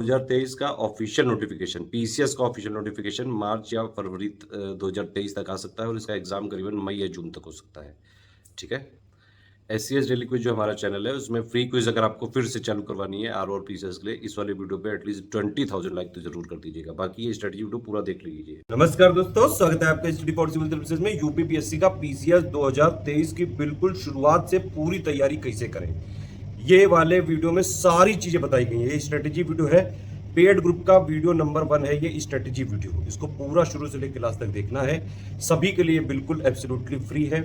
2023 का official notification, PCS का official notification मार्च या फरवरी 2023 तक आ सकता है और इसका एग्जाम करीबन मई या जून तक हो सकता है। ठीक है। एससीएस डेली क्विज जो हमारा चैनल है उसमें फ्री क्विज अगर आपको फिर से चालू करवानी है आर और पीसीएस के लिए, इस वाले वीडियो पे एटलीस्ट 20,000 लाइक तो जरूर कर दीजिएगा। बाकी ये स्ट्रेटजी वीडियो पूरा देख लीजिए। नमस्कार दोस्तों, स्वागत है आपका स्टडी फॉर सिविल सर्विसेज में। यूपीपीएससी का पीसीएस 2023 की बिल्कुल शुरुआत से पूरी तैयारी कैसे करें, ये वाले वीडियो में सारी चीजें बताई गई है। ये स्ट्रेटेजी वीडियो है, पेड ग्रुप का वीडियो नंबर 1 है ये स्ट्रेटेजी वीडियो। इसको पूरा शुरू से लेकर लास्ट तक देखना है। सभी के लिए बिल्कुल एब्सोल्युटली फ्री है।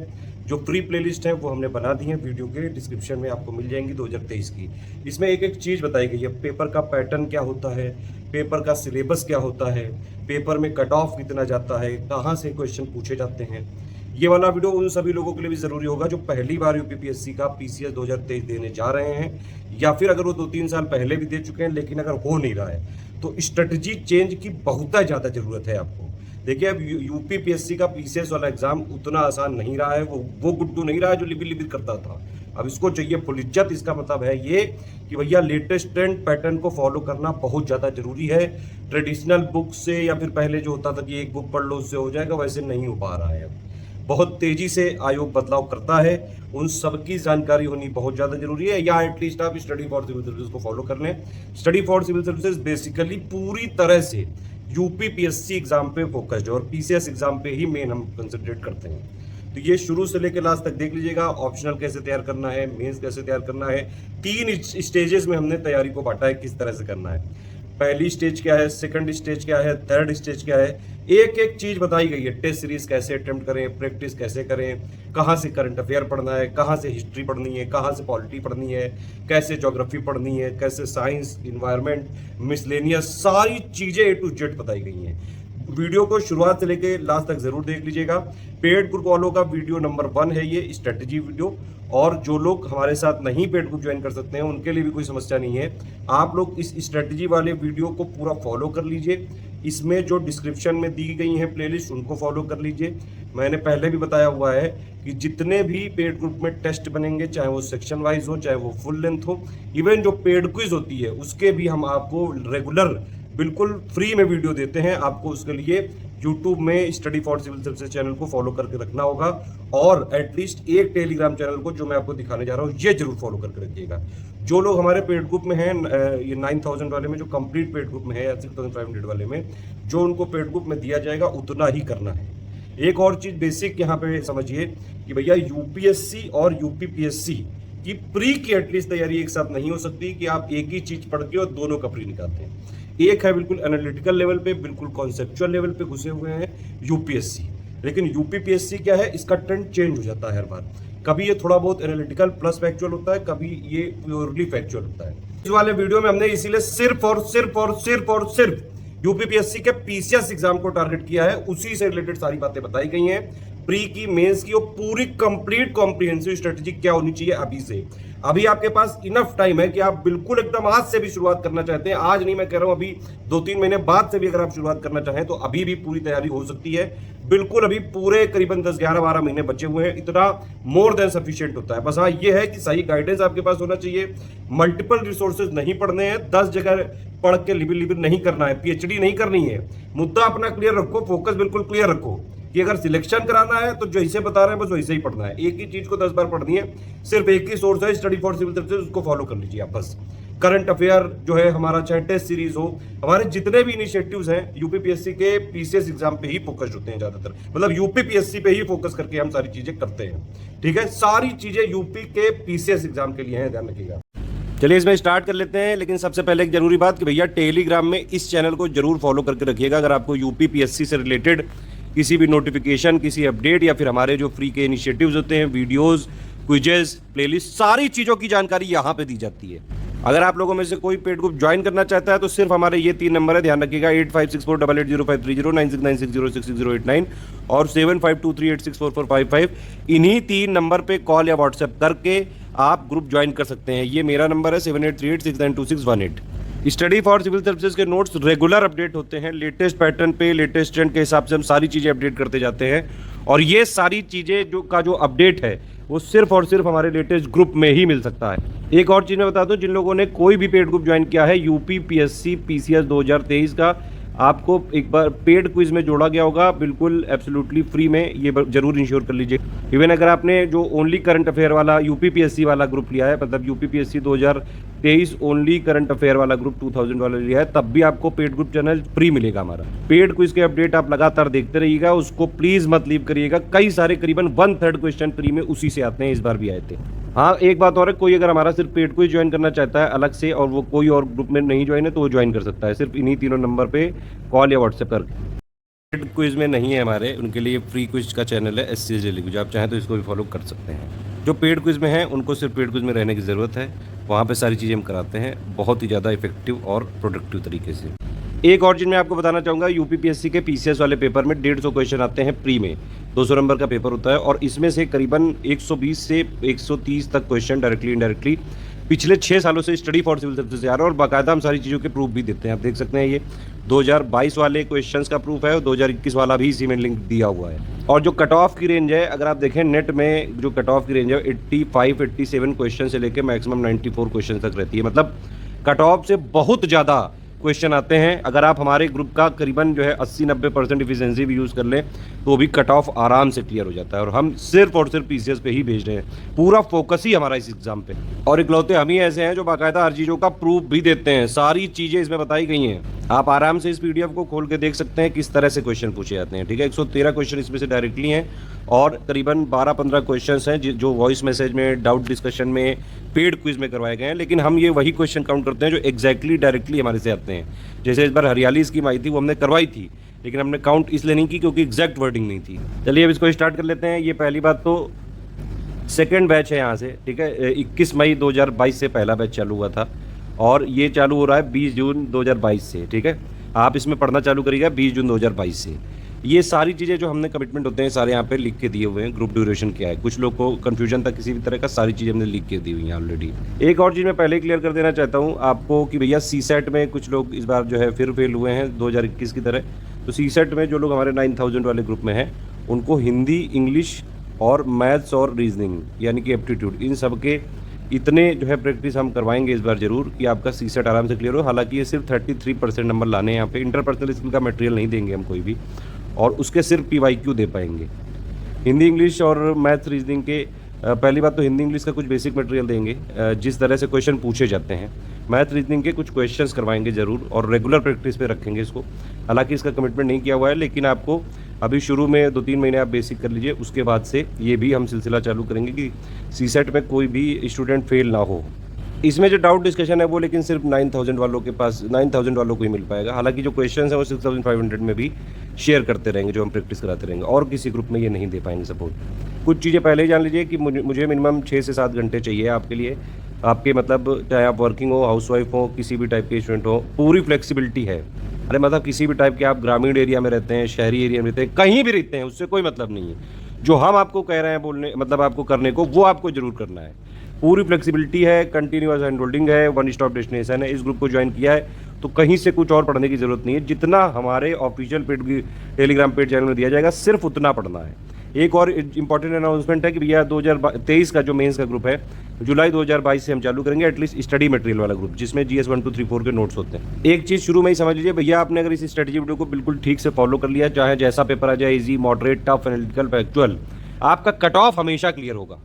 जो फ्री प्लेलिस्ट है वो हमने बना दी है, वीडियो के डिस्क्रिप्शन में आपको मिल जाएंगी 2023 की। इसमें एक एक चीज बताई गई है। पेपर का पैटर्न क्या होता है, पेपर का सिलेबस क्या होता है, पेपर में कट ऑफ कितना जाता है, कहाँ से क्वेश्चन पूछे जाते हैं। ये वाला वीडियो उन सभी लोगों के लिए भी जरूरी होगा जो पहली बार यूपीपीएससी का पीसीएस 2023 देने जा रहे हैं, या फिर अगर वो 2-3 साल पहले भी दे चुके हैं लेकिन अगर हो नहीं रहा है तो स्ट्रेटजी चेंज की बहुत ज़्यादा जरूरत है आपको। देखिए, अब यूपीपीएससी का पीसीएस वाला एग्जाम उतना आसान नहीं रहा है, वो गुड्डू नहीं रहा है जो लिबिर लिबिर करता था। अब इसको चाहिए फुल इज्जत। इसका मतलब है ये कि भैया लेटेस्ट ट्रेंड पैटर्न को फॉलो करना बहुत ज़्यादा जरूरी है। ट्रेडिशनल बुक से या फिर पहले जो होता था कि एक बुक पढ़ लो उससे हो जाएगा, वैसे नहीं हो पा रहा है। अब बहुत तेजी से आयोग बदलाव करता है, उन सब की जानकारी होनी बहुत ज़्यादा जरूरी है। या एटलीस्ट आप स्टडी फॉर सिविल सर्विसेज को फॉलो कर लें। Study for civil services basically पूरी तरह से यूपीपीएससी एग्जाम पे फोकस्ड है और पीसीएस एग्जाम पे ही मेन हम कंसंट्रेट करते हैं। तो ये शुरू से लेकर लास्ट तक देख लीजिएगा। ऑप्शनल कैसे तैयार करना है, मेंस कैसे तैयार करना है, 3 स्टेजेस में हमने तैयारी को बांटा है किस तरह से करना है। पहली स्टेज क्या है, सेकंड स्टेज क्या है, थर्ड स्टेज क्या है, एक एक चीज बताई गई है। टेस्ट सीरीज कैसे अटेम्प्ट करें, प्रैक्टिस कैसे करें, कहाँ से करंट अफेयर पढ़ना है, कहाँ से हिस्ट्री पढ़नी है, कहाँ से पॉलिटी पढ़नी है, कैसे ज्योग्राफी पढ़नी है, कैसे साइंस, इन्वायरमेंट, मिसलेनियस, सारी चीजें ए टू जेड बताई गई हैं। वीडियो को शुरुआत से लेके लास्ट तक जरूर देख लीजिएगा। पेड ग्रुप वालों का वीडियो नंबर 1 है ये स्ट्रेटजी वीडियो, और जो लोग हमारे साथ नहीं पेड ग्रुप ज्वाइन कर सकते हैं उनके लिए भी कोई समस्या नहीं है। आप लोग इस स्ट्रेटजी वाले वीडियो को पूरा फॉलो कर लीजिए। इसमें जो डिस्क्रिप्शन में दी गई हैं प्लेलिस्ट उनको फॉलो कर लीजिए। मैंने पहले भी बताया हुआ है कि जितने भी पेड ग्रुप में टेस्ट बनेंगे, चाहे वो सेक्शन वाइज हो, चाहे वो फुल लेंथ हो, इवन जो पेड क्विज होती है उसके भी हम आपको रेगुलर बिल्कुल फ्री में वीडियो देते हैं। आपको उसके लिए यूट्यूब में study for civil services channel को फॉलो करके रखना होगा, और एटलीस्ट एक टेलीग्राम चैनल को जो मैं आपको दिखाने जा रहा हूँ ये जरूर फॉलो करके रखिएगा। जो लोग हमारे पेड ग्रुप में हैं, ये 9,000 वाले में जो कंप्लीट पेड ग्रुप में है, या 6,500 वाले में जो उनको पेड ग्रुप में दिया जाएगा उतना ही करना है। एक और चीज बेसिक यहाँ पे समझिए कि भैया यूपीएससी और यूपीपीएससी की प्री की एटलीस्ट तैयारी एक साथ नहीं हो सकती कि आप एक ही चीज पढ़ के और दोनों का प्री निकालते हैं। एक है बिल्कुल एनालिटिकल लेवल पे, बिल्कुल कॉन्सेप्चुअल लेवल पे घुसे हुए हैं यूपीएससी, लेकिन यूपीपीएससी क्या है, इसका ट्रेंड चेंज हो जाता है हर बार। कभी ये थोड़ा बहुत एनालिटिकल प्लस फैक्चुअल होता है, कभी ये प्योरली फैक्चुअल होता है। इस वाले वीडियो में हमने इसीलिए सिर्फ यूपीपीएससी के पीसीएस एग्जाम को टारगेट किया है। उसी से रिलेटेड सारी बातें बताई गई हैं। प्री की, मेंस की, और पूरी कंप्लीट कॉम्प्रिहेंसिव स्ट्रेटजी क्या होनी चाहिए अभी से। अभी आपके पास इनफ टाइम है कि आप बिल्कुल एकदम आज से भी शुरुआत करना चाहते हैं, आज नहीं मैं कह रहा हूं, अभी 2-3 महीने बाद से भी अगर आप शुरुआत करना चाहें तो अभी भी पूरी तैयारी हो सकती है। बिल्कुल अभी पूरे करीबन 10-11-12 महीने बचे हुए हैं, इतना मोर देन सफिशिएंट होता है। बस हाँ ये है कि सही गाइडेंस आपके पास होना चाहिए। मल्टीपल रिसोर्सेज नहीं पढ़ने हैं, 10 जगह पढ़ के लिबिर लिबिर नहीं करना है, पीएचडी नहीं करनी है। मुद्दा अपना क्लियर रखो, फोकस बिल्कुल क्लियर रखो कि अगर सिलेक्शन कराना है तो जैसे बता रहे हैं बस वैसे ही पढ़ना है। एक ही चीज को 10 बार पढ़नी है, सिर्फ एक ही सोर्स है स्टडी फॉर सिविल सर्विसेज, उसको फॉलो कर लीजिए आप बस। करंट अफेयर जो है हमारा, चाहे टेस्ट सीरीज हो, हमारे जितने भी इनिशिएटिव्स हैं यूपीपीएससी के पीसीएस एग्जाम पे ही फोकस्ड होते हैं ज्यादातर, मतलब यूपीपीएससी पे ही फोकस करके हम सारी चीजें करते हैं। ठीक है, सारी चीजें यूपी के पीसीएस एग्जाम के लिए हैं, ध्यान रखिएगा। चलिए इसमें स्टार्ट कर लेते हैं, लेकिन सबसे पहले एक जरूरी बात कि भैया टेलीग्राम में इस चैनल को जरूर फॉलो करके रखिएगा। अगर आपको यूपीपीएससी से रिलेटेड किसी भी नोटिफिकेशन, किसी अपडेट, या फिर हमारे जो फ्री के इनिशिएटिव्स होते हैं, वीडियोस, क्विजेस, प्लेलिस्ट, सारी चीज़ों की जानकारी यहाँ पे दी जाती है। अगर आप लोगों में से कोई पेड ग्रुप ज्वाइन करना चाहता है तो सिर्फ हमारे ये 3 नंबर है, ध्यान रखिएगा, 8564880530, 9696066089 और 7523864455। इन्हीं 3 नंबर पे कॉल या व्हाट्सएप करके आप ग्रुप ज्वाइन कर सकते हैं। ये मेरा नंबर है 7838692618। स्टडी फॉर सिविल सर्विसेज के नोट्स रेगुलर अपडेट होते हैं, लेटेस्ट पैटर्न पे, लेटेस्ट ट्रेंड के हिसाब से हम सारी चीज़ें अपडेट करते जाते हैं। और ये सारी चीज़ें जो अपडेट है वो सिर्फ और सिर्फ हमारे लेटेस्ट ग्रुप में ही मिल सकता है। एक और चीज़ मैं बता दूं, जिन लोगों ने कोई भी पेड ग्रुप ज्वाइन किया है, यूपीपीएससी पीसीएस 2023 का आपको एक बार पेड क्विज में जोड़ा गया होगा, बिल्कुल एब्सोल्युटली फ्री में, ये जरूर इंश्योर कर लीजिए। इवन अगर आपने जो ओनली करंट अफेयर वाला यूपीपीएससी वाला ग्रुप लिया है, मतलब यूपीपीएससी 2023 ओनली करंट अफेयर वाला ग्रुप 2000 वाला लिया है, तब भी आपको पेड ग्रुप चैनल फ्री मिलेगा हमारा। पेड क्विज के अपडेट आप लगातार देखते रहिएगा, उसको प्लीज मत लीव करिएगा। कई सारे करीबन 1/3 क्वेश्चन फ्री में उसी से आते हैं, इस बार भी आए थे। हाँ, एक बात और है, कोई अगर हमारा सिर्फ पेड क्विज ज्वाइन करना चाहता है अलग से और वो कोई और ग्रुप में नहीं ज्वाइन है तो वो ज्वाइन कर सकता है, सिर्फ इन्हीं तीनों नंबर पे कॉल या व्हाट्सएप करके। पेड क्विज में नहीं है हमारे, उनके लिए फ्री क्विज का चैनल है SCS डेली क्विज, आप चाहें तो इसको भी फॉलो कर सकते हैं। जो पेड क्विज में है उनको सिर्फ पेड क्विज में रहने की ज़रूरत है, वहाँ पे सारी चीज़ें हम कराते हैं बहुत ही ज़्यादा इफेक्टिव और प्रोडक्टिव तरीके से। एक और चीज़ मैं आपको बताना चाहूँगा, यूपीपीएससी के पीसीएस वाले पेपर में 150 क्वेश्चन आते हैं प्री में, 200 नंबर का पेपर होता है और इसमें से करीबन 120 से 130 तक क्वेश्चन डायरेक्टली इनडायरेक्टली पिछले 6 सालों से स्टडी फॉर सिविल सर्विसेज से आ रहा है और बाकायदा हम सारी चीज़ों के प्रूफ भी देते हैं। आप देख सकते हैं ये 2022 वाले क्वेश्चंस का प्रूफ है और 2021 वाला भी इसी में लिंक दिया हुआ है। और जो कट ऑफ की रेंज है, अगर आप देखें नेट में जो कट ऑफ की रेंज है 85-87 क्वेश्चन से लेकर मैक्सिमम 94 क्वेश्चन तक रहती है, मतलब कट ऑफ से बहुत ज़्यादा क्वेश्चन आते हैं। अगर आप हमारे ग्रुप का करीबन जो है 80-90% इफिशिएंसी भी यूज़ कर लें तो भी कट ऑफ आराम से क्लियर हो जाता है और हम सिर्फ और सिर्फ पीसीएस पे ही भेज रहे हैं, पूरा फोकस ही हमारा इस एग्जाम पे। और इकलौते हम ही ऐसे हैं जो बाकायदा हर चीज़ों का प्रूफ भी देते हैं, सारी चीज़ें इसमें बताई गई हैं। आप आराम से इस PDF को खोल के देख सकते हैं किस तरह से क्वेश्चन पूछे जाते हैं। ठीक है, 113 क्वेश्चन इसमें से डायरेक्टली हैं और करीबन 12-15 क्वेश्चन हैं जो वॉइस मैसेज में, डाउट डिस्कशन में, पेड क्विज में करवाए गए हैं। लेकिन हम ये वही क्वेश्चन काउंट करते हैं जो एग्जैक्टली डायरेक्टली हमारे से आते हैं। जैसे इस बार हरियाली स्कीम आई थी, वो हमने करवाई थी, लेकिन हमने काउंट इसलिए नहीं की क्योंकि एग्जैक्ट वर्डिंग नहीं थी। चलिए अब इसको स्टार्ट कर लेते हैं। ये पहली बात तो सेकेंड बैच है यहाँ से, ठीक है। 21 मई 2022 से पहला बैच चालू हुआ था और ये चालू हो रहा है 20 जून 2022 से, ठीक है। आप इसमें पढ़ना चालू करिएगा 20 जून 2022 से। ये सारी चीज़ें जो हमने कमिटमेंट होते हैं सारे यहाँ पे लिख के दिए हुए हैं। ग्रुप ड्यूरेशन क्या है, कुछ लोग को कन्फ्यूजन था किसी भी तरह का, सारी चीज़ें हमने लिख के दी हुई हैं ऑलरेडी। एक और चीज़ मैं पहले क्लियर कर देना चाहता हूँ आपको कि भैया CSET में कुछ लोग इस बार जो है फिर फेल हुए हैं 2021 की तरह। तो CSET में जो लोग हमारे 9000 वाले ग्रुप में हैं उनको हिंदी, इंग्लिश और मैथ्स और रीजनिंग यानी कि एप्टीट्यूड, इन सब के इतने जो है प्रैक्टिस हम करवाएंगे इस बार ज़रूर कि आपका CSET आराम से क्लियर हो। हालांकि ये सिर्फ 33% नंबर लाने हैं यहाँ पे, इंटरपर्सनल स्किल का मटेरियल नहीं देंगे हम कोई भी, और उसके सिर्फ PYQ दे पाएंगे। हिंदी, इंग्लिश और मैथ, रीजनिंग के पहली बात तो हिंदी इंग्लिश का कुछ बेसिक मटेरियल देंगे, जिस तरह से क्वेश्चन पूछे जाते हैं। मैथ रीजनिंग के कुछ क्वेश्चंस करवाएंगे ज़रूर और रेगुलर प्रैक्टिस पे रखेंगे इसको। हालांकि इसका कमिटमेंट नहीं किया हुआ है, लेकिन आपको अभी शुरू में 2-3 महीने आप बेसिक कर लीजिए, उसके बाद से ये भी हम सिलसिला चालू करेंगे कि CSET में कोई भी स्टूडेंट फेल ना हो। इसमें जो डाउट डिस्कशन है वो लेकिन सिर्फ 9000 वालों के पास, 9000 वालों को ही मिल पाएगा। हालांकि जो क्वेश्चंस हैं वो 6500 में भी शेयर करते रहेंगे, जो हम प्रैक्टिस कराते रहेंगे, और किसी ग्रुप में ये नहीं दे पाएंगे सपोर्ट। कुछ चीज़ें पहले ही जान लीजिए कि मुझे मिनिमम 6 से 7 घंटे चाहिए आपके लिए, आपके मतलब चाहे आप वर्किंग हो, हाउसवाइफ हो, किसी भी टाइप के स्टूडेंट हो, पूरी फ्लेक्सिबिलिटी है। अरे मतलब किसी भी टाइप के, आप ग्रामीण एरिया में रहते हैं, शहरी एरिया में रहते हैं, कहीं भी रहते हैं, उससे कोई मतलब नहीं है। जो हम आपको कह रहे हैं बोलने, मतलब आपको करने को, वो आपको जरूर करना है। पूरी फ्लेक्सिबिलिटी है, कंटिन्यूअस हैंड होल्डिंग है, वन स्टॉप डेस्टिनेशन है। इस ग्रुप को ज्वाइन किया है तो कहीं से कुछ और पढ़ने की जरूरत नहीं है। जितना हमारे official paid Telegram paid channel में दिया जाएगा सिर्फ उतना पढ़ना है। एक और इंपॉर्टेंट अनाउंसमेंट है कि भैया 2023 का जो मेंस का ग्रुप है जुलाई 2022 से हम चालू करेंगे, एटलीस्ट स्टडी मटेरियल वाला ग्रुप, जिसमें GS 1, 2, 3, 4 के नोट्स होते हैं। एक चीज़ शुरू में ही समझ लीजिए भैया, आपने अगर इस स्ट्रेटजी वीडियो को बिल्कुल ठीक से फॉलो कर लिया, चाहे जैसा पेपर आ जाए, easy, moderate, tough, analytical, factual, आपका कट ऑफ हमेशा क्लियर होगा।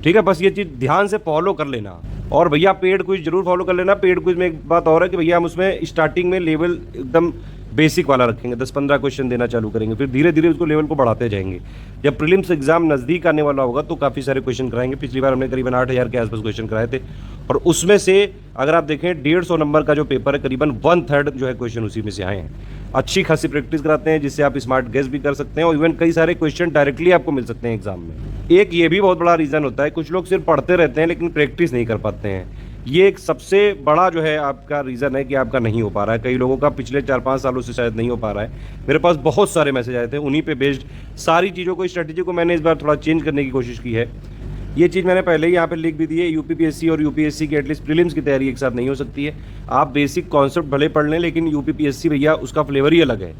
ठीक है, बस ये चीज़ ध्यान से फॉलो कर लेना। और भैया पेड क्विज जरूर फॉलो कर लेना। पेड क्विज में एक बात और है कि भैया हम उसमें स्टार्टिंग में लेवल एकदम बेसिक वाला रखेंगे, 10-15 क्वेश्चन देना चालू करेंगे, फिर धीरे धीरे उसको लेवल को बढ़ाते जाएंगे। जब प्रीलिम्स एग्जाम नज़दीक आने वाला होगा तो काफ़ी सारे क्वेश्चन कराएंगे। पिछली बार हमने करीबन 8000 के आसपास क्वेश्चन कराए थे और उसमें से अगर आप देखें 150 नंबर का जो पेपर है, करीबन 1/3 जो है क्वेश्चन उसी में से आए हैं। अच्छी खासी प्रैक्टिस कराते हैं जिससे आप स्मार्ट गेस भी कर सकते हैं और इवन कई सारे क्वेश्चन डायरेक्टली आपको मिल सकते हैं एग्जाम में। एक ये भी बहुत बड़ा रीज़न होता है, कुछ लोग सिर्फ पढ़ते रहते हैं लेकिन प्रैक्टिस नहीं कर पाते हैं। ये एक सबसे बड़ा जो है आपका रीज़न है कि आपका नहीं हो पा रहा है। कई लोगों का पिछले 4-5 सालों से शायद नहीं हो पा रहा है। मेरे पास बहुत सारे मैसेज आए थे, उन्हीं पे बेस्ड सारी चीज़ों को, स्ट्रेटजी को मैंने इस बार थोड़ा चेंज करने की कोशिश की है। ये चीज़ मैंने पहले ही यहाँ पे लिख भी दी है। यूपीपीएससी और यूपीएससी की एटलीस्ट प्रीलिम्स की तैयारी एक साथ नहीं हो सकती है। आप बेसिक कॉन्सेप्ट भले पढ़ लें लेकिन यूपीपीएससी भैया उसका फ्लेवर ही अलग है।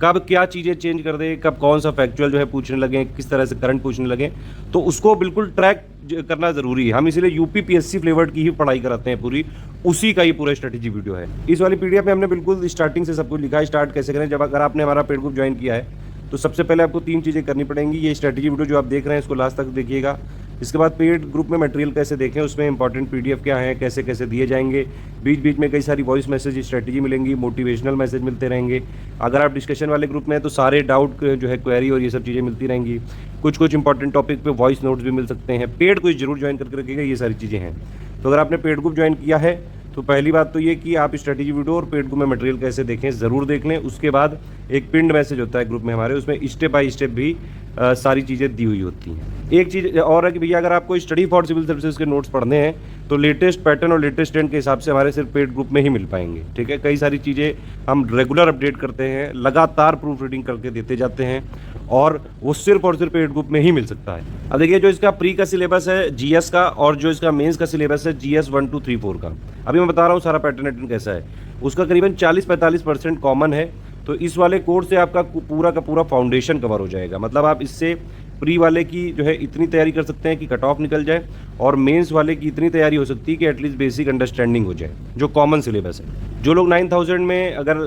कब क्या चीज़ें चेंज कर दें, कब कौन सा फैक्चुअल जो है पूछने लगें, किस तरह से करंट पूछने लगें, तो उसको बिल्कुल ट्रैक करना ज़रूरी है। हम इसीलिए यूपीपीएससी फ्लेवर्ड की ही पढ़ाई कराते हैं पूरी, उसी का ही पूरा स्ट्रेटेजी वीडियो है। इस वाली पीडीएफ में हमने बिल्कुल स्टार्टिंग से सब कुछ लिखा है, स्टार्ट कैसे करें। जब अगर आपने हमारा पेड ग्रुप ज्वाइन किया है तो सबसे पहले आपको 3 चीज़ें करनी पड़ेंगी। ये स्ट्रेटेजी वीडियो जो आप देख रहे हैं इसको लास्ट तक देखिएगा। इसके बाद पेड ग्रुप में मटेरियल कैसे देखें, उसमें इंपॉर्टेंट पीडीएफ क्या है, कैसे कैसे दिए जाएंगे, बीच बीच में कई सारी वॉइस मैसेज स्ट्रेटेजी मिलेंगी, मोटिवेशनल मैसेज मिलते रहेंगे। अगर आप डिस्कशन वाले ग्रुप में हैं तो सारे डाउट जो है क्वेरी और ये सब चीज़ें मिलती रहेंगी। कुछ कुछ इंपॉर्टेंट टॉपिक पे वॉइस नोट्स भी मिल सकते हैं। पेड को जरूर ज्वाइन करके रखिएगा, ये सारी चीज़ें हैं। तो अगर आपने पेड ग्रुप ज्वाइन किया है तो पहली बात तो ये कि आप स्ट्रेटेजी वीडियो और पेड ग्रुप में मटेरियल कैसे देखें ज़रूर देख लें। उसके बाद एक पिंड मैसेज होता है ग्रुप में हमारे, उसमें स्टेप बाय स्टेप भी सारी चीज़ें दी हुई होती हैं। एक चीज़ और है कि भैया अगर आपको स्टडी फॉर सिविल सर्विसेज के नोट्स पढ़ने हैं तो लेटेस्ट पैटर्न और लेटेस्ट ट्रेंड के हिसाब से हमारे सिर्फ पेड ग्रुप में ही मिल पाएंगे, ठीक है। कई सारी चीज़ें हम रेगुलर अपडेट करते हैं, लगातार प्रूफ रीडिंग करके देते जाते हैं और वो सिर्फ और सिर्फ पेड ग्रुप में ही मिल सकता है। अब देखिए जो इसका प्री का सिलेबस है जीएस का और जो इसका मेंस का सिलेबस है जीएस 1 2 3 4 का, अभी मैं बता रहा हूँ सारा पैटर्न कैसा है। उसका करीबन 40-45% कॉमन है। तो इस वाले कोर्स से आपका पूरा का पूरा फाउंडेशन कवर हो जाएगा। मतलब आप इससे प्री वाले की जो है इतनी तैयारी कर सकते हैं कि कट ऑफ निकल जाए, और मेंस वाले की इतनी तैयारी हो सकती है कि एटलीस्ट बेसिक अंडरस्टैंडिंग हो जाए, जो कॉमन सिलेबस है। जो लोग 9000 में अगर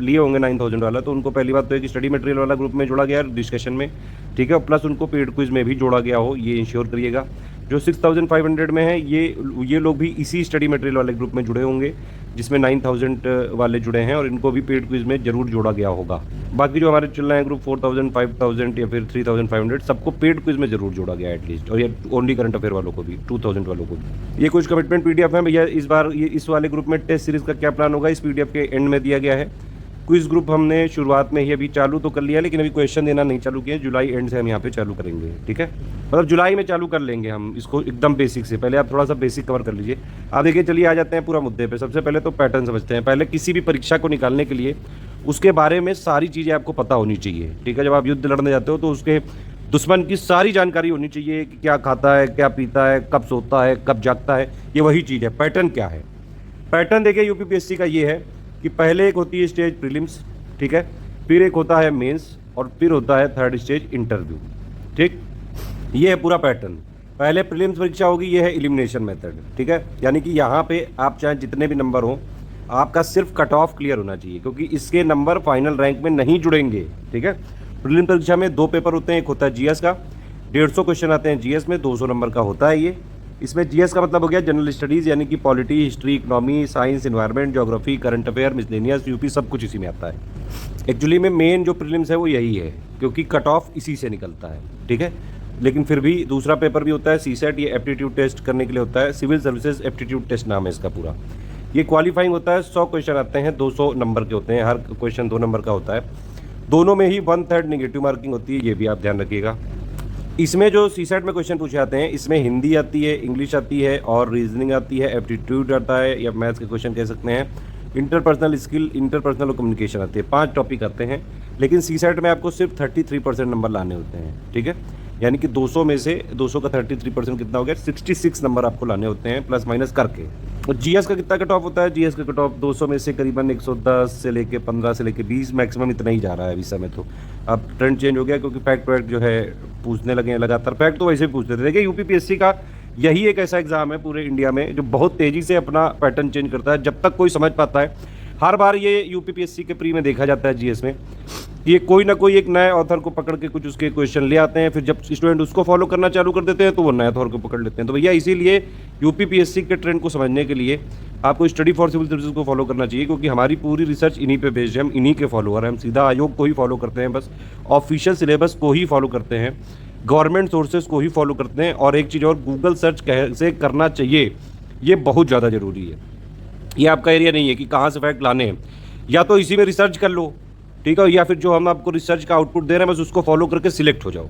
लिए होंगे 9000 वाला, तो उनको पहली बात तो है कि स्टडी मटेरियल वाला ग्रुप में जोड़ा गया है डिस्कशन में, ठीक है, प्लस उनको पेड क्विज में भी जोड़ा गया हो, ये इंश्योर करिएगा। जो 6500 में है ये लोग भी इसी स्टडी मटेरियल वाले ग्रुप में जुड़े होंगे जिसमें 9000 वाले जुड़े हैं, और इनको भी पेड क्विज में जरूर जोड़ा गया होगा। बाकी जो हमारे चल रहे हैं ग्रुप 4000, 5000 या फिर 3500, सबको पेड क्विज में जरूर जोड़ा गया एटलीस्ट, और ये ओनली करंट अफेयर वालों को भी, 2000 वालों को भी। ये कुछ कमिटमेंट पीडीएफ है भैया। इस बार ये इस वाले ग्रुप में टेस्ट सीरीज का क्या प्लान होगा, इस पीडीएफ के एंड में दिया गया है। क्विज ग्रुप हमने शुरुआत में ही अभी चालू तो कर लिया, लेकिन अभी क्वेश्चन देना नहीं चालू किया। जुलाई एंड से हम यहाँ पे चालू करेंगे, ठीक है, मतलब जुलाई में चालू कर लेंगे हम इसको एकदम बेसिक से। पहले आप थोड़ा सा बेसिक कवर कर लीजिए। आप देखिए, चलिए आ जाते हैं पूरा मुद्दे पे। सबसे पहले तो पैटर्न समझते हैं। पहले किसी भी परीक्षा को निकालने के लिए उसके बारे में सारी चीज़ें आपको पता होनी चाहिए, ठीक है। जब आप युद्ध लड़ने जाते हो तो उसके दुश्मन की सारी जानकारी होनी चाहिए कि क्या खाता है, क्या पीता है, कब सोता है, कब जागता है, ये वही चीज़ है। पैटर्न क्या है? पैटर्न देखिए यूपीपीएससी का ये है कि पहले एक होती है स्टेज प्रीलिम्स, ठीक है, फिर एक होता है मेंस, और फिर होता है थर्ड स्टेज इंटरव्यू, ठीक। ये है पूरा पैटर्न। पहले प्रीलिम्स परीक्षा होगी, ये है एलिमिनेशन मेथड, ठीक है। यानी कि यहाँ पे आप चाहे जितने भी नंबर हो, आपका सिर्फ कट ऑफ क्लियर होना चाहिए, क्योंकि इसके नंबर फाइनल रैंक में नहीं जुड़ेंगे, ठीक है। प्रीलिम्स परीक्षा में 2 पेपर होते हैं, एक होता है जीएस का, 150 क्वेश्चन आते हैं जीएस में, 200 नंबर का होता है ये। इसमें जीएस का मतलब हो गया जनरल स्टडीज़, यानी कि polity, history, economy, science, environment, geography, current affair, miscellaneous, UP, सब कुछ इसी में आता है। एक्चुअली में मेन जो प्रीलिम्स है वो यही है, क्योंकि कट ऑफ इसी से निकलता है, ठीक है। लेकिन फिर भी दूसरा पेपर भी होता है सीसेट, ये एप्टीट्यूड टेस्ट करने के लिए होता है, सिविल सर्विसेज एप्टीट्यूड टेस्ट नाम है इसका पूरा। ये क्वालिफाइंग होता है, 100 क्वेश्चन आते हैं, 200 नंबर के होते हैं, हर क्वेश्चन 2 नंबर का होता है। दोनों में ही 1/3 नेगेटिव मार्किंग होती है, ये भी आप ध्यान रखिएगा। इसमें जो सीसेट में क्वेश्चन पूछे जाते हैं, इसमें हिंदी आती है, इंग्लिश आती है, और रीजनिंग आती है, एप्टीट्यूड आता है, या मैथ्स के क्वेश्चन कह सकते हैं, इंटरपर्सनल स्किल, इंटरपर्सनल और कम्युनिकेशन आती है। 5 टॉपिक आते हैं, लेकिन सीसेट में आपको सिर्फ 33% नंबर लाने होते हैं, ठीक है। यानी कि 200 में से 200 का 33% कितना हो गया, 66 नंबर आपको लाने होते हैं प्लस माइनस करके। और जीएस का कितना कट ऑफ होता है? जीएस का कट ऑफ 200 में से करीबन 110 से लेके 15 से लेके 20 मैक्सिमम इतना ही जा रहा है अभी समय। तो अब ट्रेंड चेंज हो गया, क्योंकि फैक्ट जो है पूछने लगे हैं लगातार। फैक्ट तो वैसे भी पूछते थे। देखिए यूपीपीएससी का यही एक ऐसा एग्जाम है पूरे इंडिया में जो बहुत तेज़ी से अपना पैटर्न चेंज करता है, जब तक कोई समझ पाता है। हर बार ये यूपीपीएससी के प्री में देखा जाता है जीएस में, ये कोई ना कोई एक नए ऑथर को पकड़ के कुछ उसके क्वेश्चन ले आते हैं, फिर जब स्टूडेंट उसको फॉलो करना चालू कर देते हैं तो वो नए ऑथर को पकड़ लेते हैं। तो भैया इसीलिए यूपीपीएससी के ट्रेंड को समझने के लिए आपको स्टडी फॉर सिविल सर्विसेज को फॉलो करना चाहिए, क्योंकि हमारी पूरी रिसर्च इन्हीं पे बेस्ड है, हम इन्हीं के फॉलोअर हैं। हम सीधा आयोग को ही फॉलो करते हैं, बस ऑफिशियल सिलेबस को ही फॉलो करते हैं, गवर्नमेंट सोर्सेज को ही फॉलो करते हैं। और एक चीज़ और, गूगल सर्च कैसे करना चाहिए, ये बहुत ज़्यादा ज़रूरी है। ये आपका एरिया नहीं है कि कहाँ से फैक्ट लाने हैं, या तो इसी में रिसर्च कर लो, ठीक है, या फिर जो हम आपको रिसर्च का आउटपुट दे रहे हैं बस उसको फॉलो करके सिलेक्ट हो जाओ।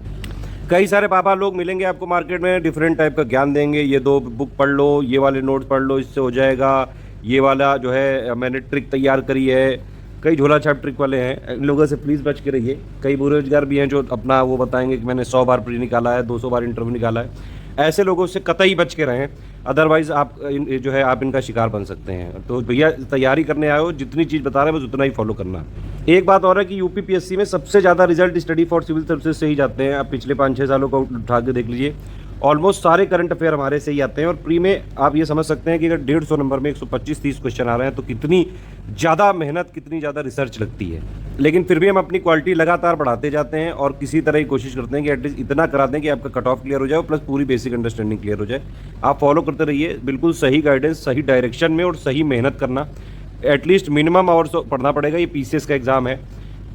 कई सारे बाबा लोग मिलेंगे आपको मार्केट में, डिफरेंट टाइप का ज्ञान देंगे, ये 2 बुक पढ़ लो, ये वाले नोट्स पढ़ लो, इससे हो जाएगा, ये वाला जो है मैंने ट्रिक तैयार करी है। कई झोला छाप ट्रिक वाले हैं, इन लोगों से प्लीज़ बच के रहिए। कई बेरोजगार भी हैं जो अपना वो बताएंगे कि मैंने 100 बार प्री निकाला है, 200 बार इंटरव्यू निकाला है। ऐसे लोगों से कतई बच के रहें, अदरवाइज़ आप जो है आप इनका शिकार बन सकते हैं। तो भैया तैयारी करने आए हो, जितनी चीज़ बता रहे हैं बस उतना ही फॉलो करना। एक बात और है कि यूपीपीएससी में सबसे ज़्यादा result study for civil services से ही जाते हैं। आप पिछले 5-6 सालों को उठा के देख लीजिए, ऑलमोस्ट सारे करंट अफेयर हमारे से ही आते हैं। और प्री में आप ये समझ सकते हैं कि अगर 150 नंबर में 125-30 क्वेश्चन आ रहे हैं तो कितनी ज़्यादा मेहनत, कितनी ज़्यादा रिसर्च लगती है। लेकिन फिर भी हम अपनी क्वालिटी लगातार बढ़ाते जाते हैं और किसी तरह की कोशिश करते हैं कि एटलीस्ट इतना करा दें कि आपका कट ऑफ क्लियर हो जाए प्लस पूरी बेसिक अंडरस्टैंडिंग क्लियर हो जाए। आप फॉलो करते रहिए, बिल्कुल सही गाइडेंस, सही डायरेक्शन में और सही मेहनत करना। एटलीस्ट मिनिमम आवर्स पढ़ना पड़ेगा। ये पीसीएस का एग्ज़ाम है,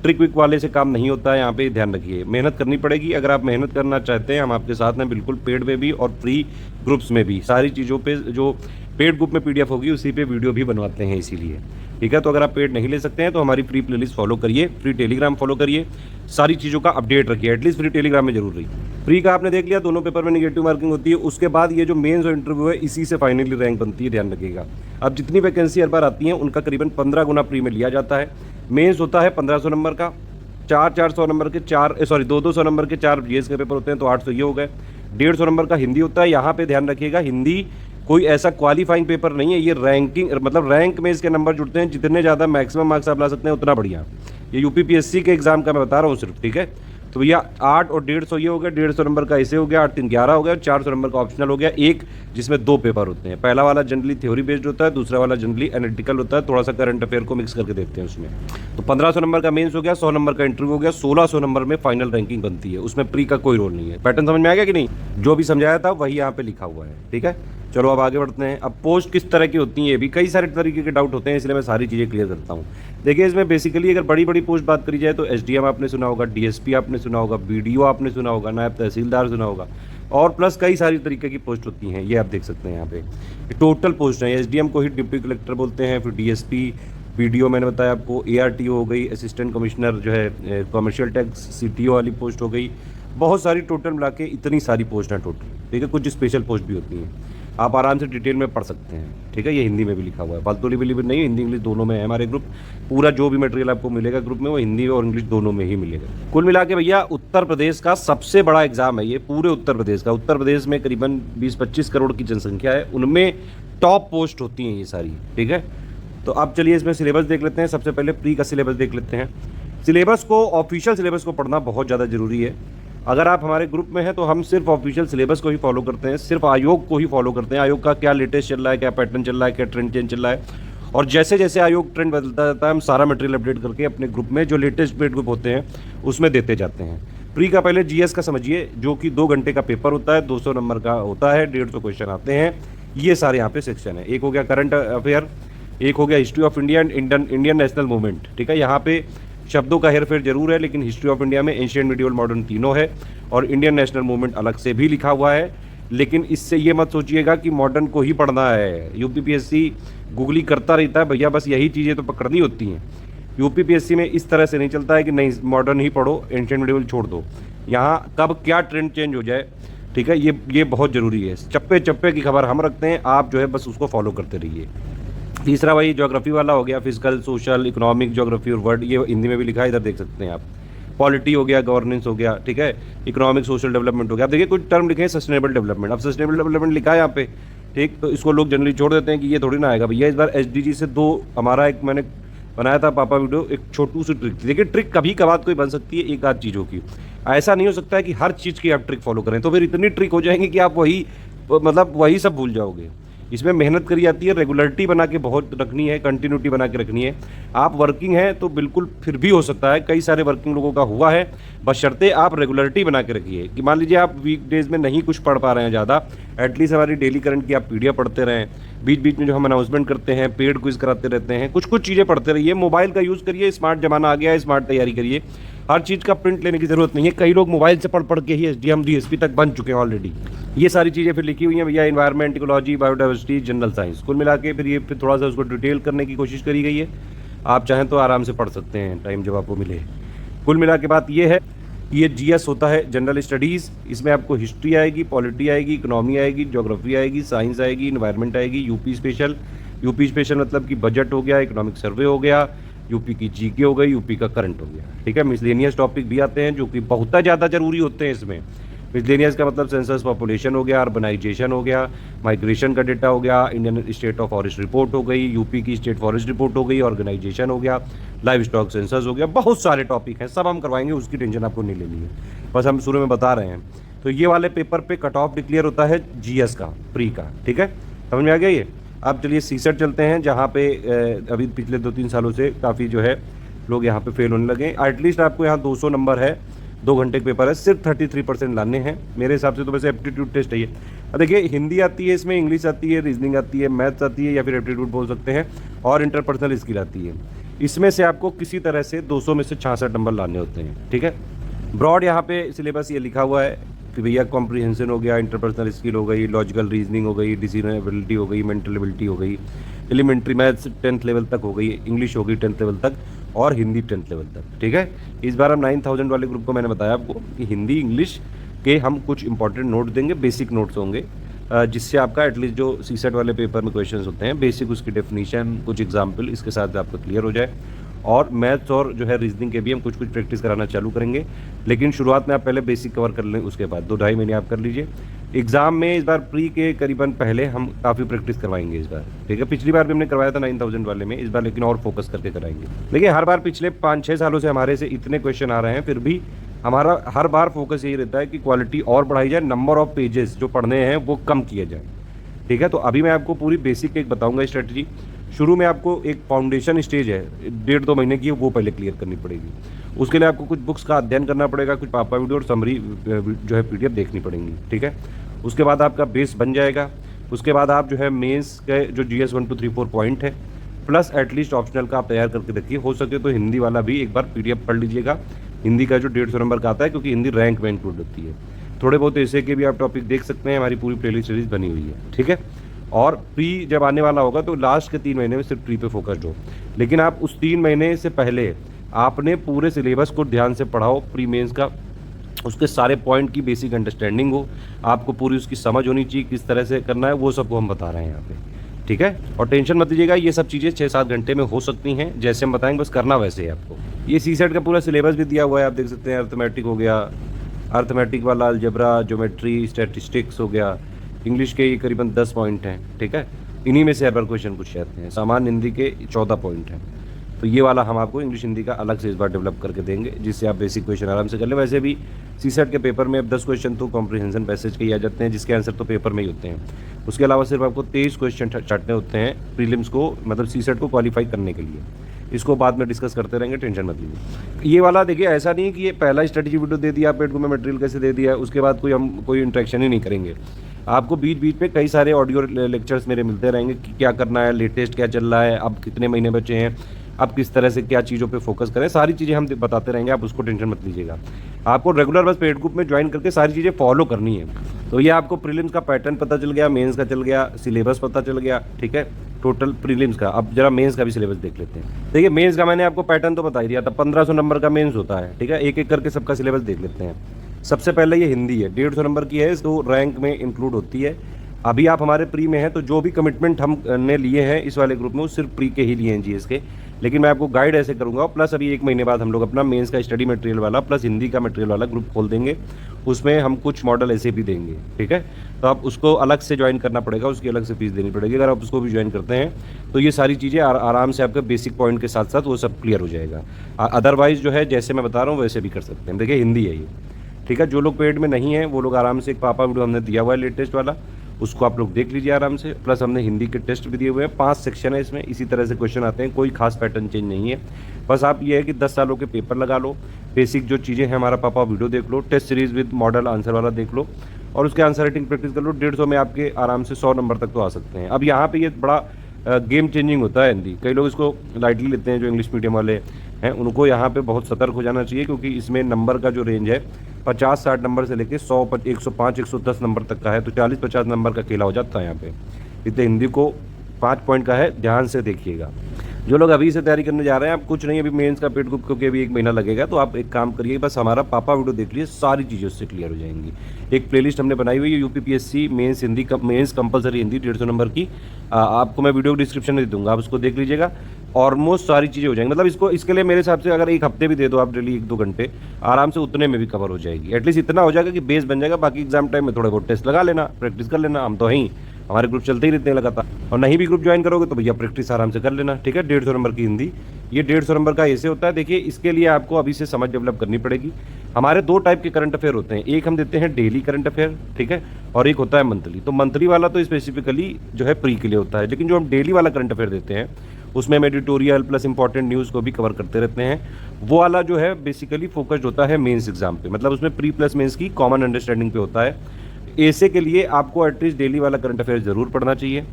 ट्रिक विक वाले से काम नहीं होता है। यहाँ पे ध्यान रखिए, मेहनत करनी पड़ेगी। अगर आप मेहनत करना चाहते हैं, हम आपके साथ हैं बिल्कुल, पेड में भी और फ्री ग्रुप्स में भी। सारी चीज़ों पे जो पेड ग्रुप में पीडीएफ होगी उसी पे वीडियो भी बनवाते हैं इसीलिए, ठीक है। तो अगर आप पेड नहीं ले सकते हैं तो हमारी फ्री प्लेलिस्ट फॉलो करिए, फ्री टेलीग्राम फॉलो करिए, सारी चीज़ों का अपडेट रखिए। एटलीस्ट फ्री टेलीग्राम में जरूर रहिए। फ्री का आपने देख लिया, दोनों पेपर में नेगेटिव मार्किंग होती है। उसके बाद ये जो मेंस और इंटरव्यू है, इसी से फाइनली रैंक बनती है, ध्यान रखिएगा। अब जितनी वैकेंसी हर बार आती हैं उनका करीबन 15 गुना प्री में लिया जाता है। मेंस होता है 1500 नंबर का, 400 नंबर के 200 नंबर के 4 जीएस के पेपर होते हैं, तो 800 ये हो गए। 150 नंबर का हिंदी होता है। यहाँ पे ध्यान रखिएगा, हिंदी कोई ऐसा क्वालिफाइंग पेपर नहीं है, ये रैंकिंग मतलब रैंक में इसके नंबर जुड़ते हैं। जितने ज़्यादा मैक्सिमम मार्क्स आप ला सकते हैं उतना बढ़िया। ये यूपीपीएससी के एग्जाम का मैं बता रहा हूँ सिर्फ, ठीक है। तो भैया 8 और 150 ये हो गया, 150 नंबर का ऐसे हो गया, 8 3 11 हो गया, 400 नंबर का ऑप्शनल हो गया, एक जिसमें 2 पेपर होते हैं। पहला वाला जनरली थ्योरी बेस्ड होता है, दूसरा वाला जनरली एनालिटिकल होता है, थोड़ा सा करंट अफेयर को मिक्स करके देखते हैं उसमें। तो 1500 नंबर का मेंस हो गया, 100 नंबर का इंटरव्यू हो गया, 1600 नंबर में फाइनल रैंकिंग बनती है। उसमें प्री का कोई रोल नहीं है। पैटर्न समझ में आ गया कि नहीं? जो भी समझाया था वही यहाँ पे लिखा हुआ है, ठीक है। चलो अब आगे बढ़ते हैं। अब पोस्ट किस तरह की होती हैं, ये भी कई सारे तरीके के डाउट होते हैं, इसलिए मैं सारी चीज़ें क्लियर करता हूँ। देखिए, इसमें बेसिकली अगर बड़ी बड़ी पोस्ट बात करी जाए तो एसडीएम आपने सुना होगा, डीएसपी आपने सुना होगा, बीडीओ आपने सुना होगा, नायब तहसीलदार सुना होगा, और प्लस कई सारी तरीके की पोस्ट होती हैं। ये आप देख सकते हैं यहाँ पे टोटल पोस्ट है। एसडीएम को ही डिप्टी कलेक्टर बोलते हैं, फिर डीएसपी, बीडीओ मैंने बताया आपको, एआरटीओ हो गई, असिस्टेंट कमिश्नर जो है कमर्शियल टैक्स, सीटीओ वाली पोस्ट हो गई। बहुत सारी टोटल मिला के इतनी सारी पोस्ट हैं टोटल, ठीक है। कुछ स्पेशल पोस्ट भी होती हैं, आप आराम से डिटेल में पढ़ सकते हैं, ठीक है। ये हिंदी में भी लिखा हुआ है, फालतू लिबली भी नहीं, हिंदी इंग्लिश दोनों में है हमारे ग्रुप। पूरा जो भी मटेरियल आपको मिलेगा ग्रुप में वो हिंदी और इंग्लिश दोनों में ही मिलेगा। कुल मिला के भैया उत्तर प्रदेश का सबसे बड़ा एग्जाम है ये, पूरे उत्तर प्रदेश का। उत्तर प्रदेश में करीबन 20-25 करोड़ की जनसंख्या है, उनमें टॉप पोस्ट होती हैं ये सारी, ठीक है। तो अब चलिए इसमें सिलेबस देख लेते हैं। सबसे पहले प्री का सिलेबस देख लेते हैं। सिलेबस को, ऑफिशियल सिलेबस को पढ़ना बहुत ज़्यादा जरूरी है। अगर आप हमारे ग्रुप में हैं तो हम सिर्फ ऑफिशियल सिलेबस को ही फॉलो करते हैं, सिर्फ आयोग को ही फॉलो करते हैं। आयोग का क्या लेटेस्ट चल रहा है, क्या पैटर्न चल रहा है, क्या ट्रेंड चेंज चल रहा है, और जैसे जैसे आयोग ट्रेंड बदलता जाता है हम सारा मटेरियल अपडेट करके अपने ग्रुप में जो लेटेस्ट पेड ग्रुप होते हैं उसमें देते जाते हैं। प्री का पहले जीएस का समझिए, जो कि 2 घंटे का पेपर होता है, 200 नंबर का होता है, 150 क्वेश्चन आते हैं। ये सारे यहाँ पे सेक्शन है। एक हो गया करंट अफेयर, एक हो गया history of India and Indian national movement, ठीक है। यहाँ पे शब्दों का हेरफेर जरूर है, लेकिन हिस्ट्री ऑफ इंडिया में एंशिएंट, मिडिवल, मॉडर्न तीनों है, और इंडियन नेशनल मूवमेंट अलग से भी लिखा हुआ है। लेकिन इससे ये मत सोचिएगा कि मॉडर्न को ही पढ़ना है। यूपीपीएससी गूगली करता रहता है भैया, बस यही चीज़ें तो पकड़नी होती हैं। यूपीपीएससी में इस तरह से नहीं चलता है कि नहीं मॉडर्न ही पढ़ो, एंशिएंट मिडिवल छोड़ दो। यहाँ कब क्या ट्रेंड चेंज हो जाए, ठीक है, ये बहुत ज़रूरी है। चप्पे चप्पे की खबर हम रखते हैं, आप जो है बस उसको फॉलो करते रहिए। तीसरा वही ज्योग्राफी वाला हो गया, फिजिकल, सोशल, इकोनॉमिक, ज्योग्राफी और वर्ड, ये हिंदी में भी लिखा है, इधर देख सकते हैं आप। पॉलिटी हो गया, गवर्नेंस हो गया, ठीक है, इकोनॉमिक सोशल डेवलपमेंट हो गया। आप देखिए कुछ टर्म लिखे हैं सस्टेनेबल डेवलपमेंट, अब सस्टेनेबल डेवलपमेंट लिखा है यहाँ पे, ठीक। तो इसको लोग जनरली छोड़ देते हैं कि ये थोड़ी ना आएगा भैया। इस बार एसडीजी से 2 हमारा एक मैंने बनाया था पापा वीडियो, एक छोटू सी ट्रिक थी। देखिए ट्रिक कभी कभार कोई बन सकती है एक आध चीज़ों की, ऐसा नहीं हो सकता है कि हर चीज़ की आप ट्रिक फॉलो करें, तो फिर इतनी ट्रिक हो जाएंगी कि आप वही सब भूल जाओगे। इसमें मेहनत करी जाती है, रेगुलरिटी बना के बहुत रखनी है, कंटिन्यूटी बना के रखनी है। आप वर्किंग हैं तो बिल्कुल फिर भी हो सकता है, कई सारे वर्किंग लोगों का हुआ है, बशर्ते आप रेगुलरिटी बना के रखिए। कि मान लीजिए आप वीकडेज में नहीं कुछ पढ़ पा रहे हैं ज़्यादा, एटलीस्ट हमारी डेली करंट की आप पीडीएफ पढ़ते रहें, बीच बीच में जो हम अनाउंसमेंट करते हैं, पेड क्विज कराते रहते हैं, कुछ कुछ चीज़ें पढ़ते रहिए। मोबाइल का यूज़ करिए, स्मार्ट जमाना आ गया है, स्मार्ट तैयारी करिए। हर चीज़ का प्रिंट लेने की ज़रूरत नहीं है। कई लोग मोबाइल से पढ़ पढ़ के ही एसडीएम, डीएसपी तक बन चुके हैं ऑलरेडी। ये सारी चीज़ें फिर लिखी हुई हैं भैया, environment, ecology, biodiversity, general science, कुल मिला के फिर थोड़ा सा उसको डिटेल करने की कोशिश करी गई है। आप चाहें तो आराम से पढ़ सकते हैं टाइम जब आपको मिले। कुल मिला के बात ये है, ये जीएस होता है जनरल स्टडीज़। इसमें आपको हिस्ट्री आएगी, पॉलिटी आएगी, इकोनॉमी आएगी, ज्योग्राफी आएगी, साइंस आएगी, इन्वायरमेंट आएगी, यूपी स्पेशल मतलब कि बजट हो गया, इकोनॉमिक सर्वे हो गया, यूपी की जीके हो गई, यूपी का करंट हो गया, ठीक है। मिसलेनियस टॉपिक भी आते हैं जो कि बहुत ज़्यादा ज़रूरी होते हैं इसमें। मिसलेनियस का मतलब सेंसस पॉपुलेशन हो गया, अर्बनाइजेशन हो गया, माइग्रेशन का डेटा हो गया, Indian state of forest report हो गई, यूपी की स्टेट फॉरेस्ट रिपोर्ट हो गई, ऑर्गेनाइजेशन हो गया, लाइव स्टॉक सेंसस हो गया, बहुत सारे टॉपिक हैं, सब हम करवाएंगे, उसकी टेंशन आपको नहीं लेनी है, बस हम शुरू में बता रहे हैं। तो ये वाले पेपर पे कट ऑफ डिक्लेयर होता है जीएस का, प्री का, ठीक है, समझ में आ गया ये। अब चलिए सीसेट चलते हैं, जहाँ पे अभी पिछले 2-3 सालों से काफ़ी जो है लोग यहाँ पे फेल होने लगे। एटलीस्ट आपको यहाँ 200 नंबर है, 2 घंटे का पेपर है, सिर्फ 33% लाने हैं मेरे हिसाब से। तो वैसे एप्टीट्यूड टेस्ट है ये। अब देखिए हिंदी आती है, इसमें इंग्लिश आती है, रीजनिंग आती है, मैथ्स आती है, या फिर एप्टीट्यूड बोल सकते हैं, और इंटरपर्सनल स्किल आती है। इसमें से आपको किसी तरह से 200 में से 66 नंबर लाने होते हैं, ठीक है। ब्रॉड यहाँ पे सिलेबस ये लिखा हुआ है कि भैया कॉम्प्रीहेंशन हो गया, इंटरपर्सनल स्किल हो गई, लॉजिकल रीजनिंग हो गई, डिसीजन एबिलिटी हो गई, मेंटल एबिलिटी हो गई, एलिमेंट्री मैथ्स 10th लेवल तक हो गई, इंग्लिश हो गई 10th लेवल तक, और हिंदी 10th लेवल तक, ठीक है। इस बार हम 9000 वाले ग्रुप को मैंने बताया आपको कि हिंदी इंग्लिश के हम कुछ इंपॉर्टेंट नोट देंगे, बेसिक नोट्स होंगे, जिससे आपका एटलीस्ट जो सीसेट वाले पेपर में क्वेश्चंस होते हैं बेसिक, उसकी डेफिनेशन, कुछ एग्जाम्पल इसके साथ आपका क्लियर हो जाए। और मैथ्स और जो है रीजनिंग के भी हम कुछ प्रैक्टिस कराना चालू करेंगे, लेकिन शुरुआत में आप पहले बेसिक कवर कर लें, उसके बाद 2-2.5 महीने आप कर लीजिए। एग्जाम में इस बार प्री के करीबन पहले हम काफ़ी प्रैक्टिस करवाएंगे इस बार, ठीक है। पिछली बार भी हमने करवाया था 9000 वाले में, इस बार लेकिन और फोकस करके कराएंगे। देखिए हर बार पिछले 5-6 सालों से हमारे से इतने क्वेश्चन आ रहे हैं, फिर भी हमारा हर बार फोकस यही रहता है कि क्वालिटी और बढ़ाई जाए, नंबर ऑफ पेजेस जो पढ़ने हैं वो कम किए जाए, ठीक है। तो अभी मैं आपको पूरी बेसिक एक बताऊंगा स्ट्रेटजी। शुरू में आपको एक फाउंडेशन स्टेज है 1.5-2 महीने की, वो पहले क्लियर करनी पड़ेगी। उसके लिए आपको कुछ बुक्स का अध्ययन करना पड़ेगा, कुछ पापा वीडियो और समरी जो है पीडीएफ देखनी पड़ेंगी, ठीक है। उसके बाद आपका बेस बन जाएगा। उसके बाद आप जो है मेंस के जो जीएस 1 2 3 4 पॉइंट है, प्लस एटलीस्ट ऑप्शनल का आप तैयार करके रखिए। हो सके तो हिंदी वाला भी एक बार पीडीएफ पढ़ लीजिएगा, हिंदी का जो 150 नंबर का आता है, क्योंकि हिंदी रैंक में इंक्लूड होती है। थोड़े बहुत ऐसे के भी आप टॉपिक देख सकते हैं, हमारी पूरी प्लेलिस्ट सीरीज बनी हुई है, ठीक है। और प्री जब आने वाला होगा तो लास्ट के 3 महीने में सिर्फ प्री पे फोकस्ड हो, लेकिन आप उस 3 महीने से पहले आपने पूरे सिलेबस को ध्यान से पढ़ाओ, प्री मेंस का, उसके सारे पॉइंट की बेसिक अंडरस्टैंडिंग हो, आपको पूरी उसकी समझ होनी चाहिए, किस तरह से करना है, वो सबको हम बता रहे हैं यहाँ पे, ठीक है। और टेंशन मत लीजिएगा, ये सब चीज़ें 6-7 घंटे में हो सकती हैं, जैसे हम बताएंगे, बस करना वैसे है आपको। ये सीसेट का पूरा सिलेबस भी दिया हुआ है, आप देख सकते हैं। अर्थमेटिक हो गया, अर्थमेटिक वाला अलजेब्रा, ज्योमेट्री, स्टैटिस्टिक्स हो गया, इंग्लिश के ये करीबन 10 पॉइंट हैं, ठीक है। इन्हीं में से हर बार क्वेश्चन पूछ जाते हैं। सामान्य हिंदी के 14 पॉइंट हैं, तो ये वाला हम आपको इंग्लिश हिंदी का अलग से इस बार डेवलप करके देंगे, जिससे आप बेसिक क्वेश्चन आराम से कर लें। वैसे भी सीसेट के पेपर में अब 10 क्वेश्चन तो कॉम्प्रिहेंशन पैसेज के ही आ जाते हैं, जिसके आंसर तो पेपर में ही होते हैं। उसके अलावा सिर्फ आपको 23 क्वेश्चन छाटने होते हैं प्रीलिम्स को, मतलब सीसेट को क्वालिफाई करने के लिए। इसको बाद में डिस्कस करते रहेंगे, टेंशन मत लीजिए। ये वाला देखिए ऐसा नहीं है कि ये पहला स्ट्रेटजी वीडियो दे दिया पेड को, मैं मटेरियल कैसे दे दिया, उसके बाद कोई इंटरेक्शन ही नहीं करेंगे। आपको बीच बीच में कई सारे ऑडियो लेक्चर्स मेरे मिलते रहेंगे कि क्या करना है, लेटेस्ट क्या चल रहा है, अब कितने महीने बचे हैं, अब किस तरह से क्या चीज़ों पे फोकस करें, सारी चीज़ें हम बताते रहेंगे, आप उसको टेंशन मत लीजिएगा। आपको रेगुलर बस पेड ग्रुप में ज्वाइन करके सारी चीज़ें फॉलो करनी है। तो ये आपको प्रीलिम्स का पैटर्न पता चल गया, मेंस का चल गया, सिलेबस पता चल गया, ठीक है, टोटल प्रीलिम्स का। अब जरा मेंस का भी सिलेबस देख लेते हैं। देखिए मेंस का मैंने आपको पैटर्न तो बता ही दिया था, 1500 नंबर का मेंस होता है, ठीक है। एक एक करके सबका सिलेबस देख लेते हैं। सबसे पहले ये हिंदी है, 150 नंबर की है, तो रैंक में इंक्लूड होती है। अभी आप हमारे प्री में हैं, तो जो भी कमिटमेंट हमने लिए हैं इस वाले ग्रुप में, वो सिर्फ प्री के ही लिए हैं जीएस के, लेकिन मैं आपको गाइड ऐसे करूंगा। प्लस अभी 1 महीने बाद हम लोग अपना मेंस का स्टडी मटेरियल वाला प्लस हिंदी का मटेरियल वाला ग्रुप खोल देंगे, उसमें हम कुछ मॉडल ऐसे भी देंगे, ठीक है। तो आप उसको अलग से ज्वाइन करना पड़ेगा, उसकी अलग से फीस देनी पड़ेगी। अगर आप उसको भी ज्वाइन करते हैं तो ये सारी चीज़ें आराम से आपका बेसिक पॉइंट के साथ साथ वो सब क्लियर हो जाएगा। अदरवाइज जो है जैसे मैं बता रहा हूँ वैसे भी कर सकते हैं। देखिए हिंदी है ये, ठीक है। जो लोग पेड में नहीं है वो लोग आराम से, एक पापा वीडियो हमने दिया हुआ है लेटेस्ट वाला, उसको आप लोग देख लीजिए आराम से। प्लस हमने हिंदी के टेस्ट भी दिए हुए हैं, 5 सेक्शन है इसमें, इसी तरह से क्वेश्चन आते हैं, कोई खास पैटर्न चेंज नहीं है। बस आप ये है कि 10 सालों के पेपर लगा लो, बेसिक जो चीज़ें हैं हमारा पापा वीडियो देख लो, test series with model answer वाला देख लो, और उसके आंसर राइटिंग प्रैक्टिस कर लो। 150 में आपके आराम से 100 नंबर तक तो आ सकते हैं। अब यहाँ पे ये बड़ा गेम चेंजिंग होता है हिंदी, कई लोग इसको लाइटली लेते हैं, जो इंग्लिश मीडियम वाले हैं उनको यहाँ पे बहुत सतर्क हो जाना चाहिए, क्योंकि इसमें नंबर का जो रेंज है 50-60 नंबर से लेके 100 105 110 नंबर तक का है, तो 40-50 नंबर का खेला हो जाता है यहाँ पे। इतने हिंदी को 5 पॉइंट का है, ध्यान से देखिएगा। जो लोग अभी से तैयारी करने जा रहे हैं, आप कुछ नहीं, अभी मेंस का पेड ग्रुप क्योंकि अभी 1 महीना लगेगा, तो आप एक काम करिए, बस हमारा पापा वीडियो देख लीजिए, सारी चीज़ें उससे क्लियर हो जाएंगी। एक प्लेलिस्ट हमने बनाई हुई है UPPSC mains Hindi, mains compulsory Hindi 150 number की, आपको मैं वीडियो डिस्क्रिप्शन में दे दूँगा, आप उसको देख लीजिएगा। ऑलमोस्ट सारी चीज़ें हो जाएंगी। मतलब इसको इसके लिए मेरे हिसाब से अगर एक हफ्ते भी दे दो आप डेली 1-2 घंटे, आराम से उतने में भी कवर हो जाएगी। एटलीस्ट इतना हो जाएगा कि बेस बन जाएगा। बाकी एग्जाम टाइम में थोड़े बहुत टेस्ट लगा लेना, प्रैक्टिस कर लेना। हम तो हैं ही, हमारे ग्रुप चलते ही रहते हैं लगातार। और नहीं भी ग्रुप ज्वाइन करोगे तो भैया प्रैक्टिस आराम से कर लेना, ठीक है। 150 नंबर की हिंदी, ये 150 नंबर का ऐसे होता है। देखिए इसके लिए आपको अभी से समझ डेवलप करनी पड़ेगी। हमारे 2 टाइप के करंट अफेयर होते हैं, एक हम देते हैं डेली करंट अफेयर, ठीक है, और एक होता है मंथली। तो मंथली वाला तो स्पेसिफिकली जो है प्री के लिए होता है, लेकिन जो हम डेली वाला करंट अफेयर देते हैं उसमें हम एडिटोरियल प्लस इंपॉर्टेंट न्यूज़ को भी कवर करते रहते हैं। वो वाला जो है बेसिकली फोकस्ड होता है मेंस एग्जाम पे, मतलब उसमें प्री प्लस मेंस की कॉमन अंडरस्टैंडिंग पे होता है। ऐसे के लिए आपको एटलीस्ट डेली वाला करंट अफेयर ज़रूर पढ़ना चाहिए,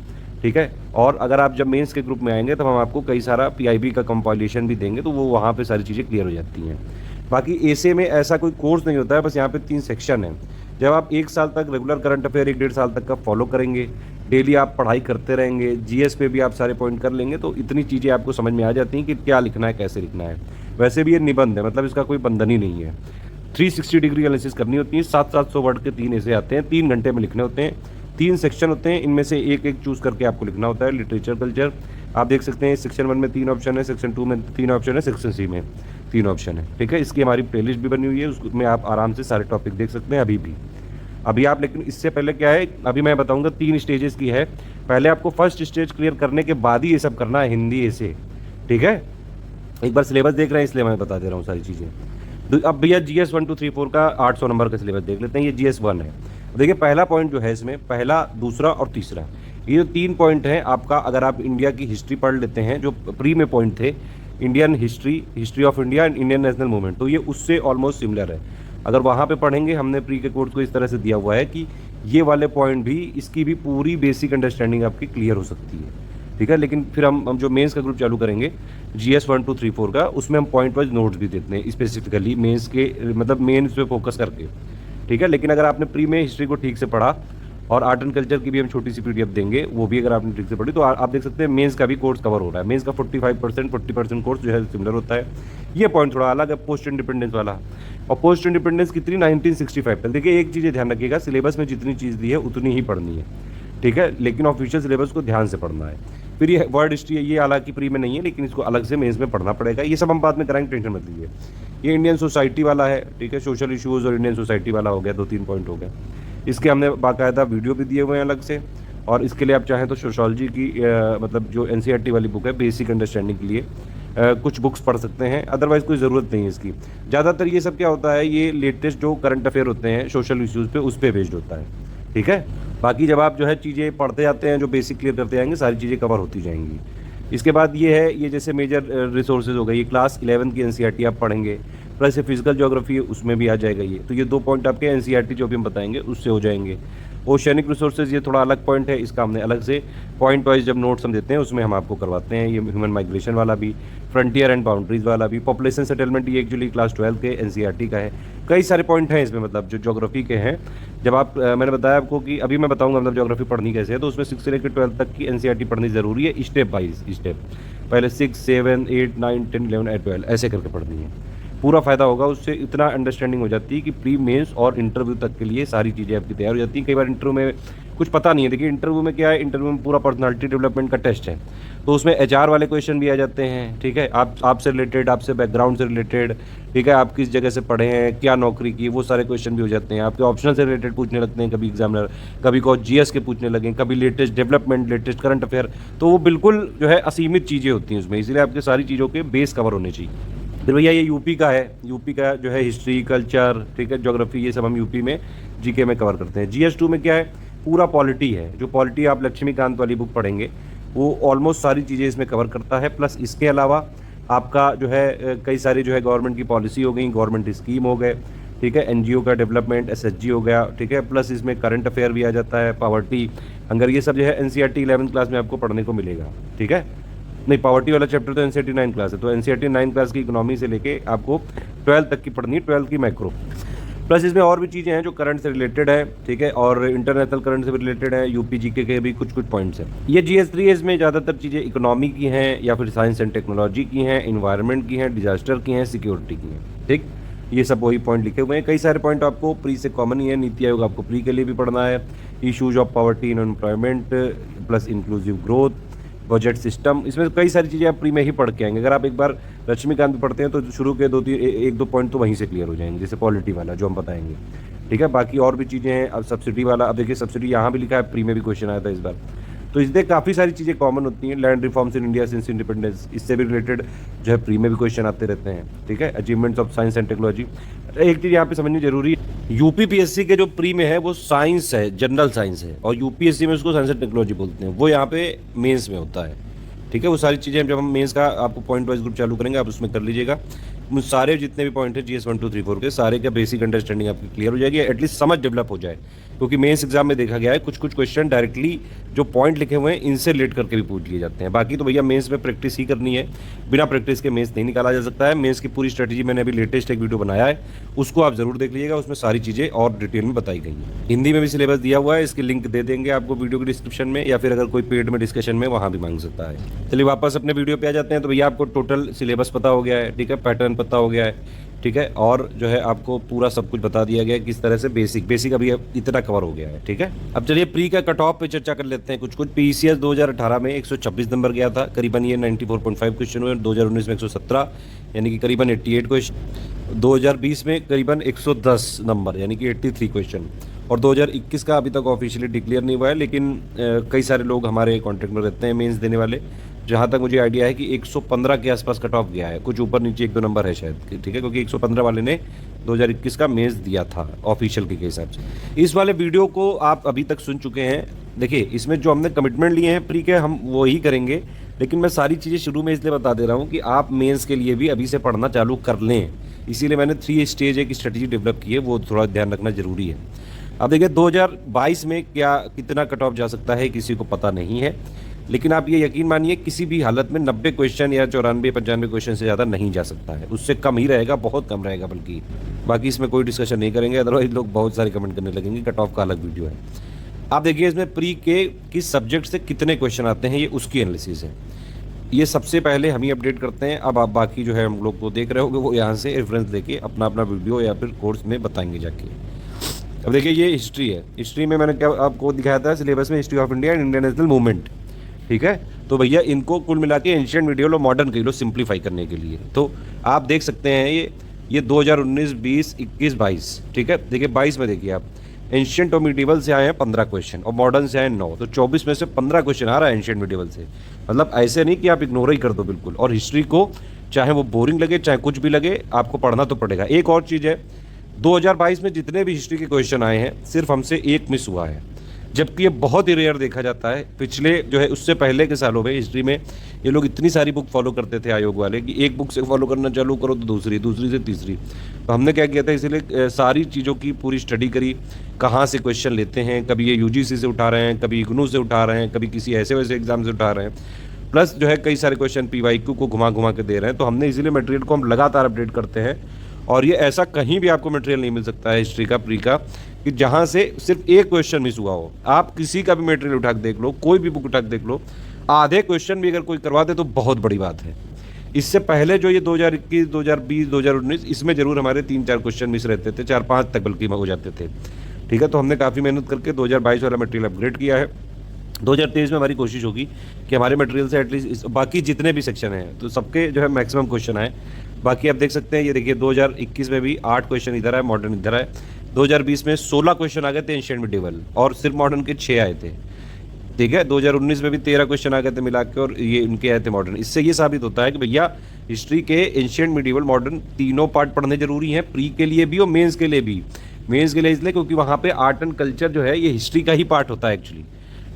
ठीक है। और अगर आप जब मेंस के ग्रुप में आएंगे तब हम आपको कई सारा पीआईबी का कंपाइलेशन भी देंगे, तो वो वहाँ पे सारी चीज़ें क्लियर हो जाती हैं। बाकी ऐसे में ऐसा कोई कोर्स नहीं होता है, बस यहाँ पे 3 सेक्शन है। जब आप 1 साल तक रेगुलर करंट अफेयर 1-1.5 साल तक का फॉलो करेंगे, डेली आप पढ़ाई करते रहेंगे, जीएस पे भी आप सारे पॉइंट कर लेंगे, तो इतनी चीज़ें आपको समझ में आ जाती हैं कि क्या लिखना है, कैसे लिखना है। वैसे भी ये निबंध है, मतलब इसका कोई बंधन ही नहीं है। 360 डिग्री एनालिसिस करनी होती है। 700 वर्ड के 3 ऐसे आते हैं, 3 घंटे में लिखने होते हैं। 3 सेक्शन होते हैं, इनमें से एक चूज़ करके आपको लिखना होता है। लिटरेचर कल्चर आप देख सकते हैं, सेक्शन 1 में 3 ऑप्शन है, सेक्शन 2 में 3 ऑप्शन है, सेक्शन सी में 3 ऑप्शन है, ठीक है। इसकी हमारी प्लेलिस्ट भी बनी हुई है, उसमें आप आराम से सारे टॉपिक देख सकते हैं अभी आप। लेकिन इससे पहले क्या है, अभी मैं बताऊंगा 3 स्टेजेस की है। पहले आपको फर्स्ट स्टेज क्लियर करने के बाद ही ये सब करना है, हिंदी ऐसे, ठीक है। एक बार सिलेबस देख रहे हैं इसलिए मैं बता दे रहा हूँ सारी चीज़ें। अब भैया GS 1 2 3 4 का 800 नंबर का सिलेबस देख लेते हैं। ये GS 1 है। देखिए पहला पॉइंट जो है इसमें, पहला, दूसरा और तीसरा, ये जो 3 पॉइंट हैं आपका, अगर आप इंडिया की हिस्ट्री पढ़ लेते हैं, जो प्री में पॉइंट थे, Indian history, history of India and Indian national movement, तो ये उससे ऑलमोस्ट सिमिलर है। अगर वहाँ पे पढ़ेंगे, हमने प्री के कोर्स को इस तरह से दिया हुआ है कि ये वाले पॉइंट भी, इसकी भी पूरी बेसिक अंडरस्टैंडिंग आपकी क्लियर हो सकती है, ठीक है। लेकिन फिर हम जो मेंस का ग्रुप चालू करेंगे GS 1 2 3 4 का, उसमें हम पॉइंट वाइज नोट्स भी देते हैं स्पेसिफिकली मेंस के, मतलब मेंस पे फोकस करके, ठीक है। लेकिन अगर आपने प्री में हिस्ट्री को ठीक से पढ़ा, और आर्ट एंड कल्चर की भी हम छोटी सी PDF देंगे, वो भी अगर आपने ठीक से पढ़ी, तो आप देख सकते हैं मेंस का भी कोर्स कवर हो रहा है। मेंस का 45% 40% कोर्स जो है सिमिलर होता है। ये पॉइंट थोड़ा अलग है पोस्ट इंडिपेंडेंस वाला। और पोस्ट इंडिपेंडेंस कितनी, 1965 तक। देखिए एक चीज़ ध्यान रखिएगा, सिलेबस में जितनी चीज़ दी है उतनी ही पढ़नी है, ठीक है। लेकिन ऑफिशियल सिलेबस को ध्यान से पढ़ना है। फिर ये वर्ड हिस्ट्री है, ये हालांकि प्री में नहीं है, लेकिन इसको अलग से मेंस में पढ़ना पड़ेगा। ये सब हम बाद में कराएंगे, टेंशन मत लीजिए। ये इंडियन सोसाइटी वाला है, ठीक है। सोशल इश्यूज़ और इंडियन सोसाइटी वाला हो गया, 2-3 पॉइंट हो गए। इसके हमने बाकायदा वीडियो भी दिए हुए हैं अलग से। और इसके लिए आप चाहें तो सोशोलॉजी की मतलब जो NCERT वाली बुक है, बेसिक अंडरस्टैंडिंग के लिए कुछ बुक्स पढ़ सकते हैं। अदरवाइज़ कोई ज़रूरत नहीं है इसकी। ज़्यादातर ये सब क्या होता है, ये लेटेस्ट जो करंट अफेयर होते हैं सोशल इश्यूज़ पे, उस पर बेस्ड होता है, ठीक है। बाकी जब आप जो है चीज़ें पढ़ते जाते हैं, जो बेसिक क्लियर करते जाएंगे, सारी चीज़ें कवर होती जाएंगी। इसके बाद ये है, ये जैसे मेजर रिसोर्सेज हो गए, ये क्लास 11 की NCERT आप पढ़ेंगे, प्लस ये फिजिकल ज्योग्राफी है, उसमें भी आ जाएगा ये। तो ये 2 पॉइंट आपके NCERT जो भी हम बताएंगे उससे हो जाएंगे। ओशियनिक रिसोर्सेज ये थोड़ा अलग पॉइंट है, इसका हमने अलग से पॉइंट वाइज जब नोट्स हम देते हैं उसमें हम आपको करवाते हैं। ये ह्यूमन माइग्रेशन वाला भी, फ्रंटियर एंड बाउंड्रीज वाला भी, पॉपुलेशन सेटलमेंट, ये एक्चुअली क्लास 12 के NCERT का है। कई सारे पॉइंट हैं इसमें, मतलब जो ज्योग्राफी के हैं। जब आप मैंने बताया आपको कि अभी मैं बताऊंगा मतलब ज्योग्राफी पढ़नी कैसे है, तो उसमें 6 से लेकर 12 तक की NCERT पढ़नी ज़रूरी है, स्टेप बाइज स्टेप। पहले 6, 7, 8, 9, 10, 11 और 12 ऐसे करके पढ़नी है। पूरा फ़ायदा होगा उससे, इतना अंडरस्टैंडिंग हो जाती है कि प्री मेंस और इंटरव्यू तक के लिए सारी चीज़ें आपकी तैयार हो जाती हैं। कई बार इंटरव्यू में कुछ पता नहीं है। देखिए इंटरव्यू में क्या है, इंटरव्यू में पूरा पर्सनालिटी डेवलपमेंट का टेस्ट है, तो उसमें HR वाले क्वेश्चन भी आ जाते हैं, ठीक है। आपसे रिलेटेड, आपसे बैकग्राउंड से रिलेटेड, ठीक है, आप किस जगह से पढ़े हैं, क्या नौकरी की, वो सारे क्वेश्चन भी हो जाते हैं। आपके ऑप्शनल से रिलेटेड पूछने लगते हैं कभी एग्जामिनर, कभी को GS के पूछने लगे, कभी latest development, latest current affair. तो वो बिल्कुल जो है असीमित चीज़ें होती हैं उसमें, इसलिए आपके सारी चीज़ों के बेस कवर होने चाहिए। फिर भैया ये यूपी का है, यूपी का जो है हिस्ट्री, कल्चर, ठीक है, ज्योग्राफी, ये सब हम यूपी में GK में कवर करते हैं। GS 2 में क्या है, पूरा पॉलिटी है। जो पॉलिटी आप लक्ष्मीकांत वाली बुक पढ़ेंगे, वो ऑलमोस्ट सारी चीज़ें इसमें कवर करता है। प्लस इसके अलावा आपका जो है कई सारी जो है गवर्नमेंट की पॉलिसी हो गई, गवर्नमेंट स्कीम हो गए, ठीक है, NGO का डेवलपमेंट, SHG हो गया, ठीक है। प्लस इसमें करंट अफेयर भी आ जाता है, पावर्टी, हंगर, ये सब जो है NCERT 11th क्लास में आपको पढ़ने को मिलेगा, ठीक है। नहीं, पावर्टी वाला चैप्टर तो NCERT 9 क्लास है, तो NCERT 9 क्लास की इकोनॉमी से लेके आपको 12 तक की पढ़नी है, 12 की मैक्रो। प्लस इसमें और भी चीज़ें हैं जो करंट से रिलेटेड है, ठीक है, और इंटरनेशनल करंट से भी रिलेटेड है, UP GK के भी कुछ पॉइंट्स हैं। ये GS 3 इसमें ज़्यादातर चीज़ें इकोनॉमी की हैं, या फिर साइंस एंड टेक्नोलॉजी की हैं, इन्वायरमेंट की हैं, डिजास्टर की हैं, सिक्योरिटी की हैं, ठीक। ये सब वही पॉइंट लिखे हुए हैं। कई सारे पॉइंट आपको प्री से कॉमन ही है। नीति आयोग आपको प्री के लिए भी पढ़ना है, issues of poverty in employment plus inclusive growth, budget system, इसमें कई सारी चीज़ें आप प्री में ही पढ़ के आएंगे। अगर आप एक बार रश्मिकांत भी पढ़ते हैं तो शुरू के 1-2 पॉइंट तो वहीं से क्लियर हो जाएंगे, जैसे पॉलिटी वाला जो हम बताएंगे, ठीक है। बाकी और भी चीज़ें हैं। अब सब्सिडी वाला, अब देखिए सब्सिडी यहाँ भी लिखा है, प्री में भी क्वेश्चन आया था इस बार। तो इसमें काफ़ी सारी चीज़ें कॉमन होती हैं। Land reforms in India since independence, इससे भी रिलेटेड जो है प्री में भी क्वेश्चन आते रहते हैं, ठीक है। Achievements of science and technology, एक चीज़ यहाँ पे समझनी जरूरी है, यूपीपीएससी के जो प्री में है वो साइंस है, जनरल साइंस है, और यूपीएससी में उसको साइंस एंड टेक्नोलॉजी बोलते हैं, वो यहाँ पे मेंस में होता है, ठीक है। वो सारी चीज़ें जब हम मेंस का आपको पॉइंट वाइज ग्रुप चालू करेंगे आप उसमें कर लीजिएगा। सारे जितने भी पॉइंट है GS 1 2 3 4 के सारे का बेसिक अंडरस्टैंडिंग आपकी क्लियर हो जाएगी, एटलीस्ट समझ डेवलप हो जाए। क्योंकि मेंस एग्जाम में देखा गया है कुछ क्वेश्चन डायरेक्टली जो पॉइंट लिखे हुए हैं इनसे रिलेट करके भी पूछ लिए जाते हैं। बाकी तो भैया मेंस में प्रैक्टिस ही करनी है, बिना प्रैक्टिस के मेंस नहीं निकाला जा सकता है। मेंस की पूरी स्ट्रेटजी मैंने अभी लेटेस्ट एक वीडियो बनाया है, उसको आप जरूर देख लीजिएगा, उसमें सारी चीज़ें और डिटेल में बताई गई हैं। हिंदी में भी सिलेबस दिया हुआ है, इसकी लिंक दे देंगे आपको वीडियो के डिस्क्रिप्शन में, या फिर अगर कोई पेड में डिस्कशन में वहाँ भी मांग सकता है। चलिए वापस अपने वीडियो पे आ जाते हैं। तो भैया आपको टोटल सिलेबस पता हो गया है, ठीक है, पैटर्न पता हो गया है, ठीक है, और जो है आपको पूरा सब कुछ बता दिया गया है किस तरह से बेसिक अभी इतना कवर हो गया है, ठीक है। अब चलिए प्री का कट ऑफ पे चर्चा कर लेते हैं। कुछ PCS 2018 में 126 नंबर गया था, करीबन ये 94.5 क्वेश्चन हुए। 2019 में 117 यानी कि करीबन 88 क्वेश्चन। 2020 में करीबन 110 नंबर यानी कि 83 क्वेश्चन। और 2021 का अभी तक ऑफिशियली डिक्लेयर नहीं हुआ है, लेकिन कई सारे लोग हमारे कॉन्टेक्ट में रहते हैं मेंस देने वाले, जहाँ तक मुझे आइडिया है कि 115 के आसपास कट ऑफ गया है, कुछ ऊपर नीचे 1-2 नंबर है शायद, ठीक है, क्योंकि 115 वाले ने 2021 का मेंस दिया था ऑफिशियल के हिसाब से। इस वाले वीडियो को आप अभी तक सुन चुके हैं। देखिए इसमें जो हमने कमिटमेंट लिए हैं प्री के हम वो ही करेंगे, लेकिन मैं सारी चीज़ें शुरू में इसलिए बता दे रहा हूँ कि आप मेंस के लिए भी अभी से पढ़ना चालू कर लें। इसीलिए मैंने 3 स्टेज एक स्ट्रेटजी डेवलप की है, वो थोड़ा ध्यान रखना जरूरी है। अब देखिए 2022 में कितना कट ऑफ जा सकता है किसी को पता नहीं है, लेकिन आप ये यकीन मानिए किसी भी हालत में 90 क्वेश्चन या 94-95 क्वेश्चन से ज़्यादा नहीं जा सकता है, उससे कम ही रहेगा, बहुत कम रहेगा बल्कि। बाकी इसमें कोई डिस्कशन नहीं करेंगे, अदरवाइज लोग बहुत सारे कमेंट करने लगेंगे, कट ऑफ का अलग वीडियो है। आप देखिए इसमें प्री के किस सब्जेक्ट से कितने क्वेश्चन आते हैं, ये उसकी एनालिसिस है। ये सबसे पहले हम ही अपडेट करते हैं। अब आप बाकी जो है हम लोग को देख रहे होंगे वो यहाँ से रेफरेंस लेके अपना अपना वीडियो या फिर कोर्स में बताएंगे जाके। अब देखिए ये हिस्ट्री है। हिस्ट्री में मैंने क्या आपको दिखाया था सिलेबस में, history of India and Indian national movement, ठीक है। तो भैया इनको कुल मिला के एंशिएंट मीडियल और मॉडर्न कह लो सिंप्लीफाई करने के लिए। तो आप देख सकते हैं ये 2019, 20, 21, 22, ठीक है। देखिए 22 में देखिए आप एंशिएंट और मीडिवल से आए हैं 15 क्वेश्चन और मॉडर्न से आए 9, तो 24 में से 15 क्वेश्चन आ रहा है एंशिएंट मीडिवल से। मतलब ऐसे नहीं कि आप इग्नोर ही कर दो बिल्कुल। और हिस्ट्री को चाहे वो बोरिंग लगे चाहे कुछ भी लगे, आपको पढ़ना तो पड़ेगा। एक और चीज़ है, 2022 में जितने भी हिस्ट्री के क्वेश्चन आए हैं सिर्फ हमसे एक मिस हुआ है, जबकि ये बहुत ही रेयर देखा जाता है। पिछले जो है उससे पहले के सालों में हिस्ट्री में ये लोग इतनी सारी बुक फॉलो करते थे आयोग वाले कि एक बुक से फॉलो करना चालू करो तो दूसरी, दूसरी से तीसरी। तो हमने क्या किया था, इसीलिए सारी चीज़ों की पूरी स्टडी करी, कहाँ से क्वेश्चन लेते हैं, कभी ये UGC से उठा रहे हैं, कभी इग्नू से उठा रहे हैं, कभी किसी ऐसे वैसे एग्जाम से उठा रहे हैं, प्लस जो है कई सारे क्वेश्चन PYQ को घुमा घुमा के दे रहे हैं। तो हमने इसीलिए मटेरियल को हम लगातार अपडेट करते हैं, और ये ऐसा कहीं भी आपको मटेरियल नहीं मिल सकता है हिस्ट्री का प्री का कि जहाँ से सिर्फ एक क्वेश्चन मिस हुआ हो। आप किसी का भी मटेरियल उठा के देख लो, कोई भी बुक उठा के देख लो, आधे क्वेश्चन भी अगर कोई करवा दे तो बहुत बड़ी बात है। इससे पहले जो ये 2021, 2020, 2019 इसमें जरूर हमारे 3-4 क्वेश्चन मिस रहते थे, 4-5 तक बल्कि हो जाते थे, ठीक है। तो हमने काफ़ी मेहनत करके 2022 वाला मटेरियल अपग्रेड किया है। 2023 में हमारी कोशिश होगी कि हमारे मटेरियल से एटलीस्ट बाकी जितने भी सेक्शन हैं तो सबके जो है मैक्सिमम क्वेश्चन आए। बाकी आप देख सकते हैं, ये देखिए 2021 में भी 8 क्वेश्चन इधर आए, मॉडर्न इधर आए। 2020 में 16 क्वेश्चन आ गए थे एंशिएंट मिडिवल, और सिर्फ मॉडर्न के 6 आए थे, ठीक है। 2019 में भी 13 क्वेश्चन आ गए थे मिला के, और ये इनके आए थे मॉडर्न। इससे ये साबित होता है कि भैया हिस्ट्री के एंशिएंट मिडिवल मॉडर्न तीनों पार्ट पढ़ने जरूरी हैं, प्री के लिए भी और मेंस के लिए भी। मेंस के लिए इसलिए क्योंकि वहाँ पे आर्ट एंड कल्चर जो है ये हिस्ट्री का ही पार्ट होता है एक्चुअली,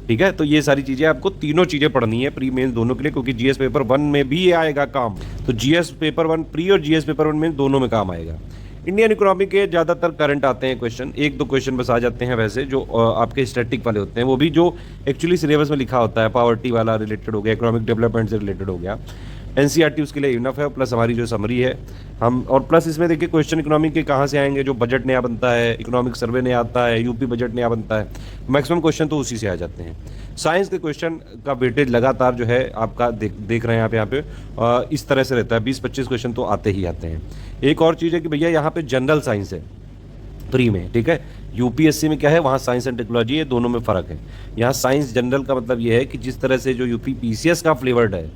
ठीक है। तो ये सारी चीज़ें आपको तीनों चीज़ें पढ़नी है प्री मेंस दोनों के लिए, क्योंकि GS पेपर 1 में भी ये आएगा काम। तो GS पेपर 1 प्री और GS पेपर 1 मेंस दोनों में काम आएगा। इंडियन इकोनॉमी के ज़्यादातर करंट आते हैं क्वेश्चन, 1-2 क्वेश्चन बस आ जाते हैं वैसे जो आपके स्टैटिक वाले होते हैं, वो भी जो एक्चुअली सिलेबस में लिखा होता है। पॉवर्टी वाला रिलेटेड हो गया, इकोनॉमिक डेवलपमेंट से रिलेटेड हो गया, NCERT उसके लिए इनफ है, प्लस हमारी जो समरी है हम, और प्लस इसमें देखिए क्वेश्चन इकोनॉमी के कहाँ से आएंगे, जो बजट नया बनता है, इकोनॉमिक सर्वे नया आता है, यूपी बजट नया बनता है, मैक्सिमम क्वेश्चन तो उसी से आ जाते हैं। साइंस के क्वेश्चन का वेटेज लगातार जो है आपका देख रहे हैं आप यहाँ पे इस तरह से रहता है, 20-25 क्वेश्चन तो आते ही आते हैं। एक और चीज़ है कि भैया यहाँ पे जनरल साइंस है, प्री में, ठीक है। यूपीएससी में क्या है, वहाँ साइंस एंड टेक्नोलॉजी है, दोनों में फ़र्क है। यहाँ साइंस जनरल का मतलब ये है कि जिस तरह से जो यूपी पीसीएस का फ्लेवर्ड है,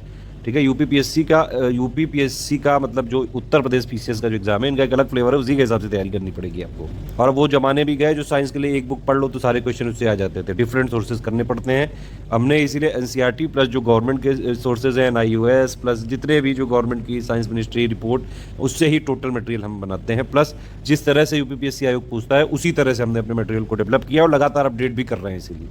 ठीक है, यूपी पीएससी का मतलब जो उत्तर प्रदेश पीसीएस का जो एग्जाम है, इनका एक अलग फ्लेवर है, उसी के हिसाब से तैयारी करनी पड़ेगी आपको। और वो जमाने भी गए जो साइंस के लिए एक बुक पढ़ लो तो सारे क्वेश्चन उससे आ जाते थे, डिफरेंट सोर्सेज करने पड़ते हैं। हमने इसीलिए एनसीईआरटी प्लस जो गवर्नमेंट के सोर्सेज हैं, एनआईओएस प्लस जितने भी जो गवर्नमेंट की साइंस मिनिस्ट्री रिपोर्ट, उससे ही टोटल मटेरियल हम बनाते हैं। प्लस जिस तरह से यूपीपीएससी आयोग पूछता है उसी तरह से हमने अपने मटेरियल को डेवलप किया और लगातार अपडेट भी कर रहे हैं। इसीलिए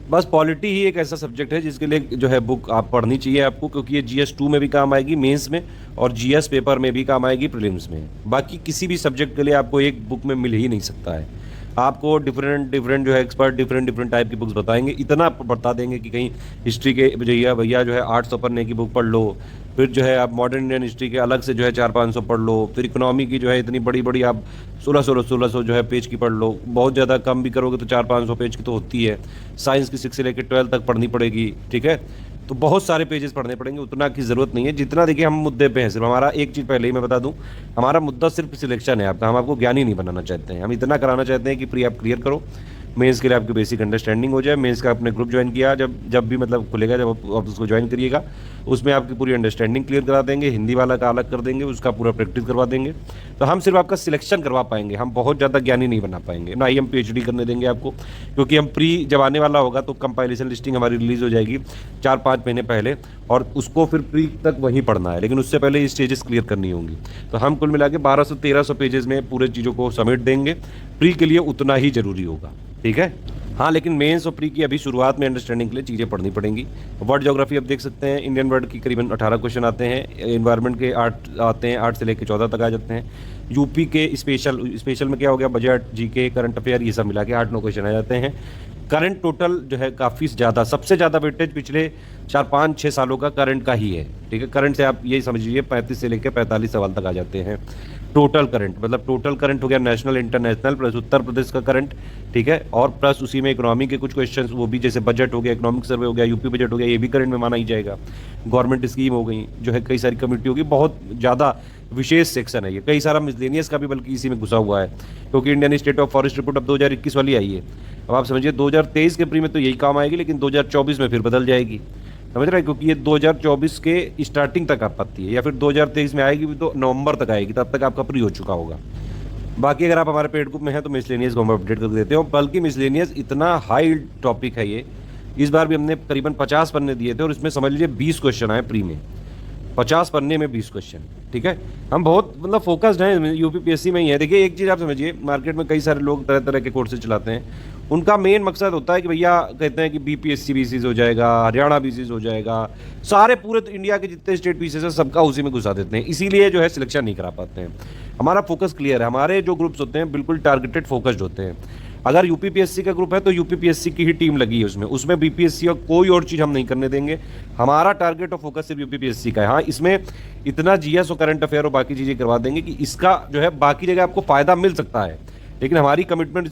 बस पॉलिटी ही एक ऐसा सब्जेक्ट है जिसके लिए जो है बुक आप पढ़नी चाहिए आपको, क्योंकि ये जीएस 2 में भी काम आएगी मेंस में, और जीएस पेपर में भी काम आएगी प्रीलिम्स में। बाकी किसी भी सब्जेक्ट के लिए आपको एक बुक में मिल ही नहीं सकता है। आपको डिफरेंट जो है एक्सपर्ट डिफरेंट टाइप की बुक्स बताएंगे, इतना बता देंगे कि कहीं हिस्ट्री के भैया जो है 800 पन्ने की बुक पढ़ लो, फिर जो है आप मॉडर्न इंडियन हिस्ट्री के अलग से जो है 400-500 पढ़ लो, फिर इकोनॉमी की जो है इतनी बड़ी आप 1600 जो है पेज की पढ़ लो, बहुत ज़्यादा कम भी करोगे तो 400-500 पेज की तो होती है। साइंस की 6 से लेकर 12 तक पढ़नी पड़ेगी, ठीक है। तो बहुत सारे पेजेस पढ़ने पड़ेंगे, उतना की ज़रूरत नहीं है जितना। देखिए हम मुद्दे पे हैं, सिर्फ हमारा एक चीज़ पहले ही मैं बता दूं, हमारा मुद्दा सिर्फ सिलेक्शन है आपका। हम आपको ज्ञानी नहीं बनाना चाहते हैं, हम इतना कराना चाहते हैं कि प्री आप क्लियर करो, मेंस के लिए आपकी बेसिक अंडरस्टैंडिंग हो जाए। मेंस का आपने ग्रुप ज्वाइन किया, जब भी मतलब खुलेगा, जब आप उसको ज्वाइन करिएगा, उसमें आपकी पूरी अंडरस्टैंडिंग क्लियर करा देंगे, हिंदी वाला का अलग कर देंगे, उसका पूरा प्रैक्टिस करवा देंगे। तो हम सिर्फ आपका सिलेक्शन करवा पाएंगे, हम बहुत ज़्यादा ज्ञानी नहीं बना पाएंगे, ना ही हम पीएचडी करने देंगे आपको, क्योंकि हम प्री जब आने वाला होगा तो कंपाइलेशन लिस्टिंग हमारी रिलीज़ हो जाएगी 4-5 महीने पहले, और उसको फिर प्री तक वहीं पढ़ना है, लेकिन उससे पहले ये स्टेजेस क्लियर करनी होंगी। तो हम कुल मिला के 1200-1300 पेजेस में पूरे चीज़ों को समेट देंगे। प्री के लिए उतना ही ज़रूरी होगा, ठीक है। हाँ, लेकिन मेंस और प्री की अभी शुरुआत में अंडरस्टैंडिंग के लिए चीज़ें पढ़नी पड़ेंगी। वर्ड ज्योग्राफी आप देख सकते हैं, इंडियन वर्ड की करीबन 18 क्वेश्चन आते हैं, एनवायरनमेंट के 8 आते हैं, 8 से लेकर 14 तक आ जाते हैं। यूपी के स्पेशल में क्या हो गया, बजट, जीके, करंट अफेयर, ये सब मिला के 8-9 क्वेश्चन आ जाते हैं। करंट टोटल जो है काफ़ी ज़्यादा, सबसे ज़्यादा वेटेज पिछले 4-5-6 सालों का करंट का ही है, ठीक है। करंट से आप यही समझ लीजिए 35 से लेकर 45 सवाल तक आ जाते हैं। टोटल करंट मतलब टोटल करंट हो गया national international plus Uttar Pradesh का करंट, ठीक है, और प्लस उसी में इकोनॉमी के कुछ क्वेश्चंस, वो भी जैसे बजट हो गया, इकोनॉमिक सर्वे हो गया, यूपी बजट हो गया, ये भी करंट में माना ही जाएगा। गवर्नमेंट स्कीम हो गई, जो है कई सारी कमेटी होगी, बहुत ज़्यादा विशेष सेक्शन है ये। कई सारा मिसलेनियस का भी बल्कि इसी में घुसा हुआ है, क्योंकि Indian state of forest report अब 2021 वाली आई है। अब आप समझिए 2023 के प्री में तो यही काम आएगी, लेकिन 2024 में फिर बदल जाएगी, समझ रहे हैं, क्योंकि ये 2024 के स्टार्टिंग तक आपत्ति है, या फिर 2023 में आएगी भी तो नवंबर तक आएगी, तब तक आपका प्री हो चुका होगा। बाकी अगर आप हमारे पेड ग्रुप में हैं तो मिसलेनियस को हम अपडेट करके देते हैं, बल्कि मिसलेनियस इतना हाई टॉपिक है ये, इस बार भी हमने करीबन 50 पन्ने दिए थे और इसमें समझ लीजिए 20 क्वेश्चन आए प्री में, 50 पन्ने में 20 क्वेश्चन, ठीक है। हम बहुत मतलब फोकस्ड हैं, यूपीपीएससी में ही है। देखिए एक चीज़ आप समझिए, मार्केट में कई सारे लोग तरह तरह के कोर्सेज चलाते हैं, उनका मेन मकसद होता है कि भैया कहते हैं कि बीपीएससी बीसीज हो जाएगा, हरियाणा बीसीज हो जाएगा, सारे पूरे तो इंडिया के जितने स्टेट पीसीज हैं सबका उसी में घुसा देते हैं, इसीलिए जो है सिलेक्शन नहीं करा पाते हैं। हमारा फोकस क्लियर है, हमारे जो ग्रुप्स होते हैं बिल्कुल टारगेटेड फोकस्ड होते हैं। अगर यूपीपीएससी का ग्रुप है तो यूपीपीएससी की ही टीम लगी है उसमें बीपीएससी और कोई और चीज़ हम नहीं करने देंगे। हमारा टारगेट और फोकस सिर्फ यूपीपीएससी का है। हाँ, इसमें इतना जीएस और करंट अफेयर और बाकी चीज़ें करवा देंगे कि इसका जो है बाकी जगह आपको फ़ायदा मिल सकता है, लेकिन हमारी कमिटमेंट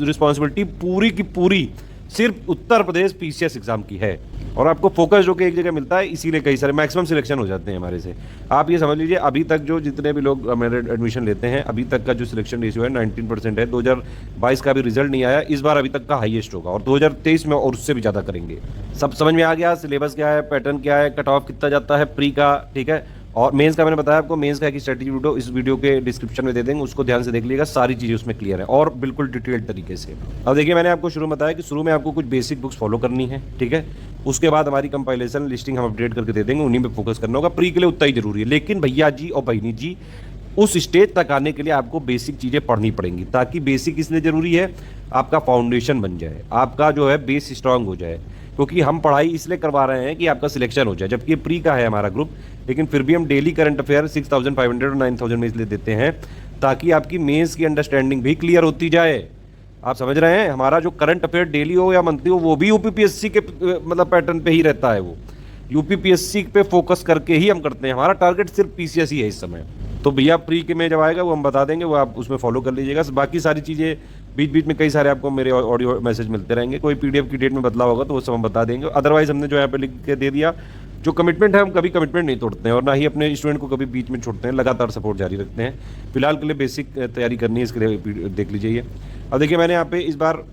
रिस्पॉन्सिबिलिटी पूरी की पूरी सिर्फ उत्तर प्रदेश पीसीएस एग्जाम की है, और आपको फोकस जो कि एक जगह मिलता है, इसीलिए कई सारे मैक्सिमम सिलेक्शन हो जाते हैं हमारे से। आप ये समझ लीजिए अभी तक जो जितने भी लोग मेरे एडमिशन लेते हैं, अभी तक का जो सिलेक्शन रेशियो है 19% है। 2022 का भी रिजल्ट नहीं आया, इस बार अभी तक का हाईएस्ट होगा, और 2023 में और उससे भी ज़्यादा करेंगे। सब समझ में आ गया, सिलेबस क्या है, पैटर्न क्या है, कट ऑफ कितना जाता है प्री का, ठीक है। और मेंस का मैंने बताया आपको, मेंस का एक स्ट्रेटजी वीडियो इस वीडियो के डिस्क्रिप्शन में दे देंगे, उसको ध्यान से देख लीजिएगा, सारी चीज़ें उसमें क्लियर है और बिल्कुल डिटेल्ड तरीके से। अब देखिए मैंने आपको शुरू में बताया कि शुरू में आपको कुछ बेसिक बुक्स फॉलो करनी है, ठीक है। उसके बाद हमारी कंपाइलेशन लिस्टिंग हम अपडेट करके दे देंगे, उन्हीं पे फोकस करना होगा। प्री के लिए उतना ही जरूरी है, लेकिन भैया जी और बहनी जी उस स्टेज तक आने के लिए आपको बेसिक चीज़ें पढ़नी पड़ेंगी, ताकि बेसिक इसलिए ज़रूरी है, आपका फाउंडेशन बन जाए, आपका जो है बेस स्ट्रांग हो जाए। क्योंकि हम पढ़ाई इसलिए करवा रहे हैं कि आपका सिलेक्शन हो जाए, जबकि प्री का है हमारा ग्रुप, लेकिन फिर भी हम डेली करंट अफेयर 6500 और 9000 में इसलिए देते हैं ताकि आपकी मेंस की अंडरस्टैंडिंग भी क्लियर होती जाए। आप समझ रहे हैं, हमारा जो करंट अफेयर डेली हो या मंथली हो, वो भी यूपीपीएससी के मतलब पैटर्न पे ही रहता है, वो यूपीपीएससी पे फोकस करके ही हम करते हैं। हमारा टारगेट सिर्फ पीसीएस ही है इस समय। तो भैया प्री के में जब आएगा वो हम बता देंगे, वो आप उसमें फॉलो कर लीजिएगा। बाकी सारी चीज़ें बीच बीच में कई सारे आपको मेरे ऑडियो मैसेज मिलते रहेंगे, कोई पीडीएफ की डेट में बदलाव होगा तो वो सब हम बता देंगे। अदरवाइज हमने जो यहाँ पे लिख के दे दिया जो कमिटमेंट है हम कभी कमिटमेंट नहीं तोड़ते हैं और ना ही अपने स्टूडेंट को कभी बीच में छोड़ते हैं, लगातार सपोर्ट जारी रखते हैं। फिलहाल के लिए बेसिक तैयारी करनी है, इसके लिए देख लीजिए ये। अब देखिए मैंने यहाँ पे इस बार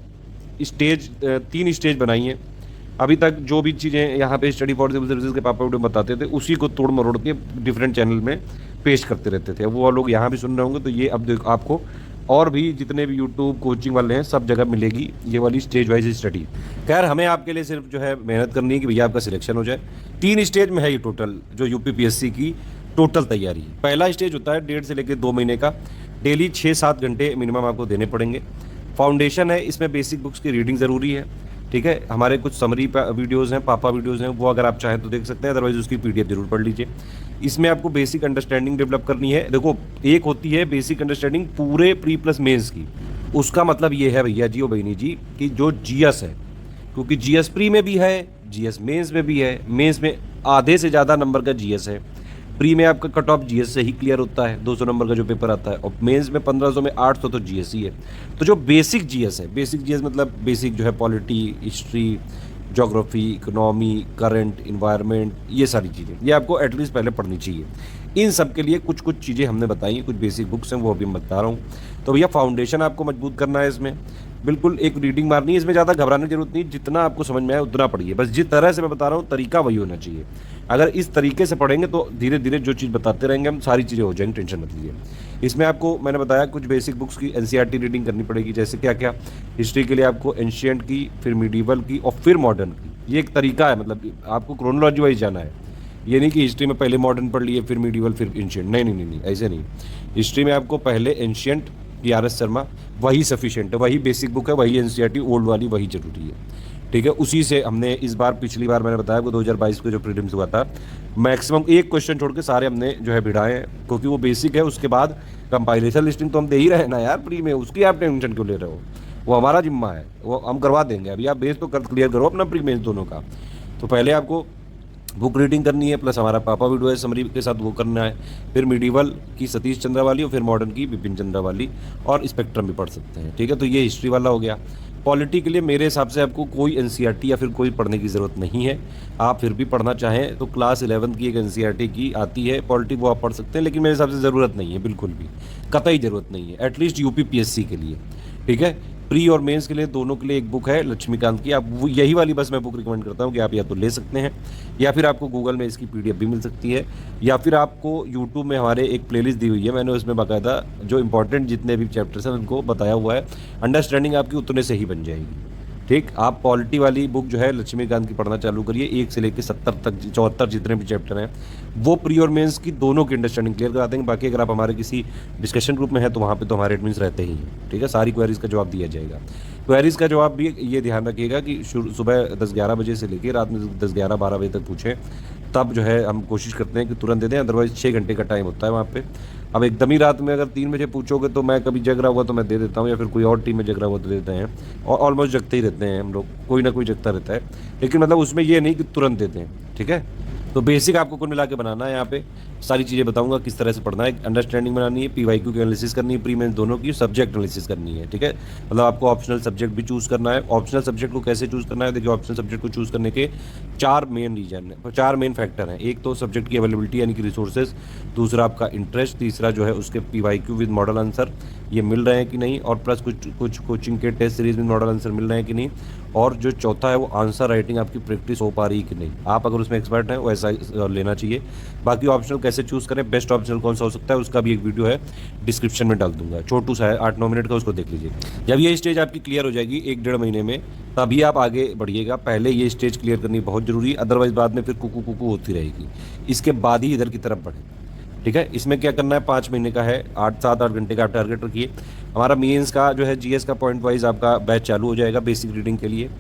स्टेज 3 स्टेज बनाई हैं। अभी तक जो भी चीज़ें यहाँ पे स्टडी फॉर सिविल सर्विसेज के पापा वीडियो बताते थे उसी को तोड़ मरोड़ के डिफरेंट चैनल में पेश करते रहते थे। अब वो लोग यहाँ भी सुन रहे होंगे तो ये अब देखो आपको और भी जितने भी यूट्यूब कोचिंग वाले हैं सब जगह मिलेगी ये वाली स्टेज वाइज स्टडी। खैर हमें आपके लिए सिर्फ जो है मेहनत करनी है कि भैया आपका सिलेक्शन हो जाए। 3 स्टेज में है ये टोटल जो यूपीपीएससी की टोटल तैयारी है। पहला स्टेज होता है 1.5 से लेकर 2 महीने का, डेली 6-7 घंटे मिनिमम आपको देने पड़ेंगे। फाउंडेशन है, इसमें बेसिक बुक्स की रीडिंग ज़रूरी है, ठीक है। हमारे कुछ समरी वीडियोस हैं, पापा वीडियोस हैं, वो अगर आप चाहें तो देख सकते हैं, अदरवाइज उसकी पीडीएफ जरूर पढ़ लीजिए। इसमें आपको बेसिक अंडरस्टैंडिंग डेवलप करनी है। देखो एक होती है बेसिक अंडरस्टैंडिंग पूरे प्री प्लस मेंस की, उसका मतलब ये है भैया जी और बहनी जी कि जो जीएस है, क्योंकि जीएस प्री में भी है, जीएस मेंस में भी है, मेंस में आधे से ज़्यादा नंबर का जीएस है, प्री में आपका कट ऑफ जीएस से ही क्लियर होता है, 200 नंबर का जो पेपर आता है, और मेंस में 1500 में 800 तो जीएस ही है। तो जो बेसिक जीएस है, बेसिक जीएस मतलब बेसिक जो है polity, history, geography, economy, current, environment, ये सारी चीज़ें ये आपको एटलीस्ट पहले पढ़नी चाहिए। इन सब के लिए कुछ कुछ चीज़ें हमने बताई, कुछ बेसिक बुक्स हैं वो अभी मैं बता रहा हूँ। तो भैया फाउंडेशन आपको मजबूत करना है, इसमें बिल्कुल एक रीडिंग मारनी है, इसमें ज़्यादा घबराने की जरूरत नहीं, जितना आपको समझ में आए उतना पढ़िए, बस जिस तरह से मैं बता रहा हूँ तरीका वही होना चाहिए। अगर इस तरीके से पढ़ेंगे तो धीरे धीरे जो चीज़ बताते रहेंगे हम सारी चीज़ें हो जाएंगी, टेंशन मत लीजिए। इसमें आपको मैंने बताया कुछ बेसिक बुक्स की एनसीईआरटी रीडिंग करनी पड़ेगी, जैसे क्या क्या हिस्ट्री के लिए आपको एंशिएंट की, फिर मिडीवल की और फिर मॉडर्न की। ये एक तरीका है, मतलब आपको क्रोनोलॉजी वाइज जाना है। ये नहीं कि हिस्ट्री में पहले मॉडर्न पढ़ लिए फिर मिडीवल फिर एंशिएंट, नहीं नहीं नहीं नहीं, ऐसे नहीं। हिस्ट्री में आपको पहले एंशिएंट की आर.एस. शर्मा वही सफिशिएंट है, वही बेसिक बुक है, वही एनसीईआरटी ओल्ड वाली वही जरूरी है, ठीक है। उसी से हमने इस बार, पिछली बार मैंने बताया वो 2022 को जो प्रीलिम्स हुआ था, मैक्सिमम एक क्वेश्चन छोड़ के सारे हमने जो है भिड़ाए हैं, क्योंकि वो बेसिक है। उसके बाद कंपाइलेशन लिस्टिंग तो हम दे ही रहे हैं ना यार प्री में, उसकी आप टेंशन क्यों ले रहे हो, वो हमारा जिम्मा है, वो हम करवा देंगे। अभी आप बेस तो क्लियर करो अपना प्री मेंस दोनों का। तो पहले आपको बुक रीडिंग करनी है, प्लस हमारा पापा वीडियो है समरी के साथ वो करना है, फिर मिडीवल की सतीश चंद्रा वाली और फिर मॉडर्न की बिपिन चंद्रा वाली, और स्पेक्ट्रम भी पढ़ सकते हैं, ठीक है। तो ये हिस्ट्री वाला हो गया। पॉलिटी के लिए मेरे हिसाब से आपको कोई एनसीईआरटी या फिर कोई पढ़ने की ज़रूरत नहीं है। आप फिर भी पढ़ना चाहें तो क्लास 11 की एक एनसीईआरटी की आती है पॉलिटी, वो आप पढ़ सकते हैं, लेकिन मेरे हिसाब से ज़रूरत नहीं है, बिल्कुल भी कतई ज़रूरत नहीं है, एटलीस्ट यूपीपीएससी के लिए, ठीक है। प्री और मेंस के लिए दोनों के लिए एक बुक है लक्ष्मीकांत की, आप वो यही वाली बस मैं बुक रिकमेंड करता हूँ कि आप या तो ले सकते हैं, या फिर आपको गूगल में इसकी पीडीएफ भी मिल सकती है, या फिर आपको यूट्यूब में हमारे एक प्लेलिस्ट दी हुई है, मैंने उसमें बाकायदा जो इंपॉर्टेंट जितने भी चैप्टर्स हैं उनको बताया हुआ है। अंडरस्टैंडिंग आपकी उतने से ही बन जाएगी, ठीक। आप पॉलिटी वाली बुक जो है लक्ष्मीकांत की पढ़ना चालू करिए, 1 से लेकर 70 तक 74 जितने भी चैप्टर हैं वो प्री और मेंस की दोनों की अंडरस्टैंडिंग क्लियर करा देंगे। बाकी अगर आप हमारे किसी डिस्कशन ग्रुप में हैं तो वहाँ पे तो हमारे एडमिन्स रहते ही हैं, ठीक है। सारी क्वेरीज का जवाब दिया जाएगा। क्वेरीज का जवाब भी ये ध्यान रखिएगा कि सुबह 10-11 बजे से लेकर रात में 10-11-12 बजे तक पूछें, तब जो है हम कोशिश करते हैं कि तुरंत दे दें, अदरवाइज 6 घंटे का टाइम होता है वहाँ पे। अब एकदम ही रात में अगर 3 बजे पूछोगे तो मैं कभी जग रहा हुआ तो मैं दे देता हूँ, या फिर कोई और टीम में जग रहा हुआ तो देते हैं, और ऑलमोस्ट जगते ही रहते हैं हम लोग, कोई ना कोई जगता रहता है, लेकिन मतलब उसमें ये नहीं कि तुरंत देते हैं, ठीक है। तो बेसिक आपको कुल मिला के बनाना है, यहाँ पे सारी चीज़ें बताऊंगा किस तरह से पढ़ना है, अंडरस्टैंडिंग बनानी है, पीवाईक्यू की एनालिसिस करनी है, प्री मेंस दोनों की, सब्जेक्ट एनालिसिस करनी है, ठीक है। मतलब आपको ऑप्शनल सब्जेक्ट भी चूज़ करना है। ऑप्शनल सब्जेक्ट को कैसे चूज़ करना है, देखिए ऑप्शनल सब्जेक्ट को चूज़ करने के 4 मेन रीजन है, 4 मेन फैक्टर हैं। एक तो सब्जेक्ट की अवेलेबिलिटी यानी कि रिसोर्सेज, दूसरा आपका इंटरेस्ट, तीसरा जो है उसके पीवाईक्यू विद मॉडल आंसर ये मिल रहे हैं कि नहीं, और प्लस कुछ कोचिंग के टेस्ट सीरीज में मॉडल आंसर मिल रहे हैं कि नहीं, और जो चौथा है वो आंसर राइटिंग आपकी प्रैक्टिस हो पा रही है कि नहीं। आप अगर उसमें एक्सपर्ट हैं वैसा लेना चाहिए। बाकी ऑप्शनल कैसे चूज़ करें, बेस्ट ऑप्शनल कौन सा हो सकता है, उसका भी एक वीडियो है डिस्क्रिप्शन में डाल दूंगा, छोटू सा है 8-9 मिनट का, उसको देख लीजिए। जब ये स्टेज आपकी क्लियर हो जाएगी 1-1.5 महीने में, तभी आप आगे बढ़िएगा। पहले ये स्टेज क्लियर करनी बहुत जरूरी है, अदरवाइज बाद में फिर कुकू होती रहेगी, इसके बाद ही इधर की तरफ बढ़े, ठीक है। इसमें क्या करना है, 5 महीने का है, 7-8 घंटे का टारगेट रखिए। हमारा मेंस का जो है जीएस का पॉइंट वाइज आपका बैच चालू हो जाएगा बेसिक रीडिंग के लिए,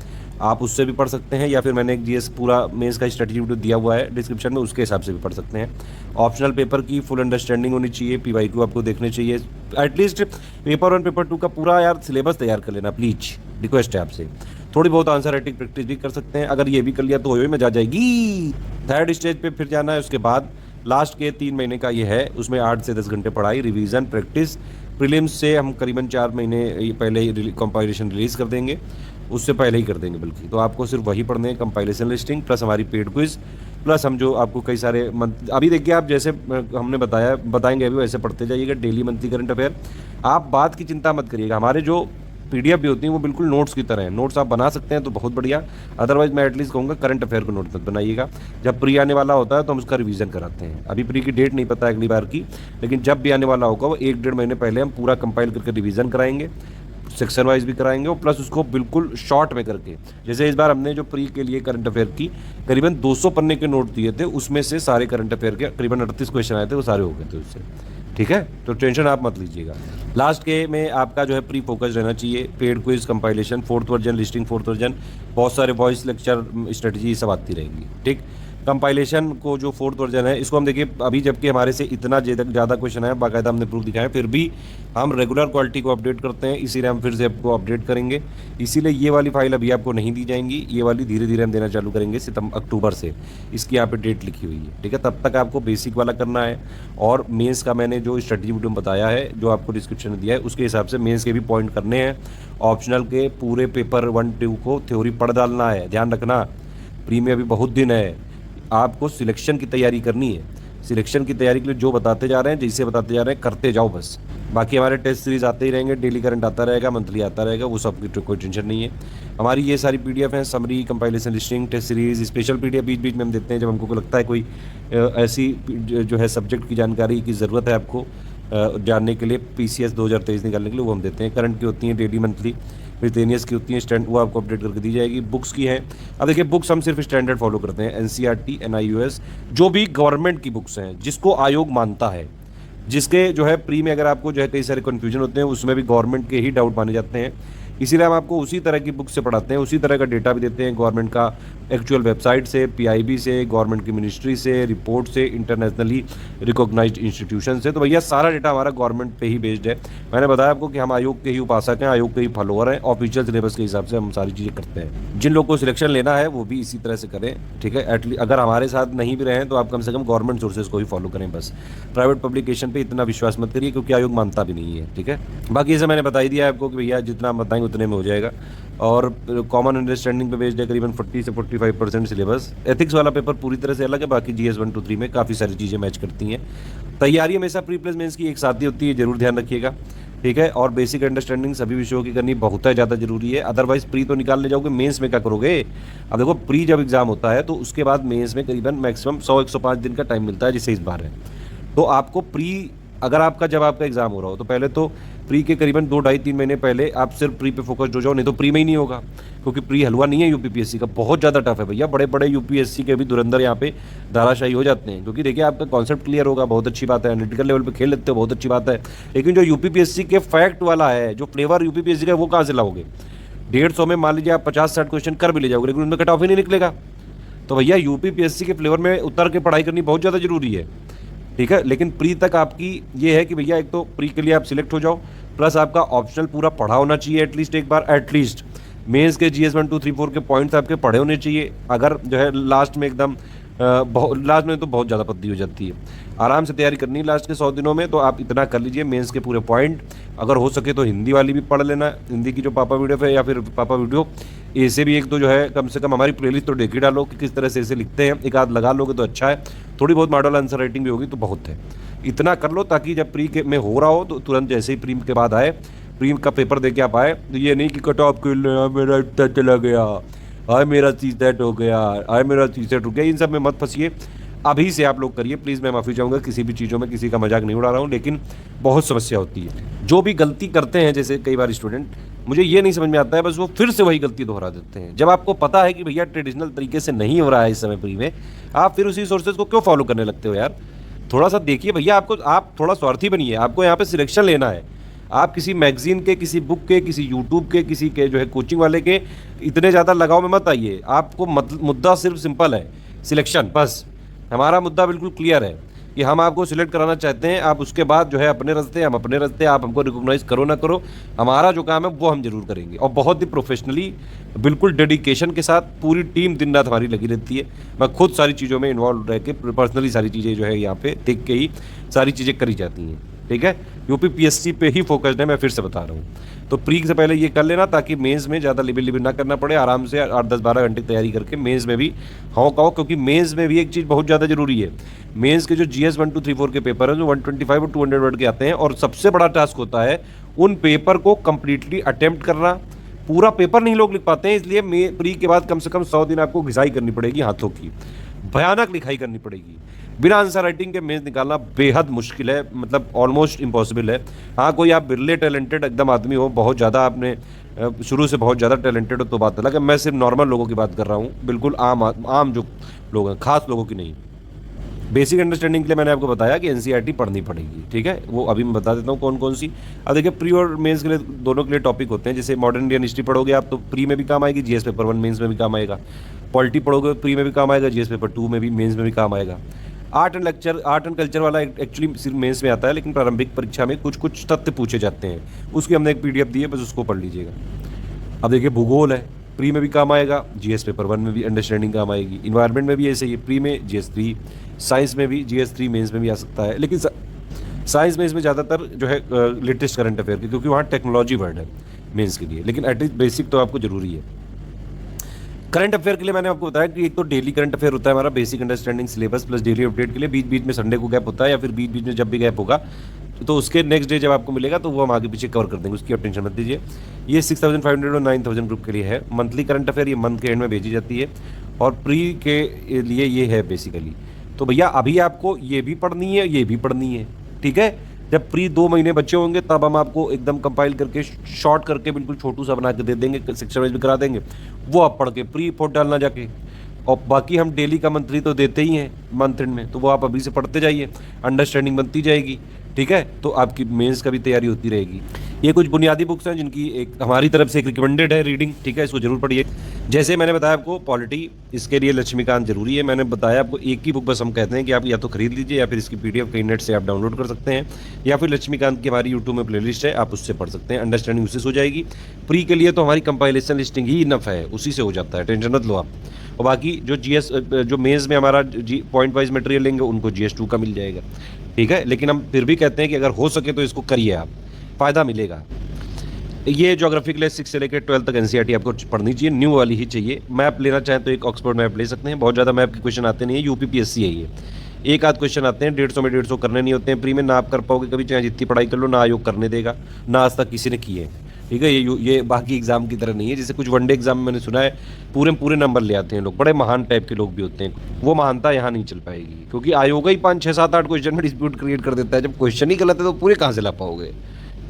आप उससे भी पढ़ सकते हैं, या फिर मैंने एक जीएस पूरा मेंस का स्ट्रेटजी वीडियो दिया हुआ है डिस्क्रिप्शन में, उसके हिसाब से भी पढ़ सकते हैं। ऑप्शनल पेपर की फुल अंडरस्टैंडिंग होनी चाहिए, पीवाईक्यू आपको देखने चाहिए, एटलीस्ट पेपर 1 पेपर 2 का पूरा यार सिलेबस तैयार कर लेना प्लीज, रिक्वेस्ट है आपसे। थोड़ी बहुत आंसर राइटिंग प्रैक्टिस भी कर सकते हैं, अगर ये भी कर लिया तो हो में जा जाएगी। थर्ड स्टेज पे फिर जाना है, उसके बाद लास्ट के 3 महीने का ये है, उसमें 8 से 10 घंटे पढ़ाई, रिवीजन, प्रैक्टिस। प्रीलिम्स से हम करीबन 4 महीने पहले ही कंपाइलेशन रिलीज़ कर देंगे, उससे पहले ही कर देंगे बल्कि। तो आपको सिर्फ वही पढ़ने हैं, कंपाइलेशन लिस्टिंग प्लस हमारी पेड क्विज, प्लस हम जो आपको कई सारे अभी देखिए आप जैसे हमने बताएंगे अभी वैसे पढ़ते जाइएगा डेली मंथली करंट अफेयर। आप बात की चिंता मत करिएगा, हमारे जो पीडीएफ भी होती है वो बिल्कुल नोट्स की तरह है, नोट्स आप बना सकते हैं तो बहुत बढ़िया, अदरवाइज मैं एटलीस्ट कहूँगा करंट अफेयर को नोट मत बनाइएगा। जब प्री आने वाला होता है तो हम उसका रिवीजन कराते हैं, अभी प्री की डेट नहीं पता अगली बार की, लेकिन जब भी आने वाला होगा वो 1-1.5 महीने पहले हम पूरा कंपाइल करके रिवीजन कराएंगे, सेक्शन वाइज भी कराएंगे और प्लस उसको बिल्कुल शॉर्ट में करके। जैसे इस बार हमने जो प्री के लिए करंट अफेयर की करीबन 200 पन्ने के नोट दिए थे, उसमें से सारे करंट अफेयर के करीबन 38 क्वेश्चन आए थे, वो सारे हो गए थे उससे। ठीक है, तो टेंशन आप मत लीजिएगा। लास्ट के में आपका जो है प्री फोकस रहना चाहिए, paid quiz compilation, 4th version, listing 4th version, बहुत सारे वॉइस लेक्चर स्ट्रेटजी सब आती रहेंगी। ठीक, कंपाइलेशन को जो 4th वर्जन है इसको हम देखिए अभी जबकि हमारे से इतना ज़्यादा क्वेश्चन है, बाकायदा हमने प्रूफ दिखाया, फिर भी हम रेगुलर क्वालिटी को अपडेट करते हैं, इसीलिए हम फिर से आपको अपडेट करेंगे। इसीलिए ये वाली फाइल अभी आपको नहीं दी जाएंगी, ये वाली धीरे धीरे हम देना चालू करेंगे अक्टूबर से, इसकी यहाँ पे डेट लिखी हुई है। ठीक है, तब तक आपको बेसिक वाला करना है और मेंस का मैंने जो स्ट्रेटजी वीडियो में बताया है, जो आपको डिस्क्रिप्शन में दिया है, उसके हिसाब से मेंस के भी पॉइंट करने हैं। ऑप्शनल के पूरे पेपर 1-2 को थ्योरी पढ़ डालना है, ध्यान रखना, प्री में अभी बहुत दिन है, आपको सिलेक्शन की तैयारी करनी है। सिलेक्शन की तैयारी के लिए जो बताते जा रहे हैं, जैसे बताते जा रहे हैं करते जाओ बस। बाकी हमारे टेस्ट सीरीज आते ही रहेंगे, डेली करंट आता रहेगा, मंथली आता रहेगा, वो सब की कोई टेंशन नहीं है। हमारी ये सारी पीडीएफ हैं, summary, compilation, listing, test series, special PDF बीच बीच में हम देते हैं जब हमको लगता है कोई ऐसी जो है सब्जेक्ट की जानकारी की ज़रूरत है आपको जानने के लिए, पीसीएस 2023 निकालने के लिए, वो हम देते हैं। करंट की होती हैं डेली मंथली, मिसलेनियस की होती है स्टैंड, वो आपको अपडेट करके दी जाएगी। बुक्स की है, अब देखिए बुक्स हम सिर्फ स्टैंडर्ड फॉलो करते हैं, एनसीईआरटी, एनआईओएस, जो भी गवर्नमेंट की बुक्स हैं जिसको आयोग मानता है, जिसके जो है प्री में अगर आपको जो है कई सारे कन्फ्यूजन होते हैं उसमें भी गवर्नमेंट के ही डाउट माने जाते हैं, इसीलिए हम आपको उसी तरह की बुक से पढ़ाते हैं, उसी तरह का डेटा भी देते हैं गवर्नमेंट का एक्चुअल वेबसाइट से, पीआईबी से, गवर्नमेंट की मिनिस्ट्री से, रिपोर्ट से, इंटरनेशनली रिकॉग्नाइज्ड इंस्टीट्यूशन से। तो भैया सारा डेटा हमारा गवर्नमेंट पे ही बेस्ड है। मैंने बताया आपको कि हम आयोग के ही उपासक हैं, आयोग के ही फॉलोअर हैं, ऑफिशियल सिलेबस के हिसाब से हम सारी चीज़ें करते हैं। जिन लोग को सिलेक्शन लेना है वो भी इसी तरह से करें। ठीक है, एटलीस्ट अगर हमारे साथ नहीं भी रहें तो आप कम से कम गवर्नमेंट सोर्सेज को ही फॉलो करें बस। प्राइवेट पब्लिकेशन पर इतना विश्वास मत करिए क्योंकि आयोग मानता भी नहीं है। ठीक है, बाकी इसे मैंने बता ही दिया आपको कि भैया जितना हम बताएंगे उतने में हो जाएगा। और कॉमन अंडरस्टैंडिंग पे बेस्ड है करीबन 40 से 45% सिलेबस। एथिक्स वाला पेपर पूरी तरह से अलग है, बाकी जीएस 1, 2, 3 में काफ़ी सारी चीज़ें मैच करती हैं। तैयारी हमेशा प्री प्लस मेंस की एक साथ ही होती है, जरूर ध्यान रखिएगा। ठीक है, और बेसिक अंडरस्टैंडिंग सभी विषयों की करनी बहुत है ज़्यादा जरूरी है, अदरवाइज प्री तो निकालने जाओगे, मेंस में क्या करोगे। अब देखो प्री जब एग्जाम होता है तो उसके बाद मेंस में करीबन मैक्सिमम 100-105 दिन का टाइम मिलता है, जिससे इस बार है। तो आपको प्री अगर आपका जब आपका एग्जाम हो रहा हो तो पहले तो प्री के करीबन 2-2.5-3 महीने पहले आप सिर्फ प्री पे फोकस्ड हो जाओ, नहीं तो प्री में ही नहीं होगा, क्योंकि प्री हलवा नहीं है यूपीपीएससी का, बहुत ज़्यादा टफ है भैया। बड़े बड़े यूपीएससी के भी धुरंधर यहाँ पे धाराशाही हो जाते हैं, क्योंकि देखिए आपका कॉन्सेप्ट क्लियर होगा, बहुत अच्छी बात है, एनालिटिकल लेवल पे खेल लेते हो, बहुत अच्छी बात है, लेकिन जो यूपीपीएससी के फैक्ट वाला है, जो फ्लेवर यूपीपीएससी का, वो कहाँ से लाओगे। 150 में मान लीजिए आप 50-60 क्वेश्चन कर भी ले जाओगे, लेकिन उनमें कट ऑफ ही नहीं निकलेगा। तो भैया यूपीपीएससी के फ्लेवर में उतर के पढ़ाई करनी बहुत ज़्यादा जरूरी है। ठीक है, लेकिन प्री तक आपकी ये है कि भैया एक तो प्री के लिए आप सिलेक्ट हो जाओ, प्लस आपका ऑप्शनल पूरा पढ़ा होना चाहिए एटलीस्ट एक बार, एटलीस्ट मेंस के जीएस 1, 2, 3, 4 के पॉइंट्स आपके पढ़े होने चाहिए। अगर जो है लास्ट में एकदम लास्ट में तो बहुत ज़्यादा पतली हो जाती है, आराम से तैयारी करनी है लास्ट के 100 दिनों में, तो आप इतना कर लीजिए मेंस के पूरे पॉइंट। अगर हो सके तो हिंदी वाली भी पढ़ लेना, हिंदी की जो पापा वीडियो है या फिर पापा वीडियो, ऐसे भी एक तो जो है कम से कम हमारी प्लेलिस्ट तो देख ही डालो कि किस तरह से ऐसे लिखते हैं, एक आध लगा लोगे तो अच्छा है, थोड़ी बहुत मॉडल आंसर राइटिंग भी होगी तो बहुत है। इतना कर लो ताकि जब प्री के में हो रहा हो तो तुरंत जैसे ही प्री के बाद आए, प्री का पेपर दे के आप आए, तो ये नहीं कि कट ऑफ के मेरा इतना चला गया, आए मेरा चीज सेट हो गया, आए मेरा चीज सेट हो गया, इन सब में मत फंसिए। अभी से आप लोग करिए प्लीज़, मैं माफ़ी चाहूँगा किसी भी चीज़ों में किसी का मजाक नहीं उड़ा रहा हूँ, लेकिन बहुत समस्या होती है। जो भी गलती करते हैं जैसे कई बार स्टूडेंट, मुझे ये नहीं समझ में आता है, बस वो फिर से वही गलती दोहरा देते हैं। जब आपको पता है कि भैया ट्रेडिशनल तरीके से नहीं हो रहा है इस समय प्री में, आप फिर उसी सोर्सेज को क्यों फॉलो करने लगते हो यार। थोड़ा सा देखिए भैया, आप थोड़ा स्वार्थी बनिए, आपको यहाँ पे सिलेक्शन लेना है। आप किसी मैगजीन के, किसी बुक के, किसी यूट्यूब के, किसी के जो है कोचिंग वाले के इतने ज़्यादा लगाव में मत आइए। आपको मुद्दा सिर्फ सिंपल है, सिलेक्शन, बस। हमारा मुद्दा बिल्कुल क्लियर है कि हम आपको सिलेक्ट कराना चाहते हैं, आप उसके बाद जो है अपने रास्ते, हम अपने रास्ते, आप हमको रिकॉग्नाइज करो ना करो, हमारा जो काम है वो हम जरूर करेंगे, और बहुत ही प्रोफेशनली, बिल्कुल डेडिकेशन के साथ। पूरी टीम दिन रात हमारी लगी रहती है, मैं खुद सारी चीज़ों में इन्वॉल्व रह के पर्सनली सारी चीज़ें जो है यहाँ पे देख के ही सारी चीज़ें करी जाती हैं। ठीक है, यूपी पीएससी पे ही फोकस्ड है, मैं फिर से बता रहा हूँ। तो प्री से पहले ये कर लेना ताकि मेंस में ज़्यादा लिबिल लिबिल ना करना पड़े, आराम से 8-10-12 घंटे तैयारी करके मेंस में भी हाँ कहो, क्योंकि मेंस में भी एक चीज़ बहुत ज़्यादा जरूरी है। मेंस के जो GS 1, 2, 3, 4 के पेपर हैं जो 125 और 200 वर्ड के आते हैं, और सबसे बड़ा टास्क होता है उन पेपर को कंप्लीटली अटेम्प्ट करना। पूरा पेपर नहीं लोग लिख पाते हैं, इसलिए प्री के बाद कम से कम 100 दिन आपको घिसाई करनी पड़ेगी, हाथों की भयानक लिखाई करनी पड़ेगी। बिना आंसर राइटिंग के मेंस निकालना बेहद मुश्किल है, मतलब ऑलमोस्ट इम्पॉसिबल है। हाँ, कोई आप बिरले टैलेंटेड एकदम आदमी हो, बहुत ज़्यादा आपने शुरू से बहुत ज़्यादा टैलेंटेड हो तो बात अलग है। मैं सिर्फ नॉर्मल लोगों की बात कर रहा हूँ, बिल्कुल आम जो लोग हैं, खास लोगों की नहीं। बेसिक अंडरस्टैंडिंग के लिए मैंने आपको बताया कि एनसीईआरटी पढ़नी पड़ेगी, ठीक है, वो अभी मैं बता देता हूँ कौन कौन सी। अब देखिए, प्री और मेंस के लिए दोनों के लिए टॉपिक होते हैं। जैसे मॉडर्न इंडियन हिस्ट्री पढ़ोगे आप तो प्री में भी काम आएगी, GS पेपर 1 मेंस में भी काम आएगा। पॉलिटी पढ़ोगे प्री में भी काम आएगा, GS पेपर 2 में भी, मेंस में भी काम आएगा। आर्ट एंड कल्चर वाला एक्चुअली सिर्फ मेंस में आता है, लेकिन प्रारंभिक परीक्षा में कुछ कुछ तथ्य पूछे जाते हैं, उसकी हमने एक PDF दी है, बस उसको पढ़ लीजिएगा। अब देखिए, भूगोल है, प्री में भी काम आएगा, GS पेपर 1 में भी अंडरस्टैंडिंग काम आएगी। इन्वायरमेंट में भी ऐसे ही, प्री में GS 3, साइंस में भी GS 3 मेंस में भी आ सकता है। लेकिन साइंस में इसमें ज़्यादातर जो है लेटेस्ट करंट अफेयर की, क्योंकि वहाँ टेक्नोलॉजी वर्ड है मेंस के लिए, लेकिन एटलीस्ट बेसिक तो आपको जरूरी है। करंट अफेयर के लिए मैंने आपको बताया कि एक तो डेली करंट अफेयर होता है हमारा, basic understanding syllabus plus daily update के लिए। बीच बीच में संडे को गैप होता है, या फिर बीच बीच में जब भी गैप होगा तो उसके नेक्स्ट डे जब आपको मिलेगा तो वो हम आगे पीछे कवर कर देंगे, उसकी आप टेंशन मत दीजिए। ये 6500 और 9000 ग्रुप के लिए है। मंथली करंट अफेयर ये मंथ के एंड में भेजी जाती है, और प्री के लिए ये है बेसिकली। तो भैया अभी आपको ये भी पढ़नी है, ये भी पढ़नी है, ठीक है। जब प्री 2 महीने बच्चे होंगे तब हम आपको एकदम कंपाइल करके शॉर्ट करके बिल्कुल छोटू सा बना के दे देंगे, सेक्शन वाइज भी करा देंगे, वो आप पढ़ के प्री रिपोर्ट डालना जाके। और बाकी हम डेली का मंथली तो देते ही हैं मंथ एंड में, तो वो आप अभी से पढ़ते जाइए, अंडरस्टैंडिंग बनती जाएगी, ठीक है। तो आपकी मेंस का भी तैयारी होती रहेगी। ये कुछ बुनियादी बुक्स हैं जिनकी एक हमारी तरफ से एक रिकमेंडेड है रीडिंग, ठीक है, इसको जरूर पढ़िए। जैसे मैंने बताया आपको पॉलिटी, इसके लिए लक्ष्मीकांत जरूरी है। मैंने बताया आपको एक ही बुक बस हम कहते हैं कि आप या तो खरीद लीजिए, या फिर इसकी PDF कहीं नेट से आप डाउनलोड कर सकते हैं, या फिर लक्ष्मीकांत की हमारी यूट्यूब में प्लेलिस्ट है, आप उससे पढ़ सकते हैं, अंडरस्टैंडिंग उससे हो जाएगी। प्री के लिए तो हमारी कंपाइलेशन लिस्टिंग ही इनफ है, उसी से हो जाता है, टेंशन मत लो आप। और बाकी जो GS जो मेंस में हमारा पॉइंट वाइज मटेरियल लेंगे उनको GS 2 का मिल जाएगा, ठीक है। लेकिन हम फिर भी कहते हैं कि अगर हो सके तो इसको करिए, आप फ़ायदा मिलेगा। ये ज्योग्राफी के लिए 6 से लेकर 12 तक NCERT आपको पढ़नी चाहिए, न्यू वाली ही चाहिए। मैप लेना चाहें तो एक ऑक्सफोर्ड मैप ले सकते हैं, बहुत ज़्यादा मैप के क्वेश्चन आते नहीं है, UP PSC है ये। एक आध क्वेश्चन आते हैं, 150 में 150 करने नहीं होते हैं प्री में, ना आप कर पाओगे कभी, चाहे जितनी पढ़ाई कर लो, ना आयोग करने देगा, ना आज तक किसी ने किए, ठीक है। ये बाकी एग्जाम की तरह नहीं है। जैसे कुछ वनडे एग्जाम में मैंने सुना है पूरे नंबर ले आते हैं लोग, बड़े महान टाइप के लोग भी होते हैं, वो महानता यहाँ नहीं चल पाएगी, क्योंकि आयोग ही 5, 6, 7, 8 क्वेश्चन में डिस्प्यूट क्रिएट कर देता है। जब क्वेश्चन ही गलत है तो पूरे कहाँ से ला पाओगे,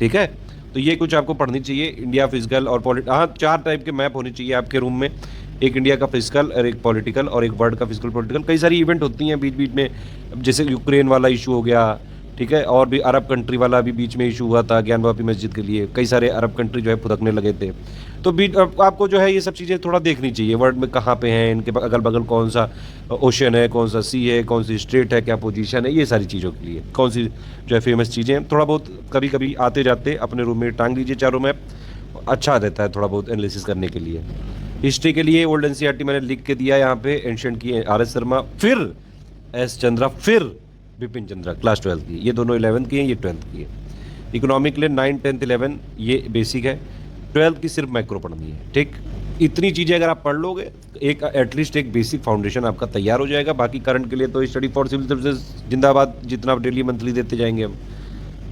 ठीक है। तो ये कुछ आपको पढ़नी चाहिए। इंडिया फिजिकल और हाँ, 4 टाइप के मैप होने चाहिए आपके रूम में, एक इंडिया का फिजिकल और एक पॉलिटिकल और एक वर्ल्ड का फिजिकल पॉलिटिकल। कई सारी इवेंट होती हैं बीच बीच में, जैसे यूक्रेन वाला इशू हो गया, ठीक है, और भी अरब कंट्री वाला भी बीच में इशू हुआ था ज्ञान वापी मस्जिद के लिए, कई सारे अरब कंट्री जो है फुदकने लगे थे। तो आपको जो है ये सब चीज़ें थोड़ा देखनी चाहिए, वर्ल्ड में कहाँ पे हैं, इनके अगल बगल कौन सा ओशन है, कौन सा सी है, कौन सी स्टेट है, क्या पोजीशन है, ये सारी चीज़ों के लिए कौन सी जो है फेमस चीज़ें हैं, थोड़ा बहुत कभी कभी आते जाते अपने रूम में टांग लीजिए चारों मैप, अच्छा रहता है थोड़ा बहुत एनालिसिस करने के लिए। हिस्ट्री के लिए ओल्ड NCERT मैंने लिख के दिया यहाँ पे, एंशिएंट की RS शर्मा, फिर S चंद्रा, फिर बिपिन चंद्रा, क्लास 12 की, ये दोनों 11th की हैं, ये 12th की है। इकोनॉमिक के लिए 9, 10, 11 ये बेसिक है, 12th की सिर्फ मैक्रो पढ़नी है, ठीक। इतनी चीज़ें अगर आप पढ़ लोगे, एक एटलीस्ट एक बेसिक फाउंडेशन आपका तैयार हो जाएगा। बाकी करंट के लिए तो स्टडी फॉर सिविल सर्विसेज जिंदाबाद, जितना डेली मंथली देते जाएंगे हम,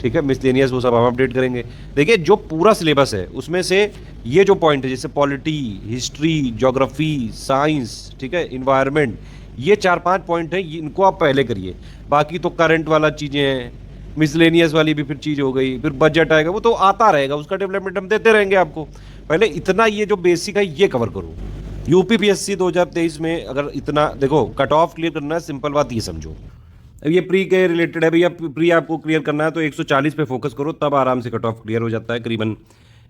ठीक है। मिसलेनियस वो सब हम अपडेट करेंगे। देखिए, जो पूरा सिलेबस है उसमें से ये जो पॉइंट है, जैसे पॉलिटी, हिस्ट्री, ज्योग्राफी, साइंस, ठीक है, इन्वायरमेंट, ये 4-5 पॉइंट है, इनको आप पहले करिए। बाकी तो करंट वाला चीज़ें हैं, मिसलेनियस वाली भी फिर चीज़ हो गई, फिर बजट आएगा, वो तो आता रहेगा, उसका डेवलपमेंट हम देते रहेंगे आपको। पहले इतना ये जो बेसिक है ये कवर करो। UP PSC 2023 में अगर इतना देखो, कट ऑफ क्लियर करना है, सिंपल बात ये समझो। अब ये प्री के रिलेटेड है भैया, प्री आपको क्लियर करना है तो 140 पे फोकस करो, तब आराम से कट ऑफ क्लियर हो जाता है। करीबन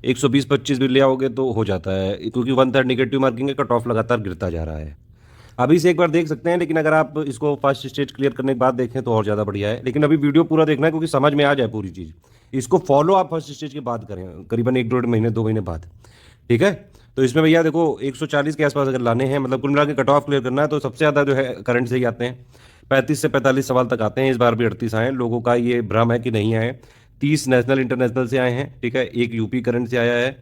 120-25 भी ले आओगे तो हो जाता है, क्योंकि 1/3 नेगेटिव मार्किंग है, कट ऑफ लगातार गिरता जा रहा है। अभी से एक बार देख सकते हैं, लेकिन अगर आप इसको फर्स्ट स्टेज क्लियर करने के बाद देखें तो और ज़्यादा बढ़िया है। लेकिन अभी वीडियो पूरा देखना है, क्योंकि समझ में आ जाए पूरी चीज़। इसको फॉलो आप फर्स्ट स्टेज के बाद करें, करीबन 1-1.5 महीने 2 महीने बाद, ठीक है। तो इसमें भैया देखो 140 के आसपास अगर लाने हैं, मतलब कुल मिला के कट ऑफ क्लियर करना है, तो सबसे ज़्यादा जो है करंट से ही आते हैं। 35 से 45 सवाल तक आते हैं, इस बार भी 38 आए हैं। लोगों का ये भ्रम है कि नहीं आए। 30 नेशनल इंटरनेशनल से आए हैं, ठीक है, एक यूपी करंट से आया है,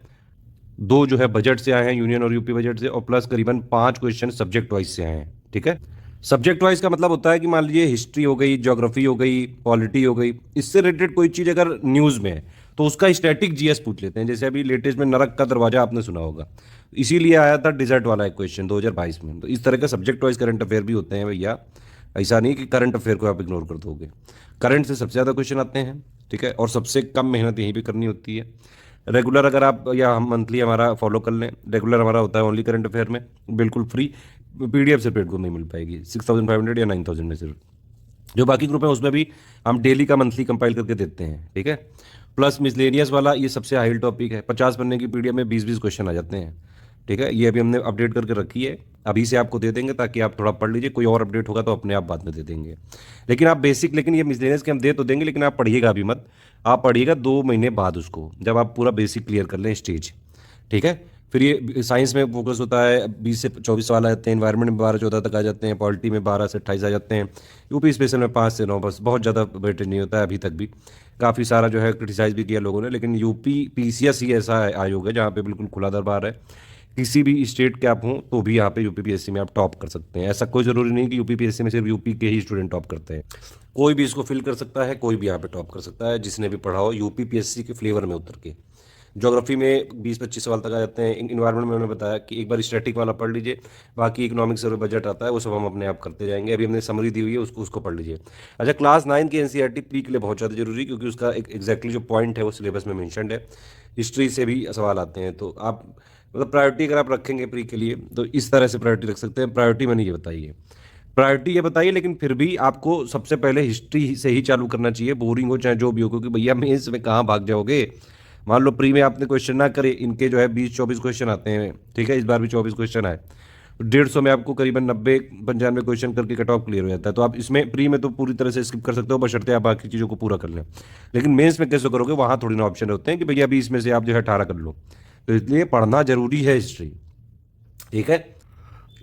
2 जो है बजट से आए हैं, यूनियन और यूपी बजट से, और प्लस करीबन 5 क्वेश्चन सब्जेक्ट वाइज से आए हैं, ठीक है। सब्जेक्ट वाइज का मतलब होता है कि मान लीजिए हिस्ट्री हो गई, ज्योग्राफी हो गई, पॉलिटी हो गई, इससे रिलेटेड कोई चीज़ अगर न्यूज़ में है तो उसका स्टैटिक जीएस पूछ लेते हैं। जैसे अभी लेटेस्ट में नरक का दरवाजा आपने सुना होगा, इसीलिए आया था डिजर्ट वाला एक क्वेश्चन 2022 में। तो इस तरह का सब्जेक्ट वाइज करंट अफेयर भी होते हैं भैया, ऐसा नहीं कि करंट अफेयर को आप इग्नोर कर दोगे। करंट से सबसे ज़्यादा क्वेश्चन आते हैं, ठीक है, और सबसे कम मेहनत यहीं भी करनी होती है। रेगुलर अगर आप या हम मंथली हमारा फॉलो कर लें, रेगुलर हमारा होता है ओनली करंट अफेयर में, बिल्कुल फ्री, पीडीएफ से पेड को नहीं मिल पाएगी 6500 या 9000 में सिर्फ। जो बाकी ग्रुप है उसमें भी हम डेली का मंथली कंपाइल करके देते हैं, ठीक है। प्लस मिसलेनियस वाला ये सबसे हाई टॉपिक है, 50 पन्ने की पीडीएफ में 20-20 क्वेश्चन आ जाते हैं, ठीक है। ये अभी हमने अपडेट करके रखी है, अभी से आपको दे देंगे ताकि आप थोड़ा पढ़ लीजिए, कोई और अपडेट होगा तो अपने आप बाद में दे देंगे। लेकिन आप बेसिक, लेकिन ये मिसलेनियस के हम दे तो देंगे, लेकिन आप पढ़िएगा अभी मत, आप पढ़िएगा 2 महीने बाद उसको, जब आप पूरा बेसिक क्लियर कर लें स्टेज, ठीक है। फिर ये साइंस में फोकस होता है, 20 से 24 सवाल आ जाते हैं, एनवायरनमेंट में 12-14 तक आ जाते हैं, पॉलिटी में 12 से 28 आ जाते हैं, यूपी स्पेशल में 5 से 9, बस बहुत ज़्यादा वेटेज नहीं होता है अभी तक भी। काफ़ी सारा जो है क्रिटिसाइज भी किया लोगों ने, लेकिन यूपी पीसीएस ही ऐसा आयोग है जहाँ पे बिल्कुल खुला दरबार है, किसी भी स्टेट के आप हों तो भी यहाँ पे यूपीपीएससी में आप टॉप कर सकते हैं। ऐसा कोई ज़रूरी नहीं कि यूपीपीएससी में सिर्फ यूपी के ही स्टूडेंट टॉप करते हैं, कोई भी इसको फिल कर सकता है, कोई भी यहाँ पे टॉप कर सकता है जिसने भी पढ़ा हो यूपीपीएससी के फ्लेवर में उतर के। ज्योग्राफी में 20-25 सवाल तक आ जाते हैं। इन्वायरमेंट में मैंने बताया कि एक बार स्टैटिक वाला पढ़ लीजिए, बाकी इकोनॉमिक्स और बजट आता है वो सब हम अपने आप करते जाएंगे। अभी हमने समरी दी हुई है, उसको पढ़ लीजिए। अच्छा, क्लास 9 की एनसीईआरटी प्री के लिए बहुत ज़्यादा जरूरी, क्योंकि उसका एक एग्जैक्टली जो पॉइंट है वो सिलेबस में मैंशनड है। हिस्ट्री से भी सवाल आते हैं, तो आप मतलब प्रायोरिटी अगर आप रखेंगे प्री के लिए तो इस तरह से प्रायोरिटी रख सकते हैं। प्रायोरिटी मैंने ये बताइए, प्रायोरिटी ये बताइए, लेकिन फिर भी आपको सबसे पहले हिस्ट्री से ही चालू करना चाहिए, बोरिंग हो चाहे जो भी हो, क्योंकि भैया मेंस में कहाँ भाग जाओगे। मान लो प्री में आपने क्वेश्चन ना करे, इनके जो है 20-24 क्वेश्चन आते हैं, ठीक है, इस बार भी 24 क्वेश्चन आए, 150 में आपको करीबन 90-95 क्वेश्चन करके कट ऑफ क्लियर हो जाता है। तो आप इसमें प्री में तो पूरी तरह से स्किप कर सकते हो, बशर्ते आप बाकी चीज़ों को पूरा कर लें। लेकिन मेंस में कैसे करोगे, वहाँ थोड़ी ना ऑप्शन होते हैं कि भैया 20 में से आप जो है 18 कर लो। तो इसलिए पढ़ना जरूरी है हिस्ट्री, ठीक है।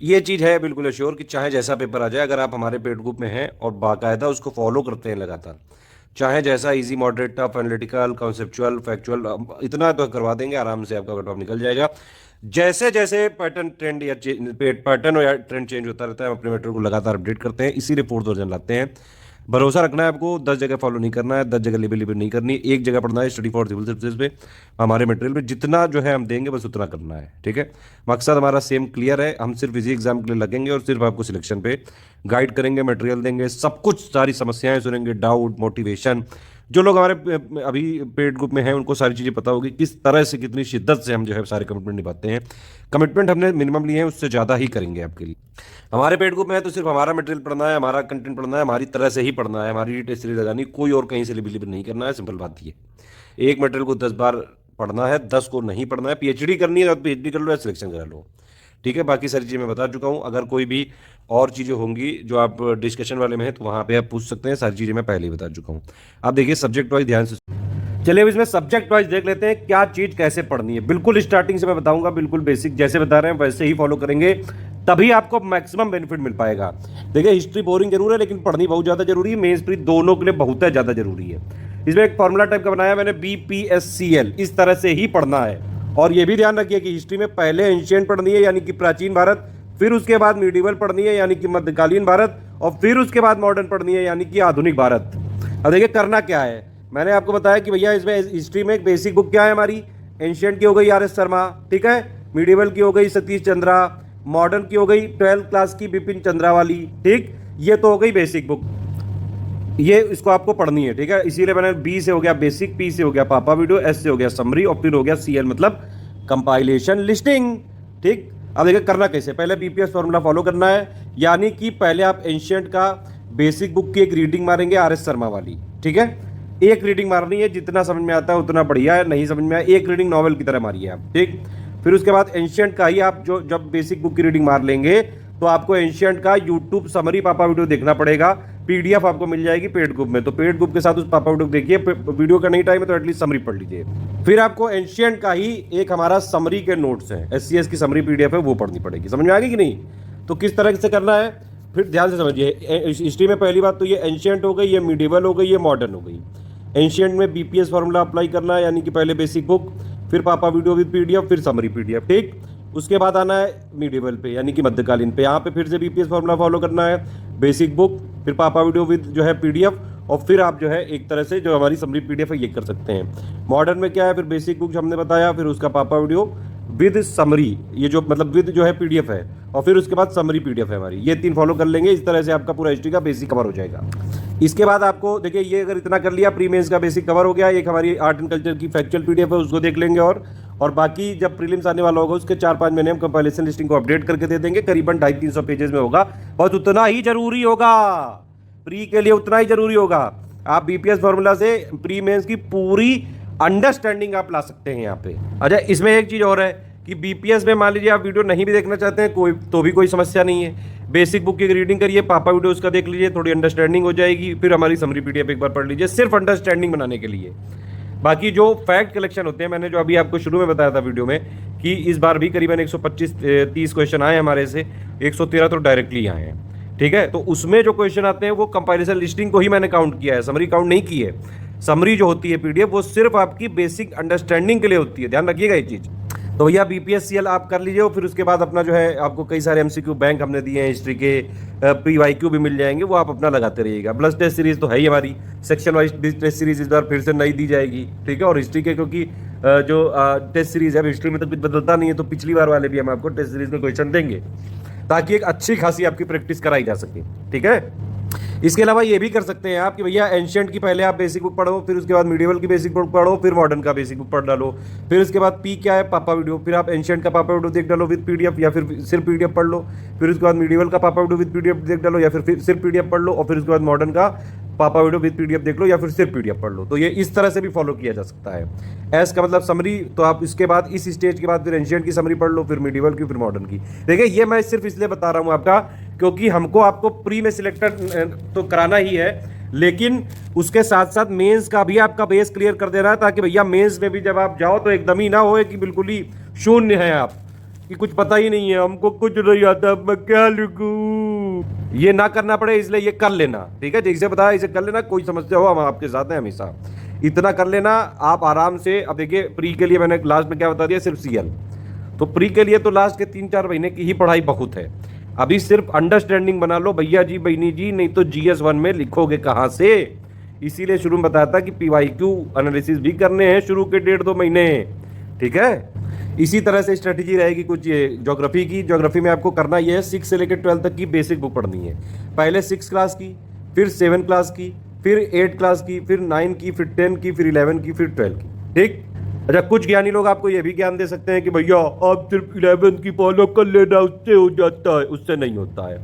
ये चीज़ है बिल्कुल एश्योर कि चाहे जैसा पेपर आ जाए, अगर आप हमारे पेड ग्रुप में हैं और बाकायदा उसको फॉलो करते हैं लगातार, चाहे जैसा easy, moderate, tough, analytical, conceptual, factual, इतना तो करवा देंगे, आराम से आपका कट ऑफ निकल जाएगा। जैसे जैसे पैटर्न ट्रेंड या पैटर्न या ट्रेंड चेंज होता रहता है, हम अपने मेटेरियल को लगातार अपडेट करते हैं, इसीलिए 4th वर्जन लाते हैं। भरोसा रखना है आपको, 10 जगह फॉलो नहीं करना है, 10 जगह लेबल नहीं करनी, एक जगह पढ़ना है, स्टडी फॉर सिविल सर्विसेज पे, हमारे मटेरियल पे जितना जो है हम देंगे बस उतना करना है, ठीक है। मकसद हमारा सेम क्लियर है, हम सिर्फ इसी एग्जाम के लिए लगेंगे और सिर्फ आपको सिलेक्शन पे गाइड करेंगे, मटेरियल देंगे, सब कुछ, सारी समस्याएं सुनेंगे, डाउट, मोटिवेशन। जो लोग हमारे अभी पेड ग्रुप में हैं उनको सारी चीज़ें पता होगी किस तरह से, कितनी शिद्दत से हम जो है सारे कमिटमेंट निभाते हैं। कमिटमेंट हमने मिनिमम लिए हैं, उससे ज़्यादा ही करेंगे आपके लिए। हमारे पेड ग्रुप में है तो सिर्फ हमारा मटेरियल पढ़ना है, हमारा कंटेंट पढ़ना है, हमारी तरह से ही पढ़ना है, हमारी टेस्ट सीरीज लगानी, कोई और कहीं से बिलीव नहीं करना है। सिंपल बात ये, एक मटेरियल को 10 बार पढ़ना है, 10 को नहीं पढ़ना है। पीएचडी करनी है तो पीएचडी कर लो या सिलेक्शन करा लो, ठीक है। बाकी सारी चीज़ें मैं बता चुका हूँ। अगर कोई भी और चीज़ें होंगी जो आप डिस्कशन वाले में हैं तो वहाँ पे आप पूछ सकते हैं, सारी चीज़ें मैं पहले ही बता चुका हूँ। आप देखिए सब्जेक्ट वाइज ध्यान से, चलिए अब इसमें सब्जेक्ट वाइज देख लेते हैं क्या चीज़ कैसे पढ़नी है। बिल्कुल स्टार्टिंग से मैं बताऊंगा, बिल्कुल बेसिक जैसे बता रहे हैं वैसे ही फॉलो करेंगे, तभी आपको मैक्सिमम बेनिफिट मिल पाएगा। देखिए हिस्ट्री बोरिंग जरूर है, लेकिन पढ़नी बहुत ज़्यादा जरूरी है, मेंस प्री दोनों के लिए बहुत ज़्यादा जरूरी है। इसमें एक फॉर्मूला टाइप का बनाया मैंने, BPSCL, इस तरह से ही पढ़ना है। और ये भी ध्यान रखिए कि हिस्ट्री में पहले एंशिएंट पढ़नी है यानी कि प्राचीन भारत, फिर उसके बाद मीडिवल पढ़नी है यानी कि मध्यकालीन भारत, और फिर उसके बाद मॉडर्न पढ़नी है यानी कि आधुनिक भारत। अब देखिए करना क्या है, मैंने आपको बताया कि भैया इसमें हिस्ट्री में एक बेसिक बुक क्या है हमारी, एंशिएंट की हो गई RS शर्मा, ठीक है, मीडिवल की हो गई सतीश चंद्रा, मॉडर्न की हो गई 12th क्लास की बिपिन चंद्रा वाली, ठीक। ये तो हो गई बेसिक बुक, ये इसको आपको पढ़नी है, ठीक है। इसीलिए मैंने B से हो गया बेसिक, P से हो गया पापा वीडियो, S से हो गया समरी, और फिर हो गया CL मतलब कंपाइलेशन लिस्टिंग, ठीक। अब देखिए करना कैसे, पहले BPS फॉर्मूला फॉलो करना है, यानी कि पहले आप एंशिएंट का बेसिक बुक की एक रीडिंग मारेंगे RS शर्मा वाली, ठीक है। एक रीडिंग मारनी है, जितना समझ में आता है उतना बढ़िया है, नहीं समझ में आया एक रीडिंग नॉवेल की तरह मारिए आप, ठीक। फिर उसके बाद एंशिएंट का ही आप जो जब बेसिक बुक की रीडिंग मार लेंगे तो आपको एंशिएंट का यूट्यूब समरी पापा वीडियो देखना पड़ेगा, PDF आपको मिल जाएगी पेड ग्रुप में, तो पेड ग्रुप के साथ उस पापा वीडियो देखिए, वीडियो का नहीं टाइम है तो एटलीस्ट समरी पढ़ लीजिए। फिर आपको एंशिएंट का ही एक हमारा समरी के नोट्स हैं, SCS की समरी PDF है, वो पढ़नी पड़ेगी। समझ में आ गई कि नहीं? तो किस तरह से करना है, फिर ध्यान से समझिए, हिस्ट्री में पहली बात तो ये एंशियंट हो गई, ये मिडिवल हो गई, ये मॉडर्न हो गई। एंशियंट में बीपीएस फार्मूला अप्लाई करना है, यानी कि पहले बेसिक बुक, फिर पापा वीडियो विद पीडीएफ, फिर समरी पीडीएफ, ठीक। उसके बाद आना है मिडिवल पे, यानी कि मध्यकालीन पे। यहाँ पे फिर से बीपीएस फार्मूला फॉलो करना है, बेसिक बुक, फिर पापा वीडियो विद जो है पीडीएफ, और फिर आप जो है एक तरह से जो हमारी समरी पीडीएफ है ये कर सकते हैं। मॉडर्न में क्या है, फिर बेसिक बुक हमने बताया, फिर उसका पापा वीडियो विद समरी, ये जो मतलब विद जो है पीडीएफ है, और फिर उसके बाद समरी पीडीएफ है हमारी। ये 3 फॉलो कर लेंगे, इस तरह से आपका पूरा हिस्ट्री का बेसिक कवर हो जाएगा। इसके बाद आपको देखिए, ये अगर इतना कर लिया, प्री मेंस का बेसिक कवर हो गया। एक हमारी आर्ट एंड कल्चर की फैक्चुअल पीडीएफ है, उसको देख लेंगे। और बाकी जब प्रीलिम्स आने वाला होगा उसके 4-5 महीने हम कंपाइलेशन लिस्टिंग को अपडेट करके दे देंगे, करीबन 250-300 पेजेस में होगा। बस उतना ही जरूरी होगा, प्री के लिए उतना ही जरूरी होगा। आप बीपीएस फॉर्मूला से प्री मेंस की पूरी अंडरस्टैंडिंग आप ला सकते हैं यहाँ पे। अच्छा, इसमें एक चीज और है कि बीपीएस में मान लीजिए आप वीडियो नहीं भी देखना चाहते हैं तो भी कोई समस्या नहीं है। बेसिक बुक की रीडिंग करिए, पापा वीडियो उसका देख लीजिए, थोड़ी अंडरस्टैंडिंग हो जाएगी, फिर हमारी समरी पीडीएफ एक बार पढ़ लीजिए, सिर्फ अंडरस्टैंडिंग बनाने के लिए। बाकी जो फैक्ट कलेक्शन होते हैं, मैंने जो अभी आपको शुरू में बताया था वीडियो में कि इस बार भी करीबन 125-30 क्वेश्चन आए हमारे से, 113 तो डायरेक्टली आए हैं, ठीक है। तो उसमें जो क्वेश्चन आते हैं वो कंपैरिजन लिस्टिंग को ही मैंने काउंट किया है, समरी काउंट नहीं की है। समरी जो होती है पीडीएफ वो सिर्फ आपकी बेसिक अंडरस्टैंडिंग के लिए होती है, ध्यान रखिएगा ये चीज़। तो भैया बीपीएससीएल आप कर लीजिए, और फिर उसके बाद अपना जो है आपको कई सारे एमसीक्यू बैंक हमने दिए हैं, हिस्ट्री के पीवाईक्यू भी मिल जाएंगे, वो आप अपना लगाते रहिएगा। प्लस टेस्ट सीरीज तो है ही हमारी, सेक्शन वाइज टेस्ट सीरीज इस बार फिर से नई दी जाएगी, ठीक है। और हिस्ट्री के क्योंकि जो टेस्ट सीरीज है, हिस्ट्री में तो कुछ बदलता नहीं है, तो पिछली बार वाले भी हम आपको टेस्ट सीरीज में क्वेश्चन देंगे ताकि एक अच्छी खासी आपकी प्रैक्टिस कराई जा सके, ठीक है। इसके अलावा ये भी कर सकते हैं आप कि भैया एंशिएंट की पहले आप बेसिक बुक पढ़ो, फिर उसके बाद मिडिवल की बेसिक बुक पढ़ो, फिर मॉडर्न का बेसिक बुक पढ़ डालो, फिर उसके बाद पी क्या है पापा वीडियो, फिर आप एंशिएंट का पापा वीडियो देख डालो विद पीडीएफ, या फिर सिर्फ पीडीएफ पढ़ लो, फिर उसके बाद मिडिवल का पापा वीडियो विद पीडीएफ देख डालो, या फिर सिर्फ पीडीएफ पढ़ लो, और फिर उसके बाद मॉडर्न का पापा वीडियो विद पीडीएफ देख लो, या फिर सिर्फ पीडीएफ पढ़ लो। तो ये इस तरह से भी फॉलो किया जा सकता है। एस का मतलब समरी, तो आप इसके बाद इस स्टेज के बाद फिर एंशिएंट की समरी पढ़ लो, फिर मिडिवल की, फिर मॉडर्न की। देखिए ये मैं सिर्फ इसलिए बता रहा हूँ आपका क्योंकि हमको आपको प्री में सिलेक्टेड तो कराना ही है, लेकिन उसके साथ साथ मेंस का भी आपका बेस क्लियर कर दे रहा है, ताकि भैया मेंस में भी जब आप जाओ तो एकदम ही ना हो कि बिल्कुल ही शून्य है आप, कि कुछ पता ही नहीं है, हमको कुछ नहीं आता, मैं क्या लिखूं। ये ना करना पड़े इसलिए ये कर लेना, ठीक है। जैसे बताया इसे कर लेना, कोई समस्या हो हम आपके साथ हैं हमेशा, इतना कर लेना आप आराम से। अब देखिए प्री के लिए मैंने लास्ट में क्या बता दिया, सिर्फ सीएल। तो प्री के लिए तो लास्ट के 3-4 महीने की ही पढ़ाई बहुत है, अभी सिर्फ अंडरस्टैंडिंग बना लो भैया जी बहनी जी, नहीं तो GS1 में लिखोगे कहाँ से। इसीलिए शुरू में बताया था कि पीवाईक्यू एनालिसिस भी करने हैं शुरू के 1.5-2 महीने, ठीक है। इसी तरह से स्ट्रेटेजी रहेगी कुछ ये ज्योग्राफी की। ज्योग्राफी में आपको करना ये है 6 से लेकर 12 तक की बेसिक बुक पढ़नी है। पहले 6 क्लास की, फिर 7 क्लास की, फिर 8 क्लास की, फिर 9 की, फिर 10 की, फिर 11 की, फिर 12 की, ठीक। अच्छा, कुछ ज्ञानी लोग आपको ये भी ज्ञान दे सकते हैं कि भैया आप सिर्फ 11 की फॉलो कर लेना, उससे हो जाता है। उससे नहीं होता है,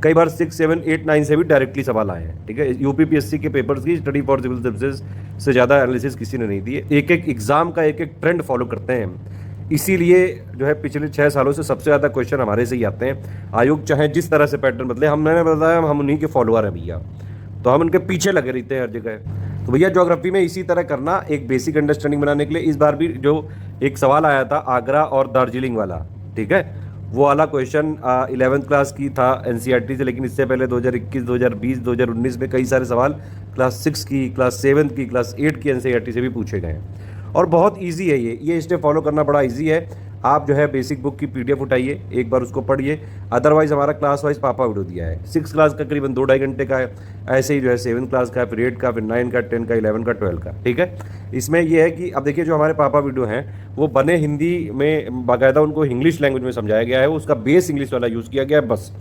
कई बार 6, 7, 8, 9 से भी डायरेक्टली सवाल आए हैं, ठीक है। यूपीपीएससी के पेपर्स की स्टडी फॉर सिविल सर्विसेज से ज़्यादा एनालिसिस किसी ने नहीं दी है। एक एक एग्जाम का एक एक ट्रेंड फॉलो करते हैं, इसीलिए जो है पिछले 6 सालों से सबसे ज़्यादा क्वेश्चन हमारे से ही आते हैं। आयोग चाहे जिस तरह से पैटर्न बदले, मैंने बताया हम उन्हीं के फॉलोअर हैं भैया, तो हम उनके पीछे लगे रहते हैं हर जगह। तो भैया ज्योग्राफी में इसी तरह करना, एक बेसिक अंडरस्टैंडिंग बनाने के लिए। इस बार भी जो एक सवाल आया था आगरा और दार्जिलिंग वाला, ठीक है, वो वाला क्वेश्चन 11th क्लास की था एनसीईआरटी से, लेकिन इससे पहले 2021, 2020, 2019 में कई सारे सवाल क्लास 6 की, क्लास 7 की, क्लास 8 की एनसीईआरटी से भी पूछे गए हैं। और बहुत इजी है ये स्टेप फॉलो करना बड़ा इजी है। आप जो है बेसिक बुक की पीडीएफ उठाइए, एक बार उसको पढ़िए। अदरवाइज हमारा क्लास वाइज पापा वीडियो दिया है, 6 क्लास का करीबन 2-2.5 घंटे का है, ऐसे ही जो है 7 क्लास का, फिर 8 का, फिर 9 का, 10 का, 11 का, 12 का, ठीक है। इसमें यह है कि अब देखिए जो हमारे पापा वीडियो हैं वो बने हिंदी में, बाकायदा उनको इंग्लिश लैंग्वेज में समझाया गया है, उसका बेस इंग्लिश वाला यूज़ किया गया है बस।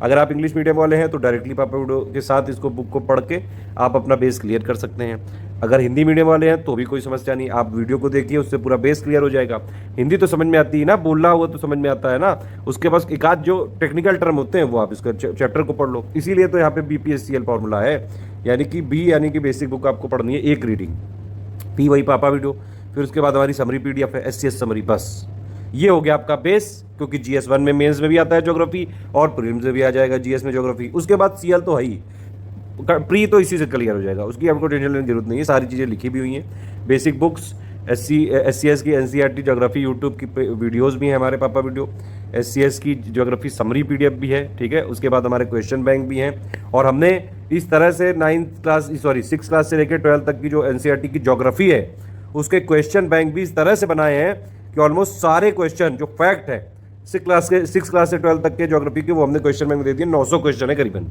अगर आप इंग्लिश मीडियम वाले हैं तो डायरेक्टली पापा वीडियो के साथ इसको बुक को पढ़ के आप अपना बेस क्लियर कर सकते हैं। अगर हिंदी मीडियम वाले हैं तो भी कोई समस्या नहीं, आप वीडियो को देखिए, उससे पूरा बेस क्लियर हो जाएगा। हिंदी तो समझ में आती है ना, बोलना हुआ तो समझ में आता है ना, उसके पास एक आध जो टेक्निकल टर्म होते हैं वो आप इसका चैप्टर को पढ़ लो। इसीलिए तो यहाँ पे BPSCL फॉर्मूला है, यानी कि बी यानी कि बेसिक बुक आपको पढ़नी है एक रीडिंग, पी वही पापा वीडियो, फिर उसके बाद हमारी समरी पीडीएफ है, SCS समरी, बस ये हो गया आपका बेस। क्योंकि GS1 में मेंस में भी आता है ज्योग्राफी और प्रीलिम्स में भी आ जाएगा GS में ज्योग्राफी। उसके बाद CL तो है ही, प्री तो इसी से क्लियर हो जाएगा, उसकी आपको टेंशन लेने की जरूरत नहीं है, सारी चीज़ें लिखी भी हुई हैं। बेसिक बुक्स, SCS की NCERT ज्योग्राफी यूट्यूब की वीडियोज़ भी हैं हमारे पापा वीडियो, SCS की ज्योग्राफी समरी PDF भी है, ठीक है। उसके बाद हमारे क्वेश्चन बैंक भी हैं, और हमने इस तरह से 6 क्लास से लेकर 12 तक की जो NCERT की ज्योग्राफी है उसके क्वेश्चन बैंक भी इस तरह से बनाए हैं कि ऑलमोस्ट सारे क्वेश्चन जो फैक्ट है 6 क्लास से 12 तक के ज्योग्राफी के वो हमने क्वेश्चन बैंक में दे दिए। 900 क्वेश्चन है करीबन।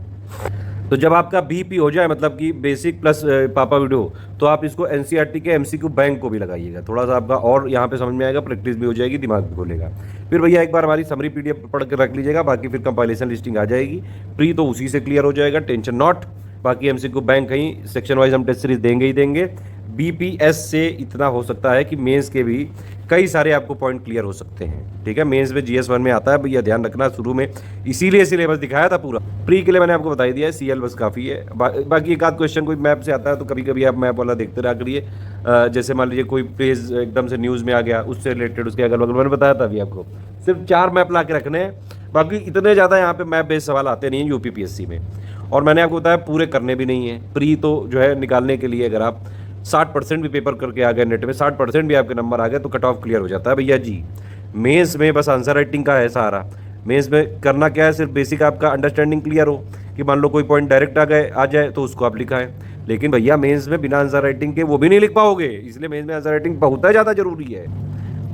तो जब आपका BP हो जाए, मतलब कि बेसिक प्लस पापा वीडियो, तो आप इसको NCERT के MCQ बैंक को भी लगाइएगा, थोड़ा सा आपका और यहाँ पे समझ में आएगा, प्रैक्टिस भी हो जाएगी, दिमाग भी खोलेगा। फिर भैया एक बार हमारी समरी PDF पढ़ के रख लीजिएगा, बाकी फिर कंपाइलेशन लिस्टिंग आ जाएगी, प्री तो उसी से क्लियर हो जाएगा, टेंशन नॉट। बाकी MCQ बैंक कहीं सेक्शन वाइज हम टेस्ट सीरीज देंगे ही देंगे। BPS से इतना हो सकता है कि मेंस के भी कई सारे आपको पॉइंट क्लियर हो सकते हैं, ठीक है। मेंस में GS 1 में आता है भैया, ध्यान रखना शुरू में, इसीलिए सिलेबस दिखाया था पूरा। प्री के लिए मैंने आपको बता ही दिया है, CL बस काफ़ी है। बाकी एक आध क्वेश्चन कोई मैप से आता है तो कभी कभी आप मैप वाला देखते रहा करिए। जैसे मान लीजिए कोई प्लेस एकदम से न्यूज़ में आ गया, उससे रिलेटेड उसके अगल बगल, मैंने बताया था अभी आपको, सिर्फ 4 मैप ला के रखने हैं, बाकी इतने ज़्यादा यहाँ पे मैप बेस्ड सवाल आते नहीं हैं UPPSC में। और मैंने आपको बताया पूरे करने भी नहीं है। प्री तो जो है निकालने के लिए अगर आप 60% भी पेपर करके आ गए नेट में, 60% भी आपके नंबर आ गए तो कट ऑफ क्लियर हो जाता है भैया जी। मेंस में बस आंसर राइटिंग का है सहारा। मेंस में करना क्या है, सिर्फ बेसिक आपका अंडरस्टैंडिंग क्लियर हो कि मान लो कोई पॉइंट डायरेक्ट आ जाए तो उसको आप लिखाएं। लेकिन भैया मेंस में बिना आंसर राइटिंग के वो भी नहीं लिख पाओगे, इसलिए मेंस में आंसर राइटिंग बहुत ज़्यादा जरूरी है।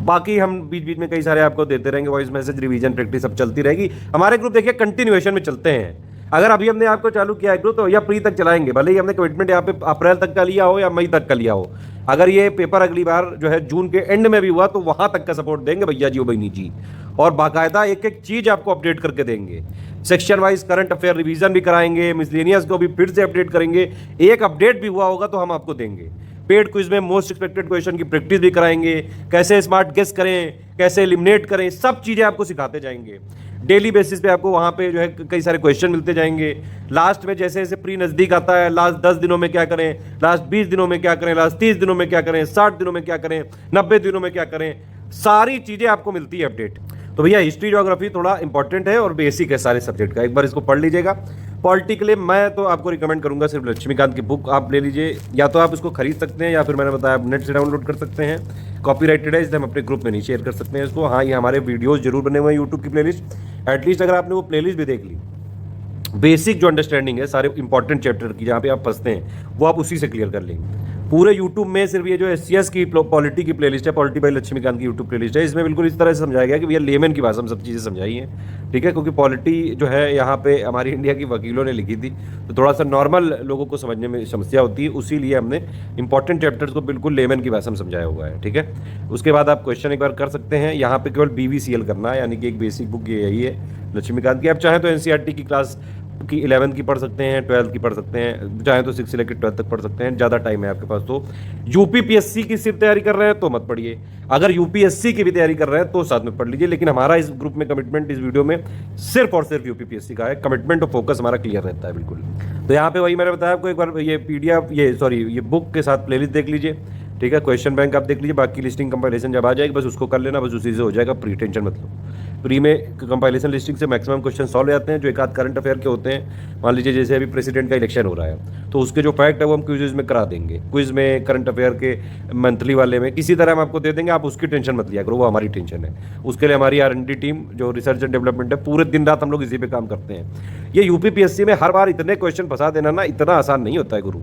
बाकी हम बीच बीच में कई सारे आपको देते रहेंगे, वॉइस मैसेज, रिवीजन, प्रैक्टिस सब चलती रहेगी। हमारे ग्रुप देखिए कंटिन्यूएशन में चलते हैं। अगर अभी हमने आपको चालू किया है ग्रुप तो भैया प्री तक चलाएंगे, भले ही हमने कमिटमेंट यहाँ पे अप्रैल तक का लिया हो या मई तक का लिया हो। अगर ये पेपर अगली बार जो है जून के एंड में भी हुआ तो वहां तक का सपोर्ट देंगे भैया जी, बहनी जी, और बाकायदा एक एक चीज आपको अपडेट करके देंगे। Section wise current affair revision भी कराएंगे, मिसलेनियस को भी फिर से अपडेट करेंगे, एक अपडेट भी हुआ होगा तो हम आपको देंगे। पेड क्विज में मोस्ट एक्सपेक्टेड क्वेश्चन की प्रैक्टिस भी कराएंगे, कैसे स्मार्ट गेस करें, कैसे एलिमिनेट करें, सब चीज़ें आपको सिखाते जाएंगे। डेली बेसिस पे आपको वहाँ पे जो है कई सारे क्वेश्चन मिलते जाएंगे। लास्ट में जैसे जैसे प्री नज़दीक आता है, लास्ट 10 दिनों में क्या करें, लास्ट 20 दिनों में क्या करें, लास्ट 30 दिनों में क्या करें, 60 दिनों में क्या करें, 90 दिनों में क्या करें, सारी चीज़ें आपको मिलती है अपडेट। तो भैया हिस्ट्री ज्योग्राफी थोड़ा इंपॉर्टेंट है और बेसिक है सारे सब्जेक्ट का, एक बार इसको पढ़ लीजिएगा। पॉलिटी के लिए मैं तो आपको रिकमेंड करूंगा सिर्फ लक्ष्मीकांत की बुक आप ले लीजिए, या तो आप इसको खरीद सकते हैं या फिर मैंने बताया आप नेट से डाउनलोड कर सकते हैं। कॉपीराइटेड है इसलिए हम अपने ग्रुप में नहीं शेयर कर सकते हैं इसको। हाँ, ये हमारे वीडियोस जरूर बने हुए हैं यूट्यूब की प्लेलिस्ट। एटलीस्ट अगर आपने वो प्लेलिस्ट भी देख ली, बेसिक जो अंडरस्टैंडिंग है सारे इंपॉर्टेंट चैप्टर की जहाँ पे आप फंसते हैं वो आप उसी से क्लियर कर लेंगे। पूरे यूट्यूब में सिर्फ ये जो SCS की पॉलिटी की प्लेलिस्ट है, पॉलिटी बाय लक्ष्मीकांत की यूट्यूब प्लेलिस्ट है, इसमें बिल्कुल इस तरह से समझाया गया कि भैया लेमन की भाषा में सब चीज़ें समझाई हैं, ठीक है। क्योंकि पॉलिटी जो है यहाँ पे हमारी इंडिया की वकीलों ने लिखी थी तो थोड़ा सा नॉर्मल लोगों को समझने में समस्या होती है, उसीलिए हमने इंपॉर्टेंट चैप्टर्स को बिल्कुल लेमन की भाषा में समझाया हुआ है, ठीक है। उसके बाद आप क्वेश्चन एक बार कर सकते हैं। यहाँ पे केवल BVCL करना है, यानी कि एक बेसिक बुक ये यही है लक्ष्मीकांत की। आप चाहें तो NCERT की क्लास की 11th की पढ़ सकते हैं, 12th की पढ़ सकते हैं, चाहे तो 6 से लेकर 12th तक पढ़ सकते हैं, ज़्यादा टाइम है आपके पास। तो UPPSC की सिर्फ तैयारी कर रहे हैं तो मत पढ़िए, अगर UPSC की भी तैयारी कर रहे हैं तो साथ में पढ़ लीजिए। लेकिन हमारा इस ग्रुप में कमिटमेंट इस वीडियो में सिर्फ और सिर्फ UPPSC का है, कमिटमेंट और फोकस हमारा क्लियर रहता है बिल्कुल। तो यहाँ पे वही मैंने बताया आपको, एक बार ये PDF ये बुक के साथ प्लेलिस्ट देख लीजिए, ठीक है। क्वेश्चन बैंक आप देख लीजिए, बाकी लिस्टिंग कंपाइलेशन जब आ जाएगी बस उसको कर लेना, बस उसी से हो जाएगा प्री, टेंशन मत लो। प्री में कंपाइलेशन लिस्टिंग से मैक्सिमम क्वेश्चन सॉल्व हो जाते हैं, जो एक आध करंट अफेयर के होते हैं। मान लीजिए जैसे अभी प्रेसिडेंट का इलेक्शन हो रहा है तो उसके जो फैक्ट है वो हम क्विज में करा देंगे, क्विज में करंट अफेयर के मंथली वाले में किसी तरह हम आपको दे देंगे, आप उसकी टेंशन मत लिया करो, वो हमारी टेंशन है। उसके लिए हमारी R&D टीम जो रिसर्च एंड डेवलपमेंट है, पूरे दिन रात हम लोग इसी पे काम करते हैं। ये UPPSC में हर बार इतने क्वेश्चन फंसा देना ना इतना आसान नहीं होता है गुरु।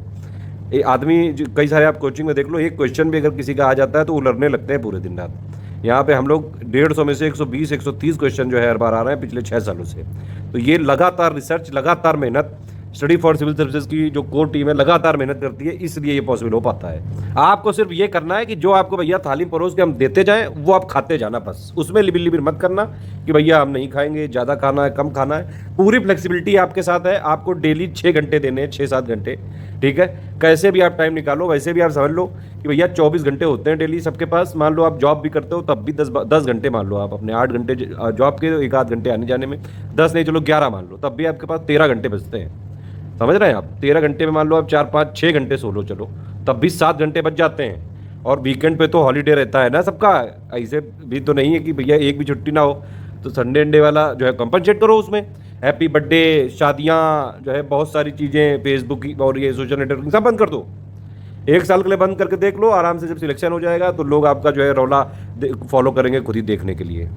ये आदमी कई सारे आप कोचिंग में देख लो, एक क्वेश्चन भी अगर किसी का आ जाता है तो वो लड़ने लगते हैं पूरे दिन रात। यहाँ पे हम लोग 150 में से 120-130 क्वेश्चन जो है हर बार आ रहे हैं पिछले 6 सालों से। तो ये लगातार रिसर्च, लगातार मेहनत, स्टडी फॉर सिविल सर्विसेज की जो कोर टीम है लगातार मेहनत करती है, इसलिए ये पॉसिबल हो पाता है। आपको सिर्फ ये करना है कि जो आपको भैया थाली परोस के हम देते जाएं वो आप खाते जाना, बस उसमें लिबिर लिबिर मत करना कि भैया हम नहीं खाएंगे, ज़्यादा खाना है, कम खाना है। पूरी फ्लेक्सिबिलिटी आपके साथ है। आपको डेली 6 घंटे देने हैं, 6-7 घंटे, ठीक है। कैसे भी आप टाइम निकालो, वैसे भी आप समझ लो कि भैया 24 घंटे होते हैं डेली सबके पास। मान लो आप जॉब भी करते हो तब भी 10 घंटे मान लो आप अपने, 8 घंटे जॉब के, 1 आध घंटे आने जाने में, 10 नहीं चलो 11 मान लो, तब भी आपके पास 13 घंटे बचते हैं। समझ रहे हैं आप? 13 घंटे में मान लो आप 4-5-6 घंटे सो लो, चलो तब भी 7 घंटे बच जाते हैं। और वीकेंड पे तो हॉलीडे रहता है ना सबका, ऐसे भी तो नहीं है कि भैया एक भी छुट्टी ना हो, तो संडे अंडे वाला जो है कंपनसेट करो उसमें। हैप्पी बर्थडे, शादियाँ जो है, बहुत सारी चीज़ें, फेसबुक और ये सोशल नेटवर्किंग सब बंद कर दो। 1 साल के लिए बंद करके देख लो, आराम से जब सिलेक्शन हो जाएगा तो लोग आपका जो है रौला फॉलो करेंगे खुद ही देखने के लिए।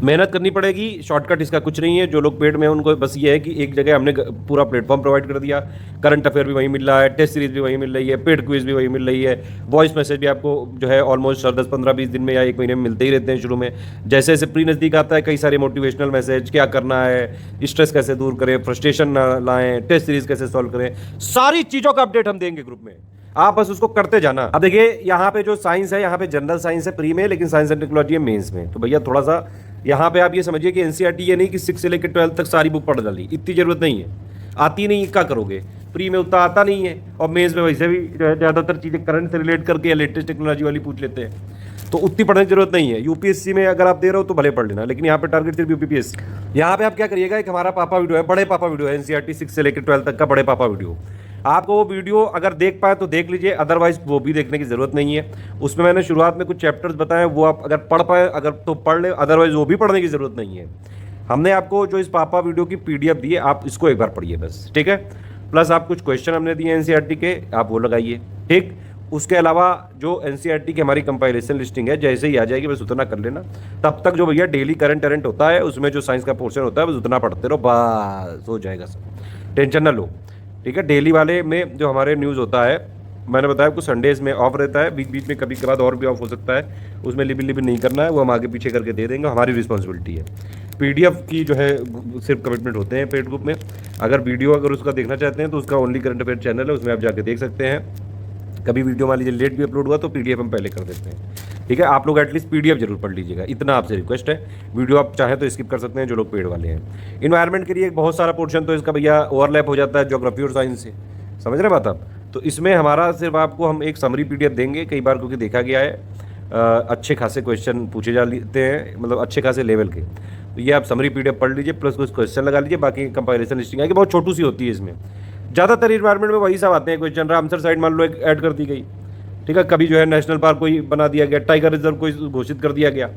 मेहनत करनी पड़ेगी, शॉर्टकट इसका कुछ नहीं है। जो लोग पेड में हैं उनको बस ये है कि एक जगह हमने पूरा प्लेटफॉर्म प्रोवाइड कर दिया, करंट अफेयर भी वहीं मिल रहा है, टेस्ट सीरीज भी वहीं मिल रही है, पेड क्विज भी वहीं मिल रही है, वॉइस मैसेज भी आपको जो है ऑलमोस्ट 10, 15, 20 दिन में या 1 महीने में मिलते ही रहते हैं शुरू में। जैसे जैसे प्री नज़दीक आता है कई सारे मोटिवेशनल मैसेज, क्या करना है, स्ट्रेस कैसे दूर करें, फ्रस्ट्रेशन ना लाएं, टेस्ट सीरीज कैसे सॉल्व करें, सारी चीज़ों का अपडेट हम देंगे ग्रुप में। आप बस उसको करते जाना। अब देखिए यहाँ पे जो साइंस है, यहाँ पे जनरल साइंस है प्री में, लेकिन साइंस एंड टेक्नोलॉजी है मेंस में। तो भैया थोड़ा सा यहाँ पे आप ये समझिए कि एनसीईआरटी ये नहीं कि 6 से लेकर 12 तक सारी बुक पढ़ डाली, इतनी जरूरत नहीं है। आती नहीं, क्या करोगे, प्री में उतना आता नहीं है, और मेंस में वैसे भी ज़्यादातर चीज़ें करंट से रिलेट करके या लेटेस्ट टेक्नोलॉजी वाली पूछ लेते हैं, तो उतनी पढ़ने की जरूरत नहीं है। यूपीएससी में अगर आप दे रहे हो तो भले पढ़ लेना, लेकिन यहाँ पे टारगेट सिर्फ यूपीएससी। यहाँ पे आप क्या करिएगा, एक हमारा पापा वीडियो है, बड़े पापा वीडियो है, एनसीईआरटी 6 से लेकर 12 तक का बड़े पापा वीडियो। आपको वो वीडियो अगर देख पाए तो देख लीजिए, अदरवाइज वो भी देखने की ज़रूरत नहीं है। उसमें मैंने शुरुआत में कुछ चैप्टर्स बताए, वो आप अगर पढ़ पाए अगर तो पढ़ ले, अदरवाइज वो भी पढ़ने की ज़रूरत नहीं है। हमने आपको जो इस पापा वीडियो की PDF दी है, आप इसको एक बार पढ़िए बस, ठीक है। प्लस आप कुछ क्वेश्चन हमने दिए एनसीईआरटी के, आप वो लगाइए, ठीक। उसके अलावा जो एनसीईआरटी की हमारी कंपाइलेशन लिस्टिंग है, जैसे ही आ जाएगी बस उतना कर लेना। तब तक जो भैया डेली करंट अरेंट होता है, उसमें जो साइंस का पोर्शन होता है बस उतना पढ़ते रहो, बस हो जाएगा सब, टेंशन ना लो, ठीक है। डेली वाले में जो हमारे न्यूज़ होता है, मैंने बताया आपको संडेज में ऑफ रहता है, बीच बीच में कभी कभार और भी ऑफ हो सकता है, उसमें लिबिन नहीं करना है, वो हम आगे पीछे करके दे देंगे, हमारी रिस्पॉन्सिबिलिटी है। PDF की जो है सिर्फ कमिटमेंट होते हैं पेड ग्रुप में। अगर वीडियो अगर उसका देखना चाहते हैं तो उसका ओनली करंट अफेयर चैनल है, उसमें आप जाके देख सकते हैं। कभी वीडियो मान लीजिए लेट भी अपलोड हुआ तो PDF हम पहले कर देते हैं, ठीक है। आप लोग एटलीस्ट PDF जरूर पढ़ लीजिएगा, इतना आपसे रिक्वेस्ट है। वीडियो आप चाहें तो स्किप कर सकते हैं जो लोग पेड वाले हैं। इन्वायरमेंट के लिए बहुत सारा पोर्शन तो इसका भैया ओवरलैप हो जाता है ज्योग्राफी और साइंस से, समझ रहे बात आप। तो इसमें हमारा सिर्फ आपको हम एक समरी PDF देंगे कई बार, क्योंकि देखा गया है अच्छे खासे क्वेश्चन पूछे जाते हैं, मतलब अच्छे खासे लेवल के। तो ये आप समरी PDF पढ़ लीजिए, प्लस कुछ क्वेश्चन लगा लीजिए, बाकी कंपैरिजन लिस्टिंग आएगी, बहुत छोटू सी होती है इसमें। ज़्यादातर इन्वायरमेंट में वही सब आते हैं क्वेश्चन। रामसर साइड मान लो एक ऐड कर दी गई, ठीक है, कभी जो है नेशनल पार्क कोई बना दिया गया, टाइगर रिजर्व कोई घोषित कर दिया गया,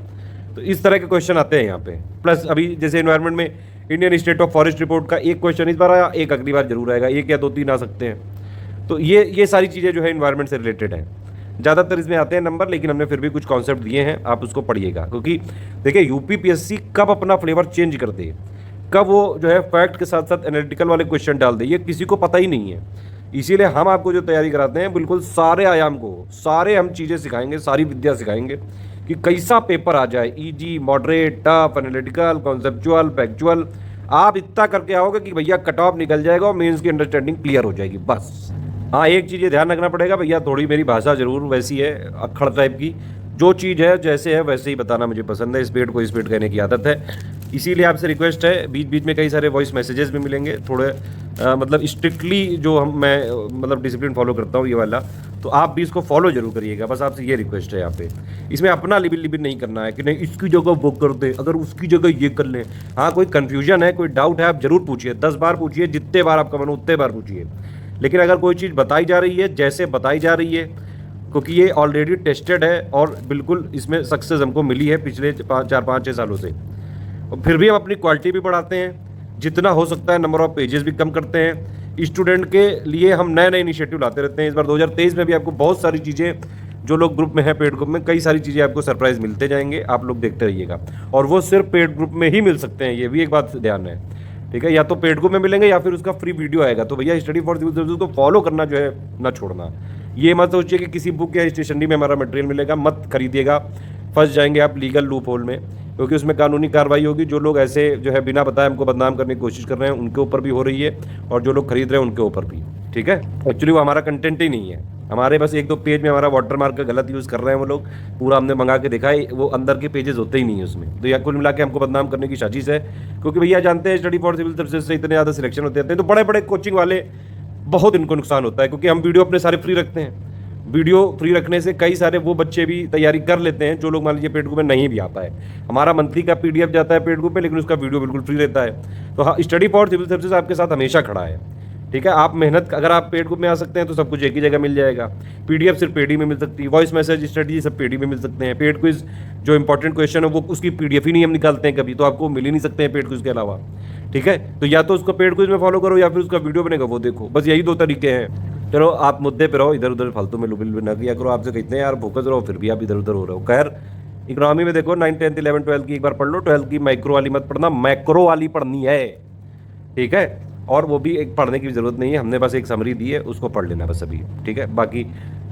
तो इस तरह के क्वेश्चन आते हैं यहाँ पे। प्लस अभी जैसे इन्वायरमेंट में Indian state of forest report का एक क्वेश्चन इस बार आया, एक अगली बार जरूर आएगा, 1 या 2, 3 आ सकते हैं। तो ये सारी चीज़ें जो है इन्वायरमेंट से रिलेटेड हैं, ज़्यादातर इसमें आते हैं नंबर, लेकिन हमने फिर भी कुछ कॉन्सेप्ट दिए हैं, आप उसको पढ़िएगा। क्योंकि देखिए यूपीपीएससी कब अपना फ्लेवर चेंज कर दे, कब वो जो है फैक्ट के साथ साथ एनालिटिकल वाले क्वेश्चन डाल दे, ये किसी को पता ही नहीं है। इसीलिए हम आपको जो तैयारी कराते हैं बिल्कुल सारे आयाम को, सारे हम चीज़ें सिखाएंगे, सारी विद्या सिखाएंगे कि कैसा पेपर आ जाए, easy, moderate, tough, analytical, conceptual, factual. आप इतना करके आओगे कि भैया कट ऑफ निकल जाएगा और मेंस की अंडरस्टैंडिंग क्लियर हो जाएगी बस। हाँ, एक चीज़ ये ध्यान रखना पड़ेगा भैया, थोड़ी मेरी भाषा ज़रूर वैसी है अक्खड़ टाइप की, जो चीज़ है जैसे है वैसे ही बताना मुझे पसंद है, स्पीड को स्पीड कहने की आदत है। इसीलिए आपसे रिक्वेस्ट है, बीच बीच में कई सारे वॉइस मैसेजेस भी मिलेंगे, थोड़े मतलब स्ट्रिक्टली जो मैं मतलब डिसिप्लिन फॉलो करता हूँ ये वाला, तो आप भी इसको फॉलो जरूर करिएगा, बस आपसे ये रिक्वेस्ट है यहाँ पे। इसमें अपना लिबिन नहीं करना है कि नहीं इसकी जगह वो कर दे, अगर उसकी जगह ये कर लें। हाँ, कोई कन्फ्यूजन है, कोई डाउट है, आप जरूर पूछिए, 10 बार पूछिए, जितने बार आपका मन उतने बार पूछिए। लेकिन अगर कोई चीज़ बताई जा रही है जैसे बताई जा रही है, क्योंकि ये ऑलरेडी टेस्टेड है और बिल्कुल इसमें सक्सेस हमको मिली है पिछले 4-5-6 सालों से, और फिर भी हम अपनी क्वालिटी भी बढ़ाते हैं, जितना हो सकता है नंबर ऑफ पेजेस भी कम करते हैं। स्टूडेंट के लिए हम नए नए इनिशिएटिव लाते रहते हैं। इस बार 2023 में भी आपको बहुत सारी चीज़ें, जो लोग ग्रुप में हैं पेड ग्रुप में, कई सारी चीज़ें आपको सरप्राइज मिलते जाएंगे, आप लोग देखते रहिएगा। और वो सिर्फ पेड ग्रुप में ही मिल सकते हैं, ये भी एक बात ध्यान है, ठीक है। या तो पेड ग्रुप में मिलेंगे या फिर उसका फ्री वीडियो आएगा। तो भैया स्टडी फॉर सिविल सर्विसेज को फॉलो करना जो है ना छोड़ना। ये मत सोचिए कि किसी बुक या स्टेशनरी में हमारा मटेरियल मिलेगा, मत खरीदिएगा, फंस जाएंगे आप लीगल लूप होल में, क्योंकि उसमें कानूनी कार्रवाई होगी। जो लोग ऐसे जो है बिना बताए हमको बदनाम करने की कोशिश कर रहे हैं उनके ऊपर भी हो रही है, और जो लोग खरीद रहे हैं उनके ऊपर भी, ठीक है। एक्चुअली वो हमारा कंटेंट ही नहीं है, हमारे बस 1-2 पेज में हमारा वाटरमार्क का गलत यूज़ कर रहे हैं वो लोग, पूरा हमने मंगा के देखा है, वो अंदर के पेजेस होते ही नहीं है उसमें। तो यह कुल मिला के हमको बदनाम करने की साजिश है, क्योंकि भैया जानते हैं स्टडी फॉर सिविल सर्विसेज से इतने ज़्यादा सिलेक्शन होते हैं, तो बड़े बड़े कोचिंग वाले बहुत इनको नुकसान होता है, क्योंकि हम वीडियो अपने सारे फ्री रखते हैं। वीडियो फ्री रखने से कई सारे वो बच्चे भी तैयारी कर लेते हैं जो लोग मान लीजिए पेड ग्रुप में नहीं भी आता है। हमारा मंथली का PDF जाता है पेड ग्रुप में, लेकिन उसका वीडियो बिल्कुल फ्री रहता है। तो हाँ, स्टडी फॉर सिविल सर्विसेज आपके साथ हमेशा खड़ा है, ठीक है। आप मेहनत, अगर आप पेड ग्रुप में आ सकते हैं तो सब कुछ एक ही जगह मिल जाएगा। PDF सिर्फ पेड ही में मिल सकती है, वॉइस मैसेज, स्ट्रेटजी सब पेड ही में मिल सकते हैं। पेड क्विज जो इंपॉर्टेंट क्वेश्चन है वो उसकी PDF ही नहीं हम निकालते हैं कभी, तो आपको मिल ही नहीं सकते हैं पेड क्विज के अलावा, ठीक है। तो या तो उसको पेड क्विज में फॉलो करो या फिर उसका वीडियो बनेगा वो देखो, बस यही 2 तरीके हैं। चलो आप मुद्दे पे रहो, इधर उधर फालतू में लुबिल ना किया करो। आपसे कहते हैं यार फोकस रहो, फिर भी आप इधर उधर हो रहे हो। खैर, इकोनॉमी में देखो 9th 10th 11th 12th की एक बार पढ़ लो, 12th की माइक्रो वाली मत पढ़ना, मैक्रो वाली पढ़नी है, ठीक है। और वो भी एक पढ़ने की जरूरत नहीं है, हमने बस एक समरी दी है, उसको पढ़ लेना बस अभी, ठीक है। बाकी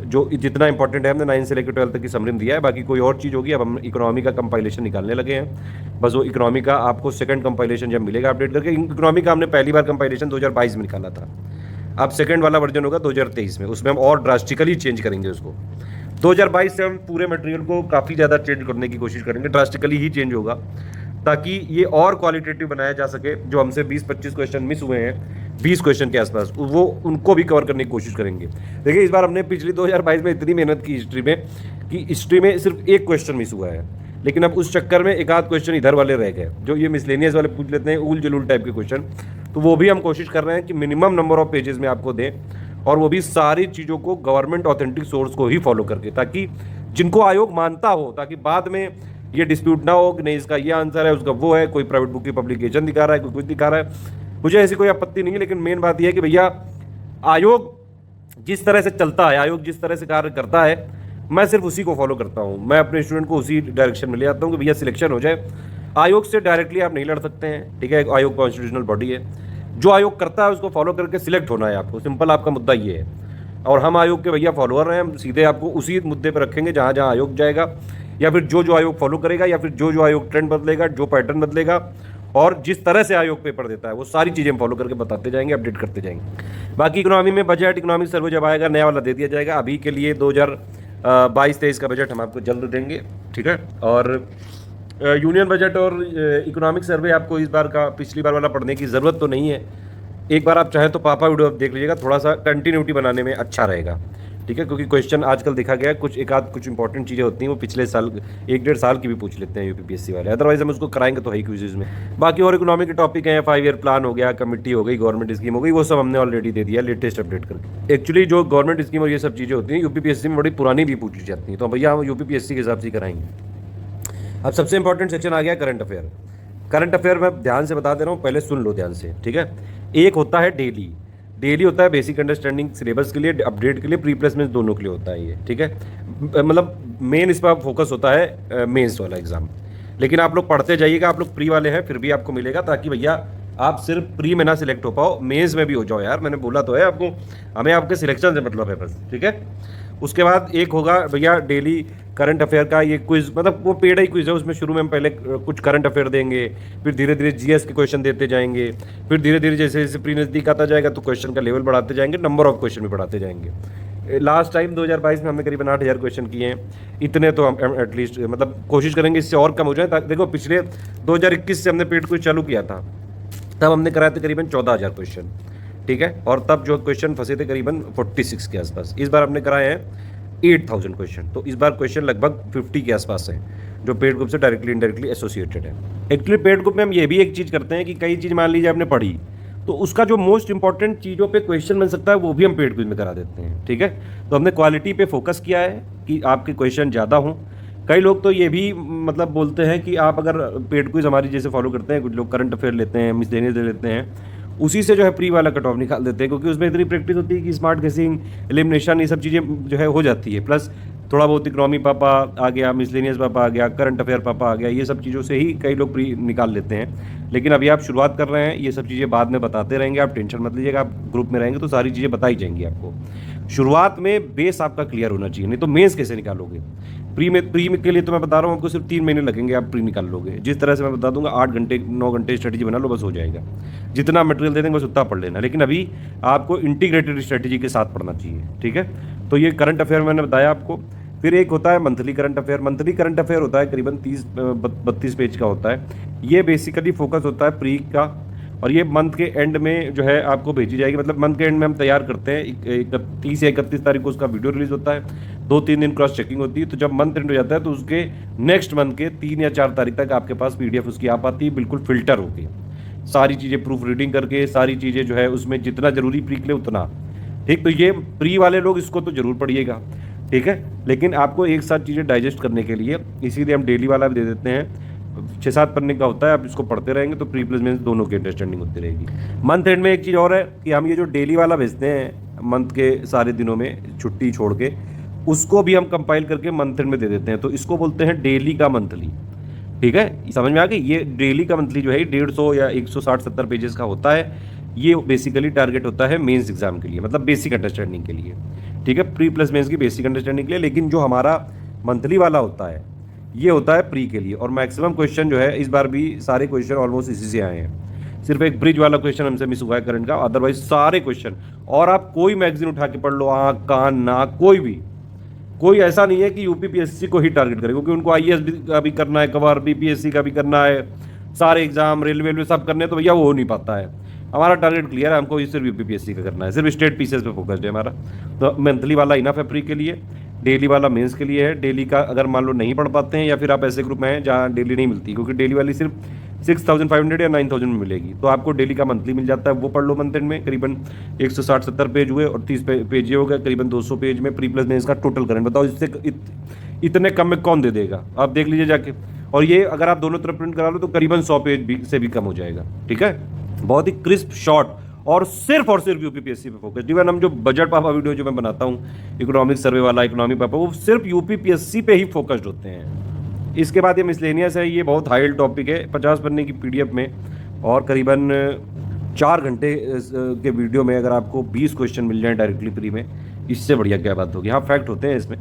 जो जितना इंपॉर्टेंट है हमने 9 से लेकर 12 तक की समरी में दिया है। बाकी कोई और चीज़ होगी, अब हम इकोनॉमी का कंपाइलेशन निकालने लगे हैं। बस वो इकोनॉमी का आपको सेकंड कंपाइलेशन जब मिलेगा अपडेट करके, इकोनॉमी का हमने पहली बार कंपाइलेशन 2022 में निकाला था, अब सेकंड वाला वर्जन होगा 2023 में, उसमें हम और ड्रास्टिकली चेंज करेंगे उसको। 2022 से हम पूरे मटेरियल को काफ़ी ज़्यादा चेंज करने की कोशिश करेंगे, ड्रास्टिकली ही चेंज होगा, ताकि ये और क्वालिटेटिव बनाया जा सके। जो हमसे 20-25 क्वेश्चन मिस हुए हैं 20 क्वेश्चन के आसपास, वो उनको भी कवर करने की कोशिश करेंगे। देखिए इस बार हमने पिछली 2022 में इतनी मेहनत की हिस्ट्री में, कि हिस्ट्री में सिर्फ एक क्वेश्चन मिस हुआ है, लेकिन अब उस चक्कर में एक आध क्वेश्चन इधर वाले रह गए, जो ये मिसलेनियस वाले पूछ लेते हैं उल जलूल टाइप के क्वेश्चन, तो वो भी हम कोशिश कर रहे हैं कि मिनिमम नंबर ऑफ पेजेस में आपको दें, और वो भी सारी चीज़ों को गवर्नमेंट ऑथेंटिक सोर्स को ही फॉलो करके, ताकि जिनको आयोग मानता हो, ताकि बाद में ये डिस्प्यूट ना हो कि नहीं इसका ये आंसर है, उसका वो है, कोई प्राइवेट बुक की पब्लिकेशन दिखा रहा है, कोई कुछ दिखा रहा है। मुझे ऐसी कोई आपत्ति नहीं है, लेकिन मेन बात यह है कि भैया आयोग जिस तरह से चलता है, आयोग जिस तरह से कार्य करता है, मैं सिर्फ उसी को फॉलो करता हूँ। मैं अपने स्टूडेंट को उसी डायरेक्शन में ले आता हूँ कि भैया सिलेक्शन हो जाए। आयोग से डायरेक्टली आप नहीं लड़ सकते हैं, ठीक है, आयोग कॉन्स्टिट्यूशनल बॉडी है, जो आयोग करता है उसको फॉलो करके सिलेक्ट होना है आपको, सिंपल आपका मुद्दा ये है। और हम आयोग के भैया फॉलोअर हैं, हम सीधे आपको उसी मुद्दे पर रखेंगे जहाँ जहाँ आयोग जाएगा, या फिर जो जो आयोग फॉलो करेगा, या फिर जो जो आयोग ट्रेंड बदलेगा, जो पैटर्न बदलेगा, और जिस तरह से आयोग पेपर देता है वो सारी चीज़ें हम फॉलो करके बताते जाएंगे, अपडेट करते जाएंगे। बाकी इकोनॉमी में बजट, इकोनॉमिक सर्वे जब आएगा नया वाला दे दिया जाएगा। अभी के लिए 2022-23 का बजट हम आपको जल्द देंगे, ठीक है। और यूनियन बजट और इकोनॉमिक सर्वे आपको इस बार का पिछली बार वाला पढ़ने की ज़रूरत तो नहीं है। एक बार आप चाहें तो पापा वीडियो देख लीजिएगा, थोड़ा सा कंटिन्यूटी बनाने में अच्छा रहेगा, ठीक है, क्योंकि क्वेश्चन आजकल देखा गया है कुछ एक आध कुछ इंपॉर्टेंट चीज़ें होती हैं वो पिछले साल 1-1.5 साल की भी पूछ लेते हैं यूपीपीएससी वाले, अदरवाइज हम उसको कराएंगे तो है ही क्विज़ में। बाकी और इकोनॉमिक के टॉपिक हैं, 5 ईयर प्लान हो गया, कमिटी हो गई, गवर्नमेंट स्कीम हो गई, वो सब हमने ऑलरेडी दे दिया लेटेस्ट अपडेट करके। एक्चुअली जो गवर्नमेंट स्कीम और ये सब चीज़ें होती हैं यूपीपीएससी में बड़ी पुरानी भी पूछी जाती हैं, तो भैया हम यूपीपीएससी के हिसाब से कराएंगे। अब सबसे इंपॉर्टेंट सेक्शन आ गया करंट अफेयर। करंट अफेयर मैं ध्यान से बता दे रहा हूँ, पहले सुन लो ध्यान से, ठीक है। एक होता है डेली, डेली होता है बेसिक अंडरस्टैंडिंग सिलेबस के लिए, अपडेट के लिए, प्री प्लेसमेंट दोनों के लिए होता है ये, ठीक है। मतलब मेन इस पर फोकस होता है मेंस वाला एग्जाम, लेकिन आप लोग पढ़ते जाइएगा, आप लोग प्री वाले हैं फिर भी आपको मिलेगा, ताकि भैया आप सिर्फ प्री में ना सिलेक्ट हो पाओ, मेंस में भी हो जाओ यार। मैंने बोला तो है आपको, हमें आपके सिलेक्शन से मतलब है बस, ठीक है। उसके बाद एक होगा भैया डेली करंट अफेयर का ये क्विज, मतलब वो पेड ही क्विज है, उसमें शुरू में हम पहले कुछ करंट अफेयर देंगे, फिर धीरे धीरे जीएस के क्वेश्चन देते जाएंगे, फिर धीरे धीरे जैसे जैसे प्री नज़दीक आता जाएगा तो क्वेश्चन का लेवल बढ़ाते जाएंगे, नंबर ऑफ क्वेश्चन भी बढ़ाते जाएंगे। लास्ट टाइम 2022 में हमने करीबन 8000 क्वेश्चन किए हैं, इतने तो हम एटलीस्ट मतलब कोशिश करेंगे इससे और कम हो जाए। देखो पिछले 2021 से हमने पेड क्विज चालू किया था, तब हमने कराए थे करीबन 14000 क्वेश्चन, ठीक है, और तब जो क्वेश्चन फंसे थे करीबन 46 के आसपास। इस बार हमने कराए हैं 8000 क्वेश्चन, तो इस बार क्वेश्चन लगभग 50 के आसपास है, जो पेड ग्रुप से डायरेक्टली इनडायरेक्टली एसोसिएटेड है। एक्चुअली पेड ग्रुप में हम ये भी एक चीज़ करते हैं कि कई चीज़ मान लीजिए आपने पढ़ी, तो उसका जो मोस्ट इंपॉर्टेंट चीज़ों पे क्वेश्चन बन सकता है वो भी हम पेड क्विज में करा देते हैं, ठीक है। तो हमने क्वालिटी पे फोकस किया है कि आपके क्वेश्चन ज़्यादा हों। कई लोग तो ये भी मतलब बोलते हैं कि आप अगर पेड क्विज हमारी जैसे फॉलो करते हैं, कुछ लोग करंट अफेयर लेते हैं, मिसलेनियस दे लेते हैं, उसी से जो है प्री वाला कट ऑफ निकाल देते हैं, क्योंकि उसमें इतनी प्रैक्टिस होती है कि स्मार्ट गेसिंग, एलिमिनेशन, ये सब चीज़ें जो है हो जाती है। प्लस थोड़ा बहुत इकोनॉमी पापा आ गया, मिसलेनियस पापा आ गया, करंट अफेयर पापा आ गया, ये सब चीज़ों से ही कई लोग प्री निकाल लेते हैं। लेकिन अभी आप शुरुआत कर रहे हैं, ये सब चीज़ें बाद में बताते रहेंगे, आप टेंशन मत लीजिएगा, आप ग्रुप में रहेंगे तो सारी चीज़ें बताई जाएंगी आपको। शुरुआत में बेस आपका क्लियर होना चाहिए, नहीं तो मेंस कैसे निकालोगे। प्री में के लिए तो मैं बता रहा हूँ आपको सिर्फ 3 महीने लगेंगे, आप प्री निकाल लोगे। जिस तरह से मैं बता दूंगा 8 घंटे 9 घंटे स्ट्रेटजी बना लो, बस हो जाएगा। जितना मटेरियल दे देंगे बस उतना पढ़ लेना, लेकिन अभी आपको इंटीग्रेटेड स्ट्रेटजी के साथ पढ़ना चाहिए, ठीक है। तो ये करंट अफेयर मैंने बताया आपको। फिर एक होता है monthly current affair. Monthly current affair होता है करीबन 30-32 पेज का होता है। ये बेसिकली फोकस होता है प्री का, और ये मंथ के एंड में जो है आपको भेजी जाएगी। मतलब मंथ के एंड में हम तैयार करते हैं, 30 या 31 तारीख को उसका वीडियो रिलीज होता है, 2-3 दिन क्रॉस चेकिंग होती है। तो जब मंथ एंड हो जाता है तो उसके नेक्स्ट मंथ के 3 या 4 तारीख तक आपके पास PDF उसकी आ पाती है, बिल्कुल फिल्टर होके, सारी चीज़ें प्रूफ रीडिंग करके, सारी चीज़ें जो है उसमें जितना जरूरी प्री के लिए उतना, ठीक। तो ये प्री वाले लोग इसको तो जरूर पढ़िएगा, ठीक है। लेकिन आपको एक साथ चीज़ें डाइजेस्ट करने के लिए इसीलिए हम डेली वाला भी दे देते हैं। 6-7 पन्ने का होता है, आप इसको पढ़ते रहेंगे तो प्री प्लस मेंस दोनों की अंडरस्टैंडिंग होती रहेगी। मंथ एंड में एक चीज़ और है कि हम ये जो डेली वाला भेजते हैं मंथ के सारे दिनों में छुट्टी छोड़ के, उसको भी हम कंपाइल करके मंथ एंड में दे देते हैं। तो इसको बोलते हैं डेली का मंथली। ठीक है, समझ में आ गई। ये डेली का मंथली जो है 150 या 160-70 पेजेस का होता है। ये बेसिकली टारगेट होता है मेंस एग्जाम के लिए, मतलब बेसिक अंडरस्टैंडिंग के लिए। ठीक है, प्री प्लस मेंस की बेसिक अंडरस्टैंडिंग के लिए। लेकिन जो हमारा मंथली वाला होता है ये होता है प्री के लिए। और मैक्सिमम क्वेश्चन जो है, इस बार भी सारे क्वेश्चन ऑलमोस्ट इसी से आए हैं। सिर्फ एक ब्रिज वाला क्वेश्चन हमसे मिस हुआ है करंट का, अदरवाइज सारे क्वेश्चन। और आप कोई मैगजीन उठा के पढ़ लो, आँख कान नाक कोई ऐसा नहीं है कि यूपीपीएससी को ही टारगेट करे, क्योंकि उनको आईएएस का भी करना है कवर, बीपीएससी का भी करना है, सारे एग्जाम रेलवे सब करने हैं, तो भैया वो हो नहीं पाता है। हमारा टारगेट क्लियर है, हमको सिर्फ यूपीपीएससी का करना है, सिर्फ स्टेट पीसीएस पे फोकस्ड है हमारा। तो मंथली वाला इनफ है प्री के लिए, डेली वाला मेंस के लिए है। डेली का अगर मान लो नहीं पढ़ पाते हैं, या फिर आप ऐसे ग्रुप में हैं जहाँ डेली नहीं मिलती, क्योंकि डेली वाली सिर्फ 6500 या 9000 में मिलेगी, तो आपको डेली का मंथली मिल जाता है, वो पढ़ लो मंथ एंड में। करीबन 160-70 पेज हुए और 30 पेज ये हो गया, करीबन 200 पेज में प्री प्लस मेंस का टोटल करंट। बताओ इससे इतने कम में कौन दे देगा, आप देख लीजिए जाके। और ये अगर आप दोनों तरफ प्रिंट करा लो तो करीबन 100 पेज से भी कम हो जाएगा। ठीक है, बहुत ही क्रिस्प शॉर्ट और सिर्फ यूपीपीएससी पे फोकस। इवन हम जो बजट पापा वीडियो जो मैं बनाता हूँ, इकोनॉमिक सर्वे वाला, इकोनॉमी पापा, वो सिर्फ यूपीपीएससी पे ही फोकस्ड होते हैं। इसके बाद ये मिसलेनियस है, ये बहुत हाई टॉपिक है, 50 पन्ने की पीडीएफ में और करीबन 4 घंटे के वीडियो में अगर आपको 20 क्वेश्चन मिल जाए डायरेक्टली प्री में, इससे बढ़िया क्या बात होगी। हाँ, फैक्ट होते हैं इसमें,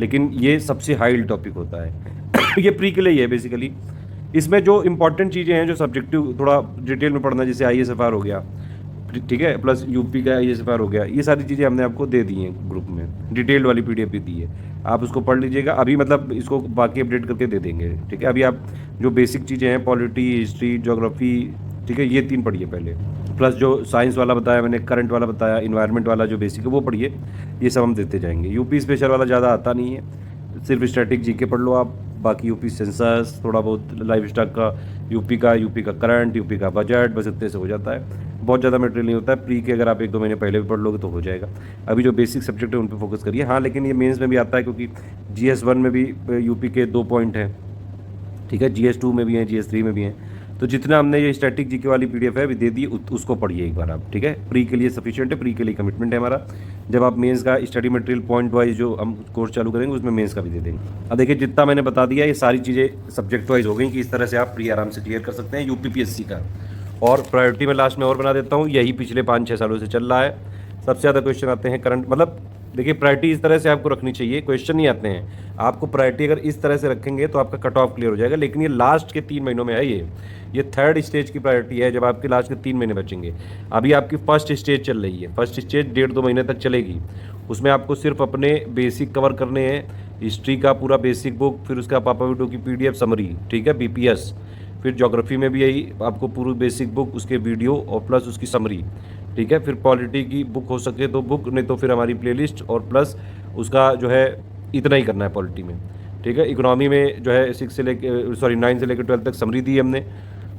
लेकिन ये सबसे हाई टॉपिक होता है। ये प्री के लिए ही है बेसिकली। इसमें जो इंपॉर्टेंट चीज़ें हैं, जो सब्जेक्टिव थोड़ा डिटेल में पढ़ना, जैसे ISFR हो गया, ठीक है, प्लस यूपी का ISFR हो गया, ये सारी चीज़ें हमने आपको दे दी हैं ग्रुप में, डिटेल्ड वाली PDF भी दी है, आप उसको पढ़ लीजिएगा। अभी मतलब इसको बाकी अपडेट करके दे देंगे। ठीक है, अभी आप जो बेसिक चीज़ें हैं, पॉलिटी, हिस्ट्री, ज्योग्राफी, ठीक है, ये 3 पढ़िए पहले, प्लस जो साइंस वाला बताया मैंने, करंट वाला बताया, इन्वायरमेंट वाला जो बेसिक है वो पढ़िए। ये सब हम देते जाएंगे। यूपी स्पेशल वाला ज़्यादा आता नहीं है, सिर्फ स्टैटिक GK पढ़ लो आप, बाकी यूपी सेंसस, थोड़ा बहुत लाइफ स्टॉक का, यूपी का करंट, यूपी का बजट, बस इतने से हो जाता है। बहुत ज़्यादा मटेरियल नहीं होता है। प्री के अगर आप 1-2 महीने पहले भी पढ़ लोगे तो हो जाएगा। अभी जो बेसिक सब्जेक्ट है उन पर फोकस करिए। हाँ, लेकिन ये मेंस में भी आता है, क्योंकि GS1 में भी यूपी के 2 पॉइंट हैं। ठीक है, GS2 में भी हैं, GS3 में भी हैं। तो जितना हमने ये स्टैटिक GK वाली PDF है अभी दे दी, उसको पढ़िए एक बार आप। ठीक है, प्री के लिए सफिशिएंट है, प्री के लिए कमिटमेंट है हमारा। जब आप मेंस का स्टडी मटेरियल पॉइंट वाइज जो हम कोर्स चालू करेंगे, उसमें मेंस का भी दे देंगे। अब देखिए, जितना मैंने बता दिया, ये सारी चीज़ें सब्जेक्ट वाइज हो गई कि इस तरह से आप प्री आराम से क्लियर कर सकते हैं यूपीपीएससी का। और प्रायोरिटी में लास्ट में और बना देता हूँ, यही पिछले 5-6 सालों से चल रहा है। सबसे ज़्यादा क्वेश्चन आते हैं करंट, मतलब देखिए प्रायोरिटी इस तरह से आपको रखनी चाहिए, क्वेश्चन नहीं आते हैं आपको। प्रायोरिटी अगर इस तरह से रखेंगे तो आपका कट ऑफ क्लियर हो जाएगा। लेकिन ये लास्ट के 3 महीनों में है, ये थर्ड स्टेज की प्रायोरिटी है, जब आपके लास्ट के 3 महीने बचेंगे। अभी आपकी फर्स्ट स्टेज चल रही है, फर्स्ट स्टेज 1.5-2 महीने तक चलेगी। उसमें आपको सिर्फ अपने बेसिक कवर करने हैं, हिस्ट्री का पूरा बेसिक बुक, फिर उसका पापा वीडियो की PDF समरी, ठीक है, BPS, फिर ज्योग्राफी में भी यही आपको पूरी बेसिक बुक, उसके वीडियो और प्लस उसकी समरी। ठीक है, फिर पॉलिटी की बुक हो सके तो बुक, नहीं तो फिर हमारी प्लेलिस्ट, और प्लस उसका जो है इतना ही करना है पॉलिटी में। ठीक है, इकोनॉमी में जो है 9 से लेकर 12 तक समरी दी है हमने,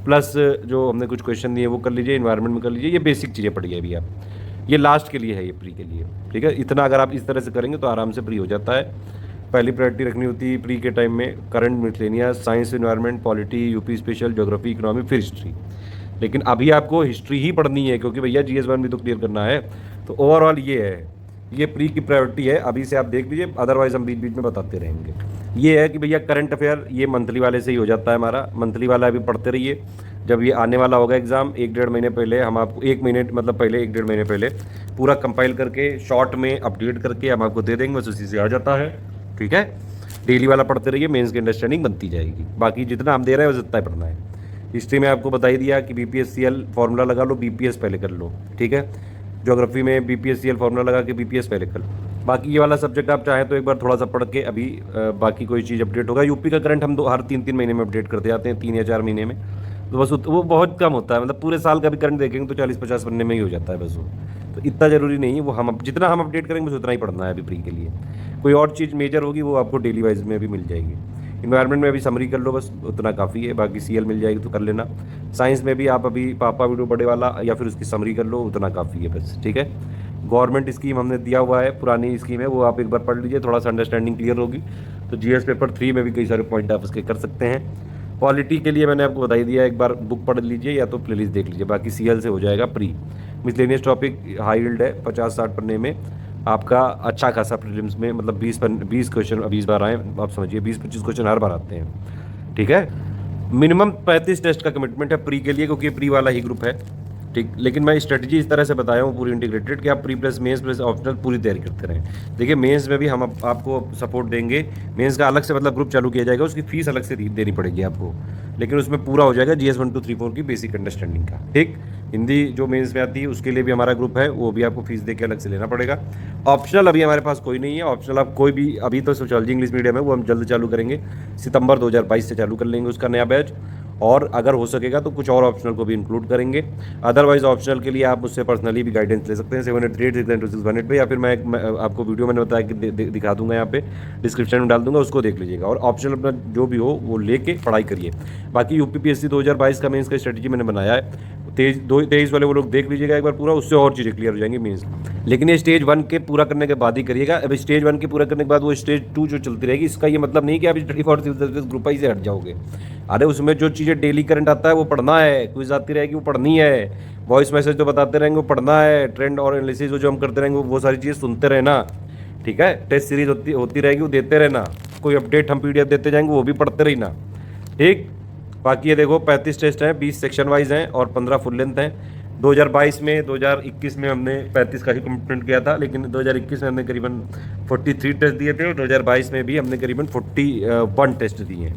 प्लस जो हमने कुछ क्वेश्चन दिए वो कर लीजिए, इन्वायरमेंट में कर लीजिए। ये बेसिक चीज़ें पढ़िए अभी आप, ये लास्ट के लिए है, ये प्री के लिए। ठीक है, इतना अगर आप इस तरह से करेंगे तो आराम से प्री हो जाता है। पहली प्रायोरिटी रखनी होती है प्री के टाइम में current, miscellaneous, science, environment, polity, UP special, geography, economy, फिर हिस्ट्री। लेकिन अभी आपको हिस्ट्री ही पढ़नी है, क्योंकि भैया GS1 भी तो क्लियर करना है। तो ओवरऑल ये है, ये प्री की प्रायोरिटी है, अभी से आप देख लीजिए, अदरवाइज हम बीच बीच में बताते रहेंगे। ये है कि भैया करंट अफेयर ये मंथली वाले से ही हो जाता है हमारा, मंथली वाला अभी पढ़ते रहिए। जब ये आने वाला होगा एग्ज़ाम 1-1.5 महीने पहले हम आपको, 1 महीने मतलब पहले 1-1.5 महीने पहले पूरा कंपाइल करके शॉर्ट में अपडेट करके हम आपको दे देंगे, बस उसी से आ जाता है। ठीक है, डेली वाला पढ़ते रहिए, मेंस की अंडरस्टैंडिंग बनती जाएगी। बाकी जितना हम दे रहे हैं बस उतना ही पढ़ना है। हिस्ट्री में आपको बता ही दिया कि BPSCL फार्मूला लगा लो, BPS पहले कर लो। ठीक है, ज्योग्राफी में BPSCL फार्मूला लगा के BPS पहले कर लो। बाकी ये वाला सब्जेक्ट आप चाहें तो एक बार थोड़ा सा पढ़ के अभी बाकी कोई चीज़ अपडेट होगा। यूपी का करंट हम हर 3-3 महीने में अपडेट करते जाते हैं, 3 या 4 महीने में, तो बस वो बहुत कम होता है। मतलब पूरे साल का भी करंट देखेंगे तो 40-50 पन्ने में ही हो जाता है बस वो, तो इतना ज़रूरी नहीं है वो। हम जितना हम अपडेट करेंगे बस उतना ही पढ़ना है अभी प्री के लिए। कोई और चीज़ मेजर होगी वो आपको डेली वाइज में भी मिल जाएगी। इन्वायरमेंट में अभी समरी कर लो, बस उतना काफ़ी है। बाकी CL मिल जाएगी तो कर लेना। साइंस में भी आप अभी पापा वीडियो बड़े वाला या फिर उसकी समरी कर लो, उतना काफ़ी है बस। ठीक है, गवर्नमेंट स्कीम हमने दिया हुआ है, पुरानी स्कीम है, वो आप एक बार पढ़ लीजिए, थोड़ा सा अंडरस्टैंडिंग क्लियर होगी। तो GS पेपर 3 में भी कई सारे पॉइंट आप उसके कर सकते हैं। पॉलिटी के लिए मैंने आपको बता ही दिया, एक बार बुक पढ़ लीजिए या तो प्लेलिस्ट देख लीजिए, बाकी CL से हो जाएगा pre. Miscellaneous topic high yield है, 50-60 पन्ने में आपका अच्छा खासा प्रीलिम्स में, मतलब 20 क्वेश्चन 20 बार आए, आप समझिए 20-25 क्वेश्चन हर बार आते हैं। ठीक है, मिनिमम 35 टेस्ट का कमिटमेंट है प्री के लिए, क्योंकि प्री वाला ही ग्रुप है। ठीक, लेकिन मैं स्ट्रेटजी इस तरह से बताया हूँ पूरी इंटीग्रेटेड कि आप pre plus mains plus optional पूरी तैयारी करते रहें। देखिए मेंस में भी हम आपको सपोर्ट देंगे, मेंस का अलग से मतलब ग्रुप चालू किया जाएगा, उसकी फीस अलग से देनी पड़ेगी आपको, लेकिन उसमें पूरा हो जाएगा GS 1 2 3 4 की बेसिक अंडरस्टैंडिंग का। ठीक, हिंदी जो मेंस में आती है उसके लिए भी हमारा ग्रुप है, वो भी आपको फीस दे के अलग से लेना पड़ेगा। ऑप्शनल अभी हमारे पास कोई नहीं है, ऑप्शनल आप कोई भी, अभी तो सोशियोलॉजी इंग्लिश मीडियम है, वो हम जल्द चालू करेंगे, सितंबर 2022 से चालू कर लेंगे उसका नया बैच, और अगर हो सकेगा तो कुछ और ऑप्शनल को भी इंक्लूड करेंगे। अदरवाइज ऑप्शनल के लिए आप मुझसे पर्सनली भी गाइडेंस ले सकते हैं 7838692618 पे, या फिर मैं आपको वीडियो मैंने बताया कि दिखा दूंगा, यहाँ पे डिस्क्रिप्शन में डाल दूंगा, उसको देख लीजिएगा, और ऑप्शनल अपना जो भी हो वो लेके पढ़ाई करिए। बाकी UPPSC 2022 का मेंस का स्ट्रेटजी मैंने बनाया है, 23 वाले वो लोग देख लीजिएगा एक बार पूरा, उससे और चीज़ें क्लियर हो जाएंगी मेंस। लेकिन ये स्टेज 1 के पूरा करने के बाद ही करिएगा। अब स्टेज 1 के पूरा करने के बाद वो स्टेज 2 जो चलती रहेगी, इसका ये मतलब नहीं कि आप study for civil service group I से हट जाओगे। अरे उसमें जो चीज़ें डेली करंट आता है वो पढ़ना है, क्विज आती रहेगी वो पढ़नी है, वॉइस मैसेज जो बताते रहेंगे वो पढ़ना है, ट्रेंड और एनालिसिस जो हम करते रहेंगे वो सारी चीज़ें सुनते रहना। ठीक है, टेस्ट सीरीज होती रहेगी वो देते रहना, कोई अपडेट हम PDF देते जाएंगे वो भी पढ़ते रहना। ठीक, बाकी ये देखो 35 टेस्ट हैं, 20 सेक्शन वाइज हैं और 15 फुल लेंथ हैं। 2022 में 2021 में हमने 35 का ही कमिटमेंट किया था, लेकिन 2021 में हमने करीबन 43 टेस्ट दिए थे, और 2022 में भी हमने करीबन 41 टेस्ट दिए हैं।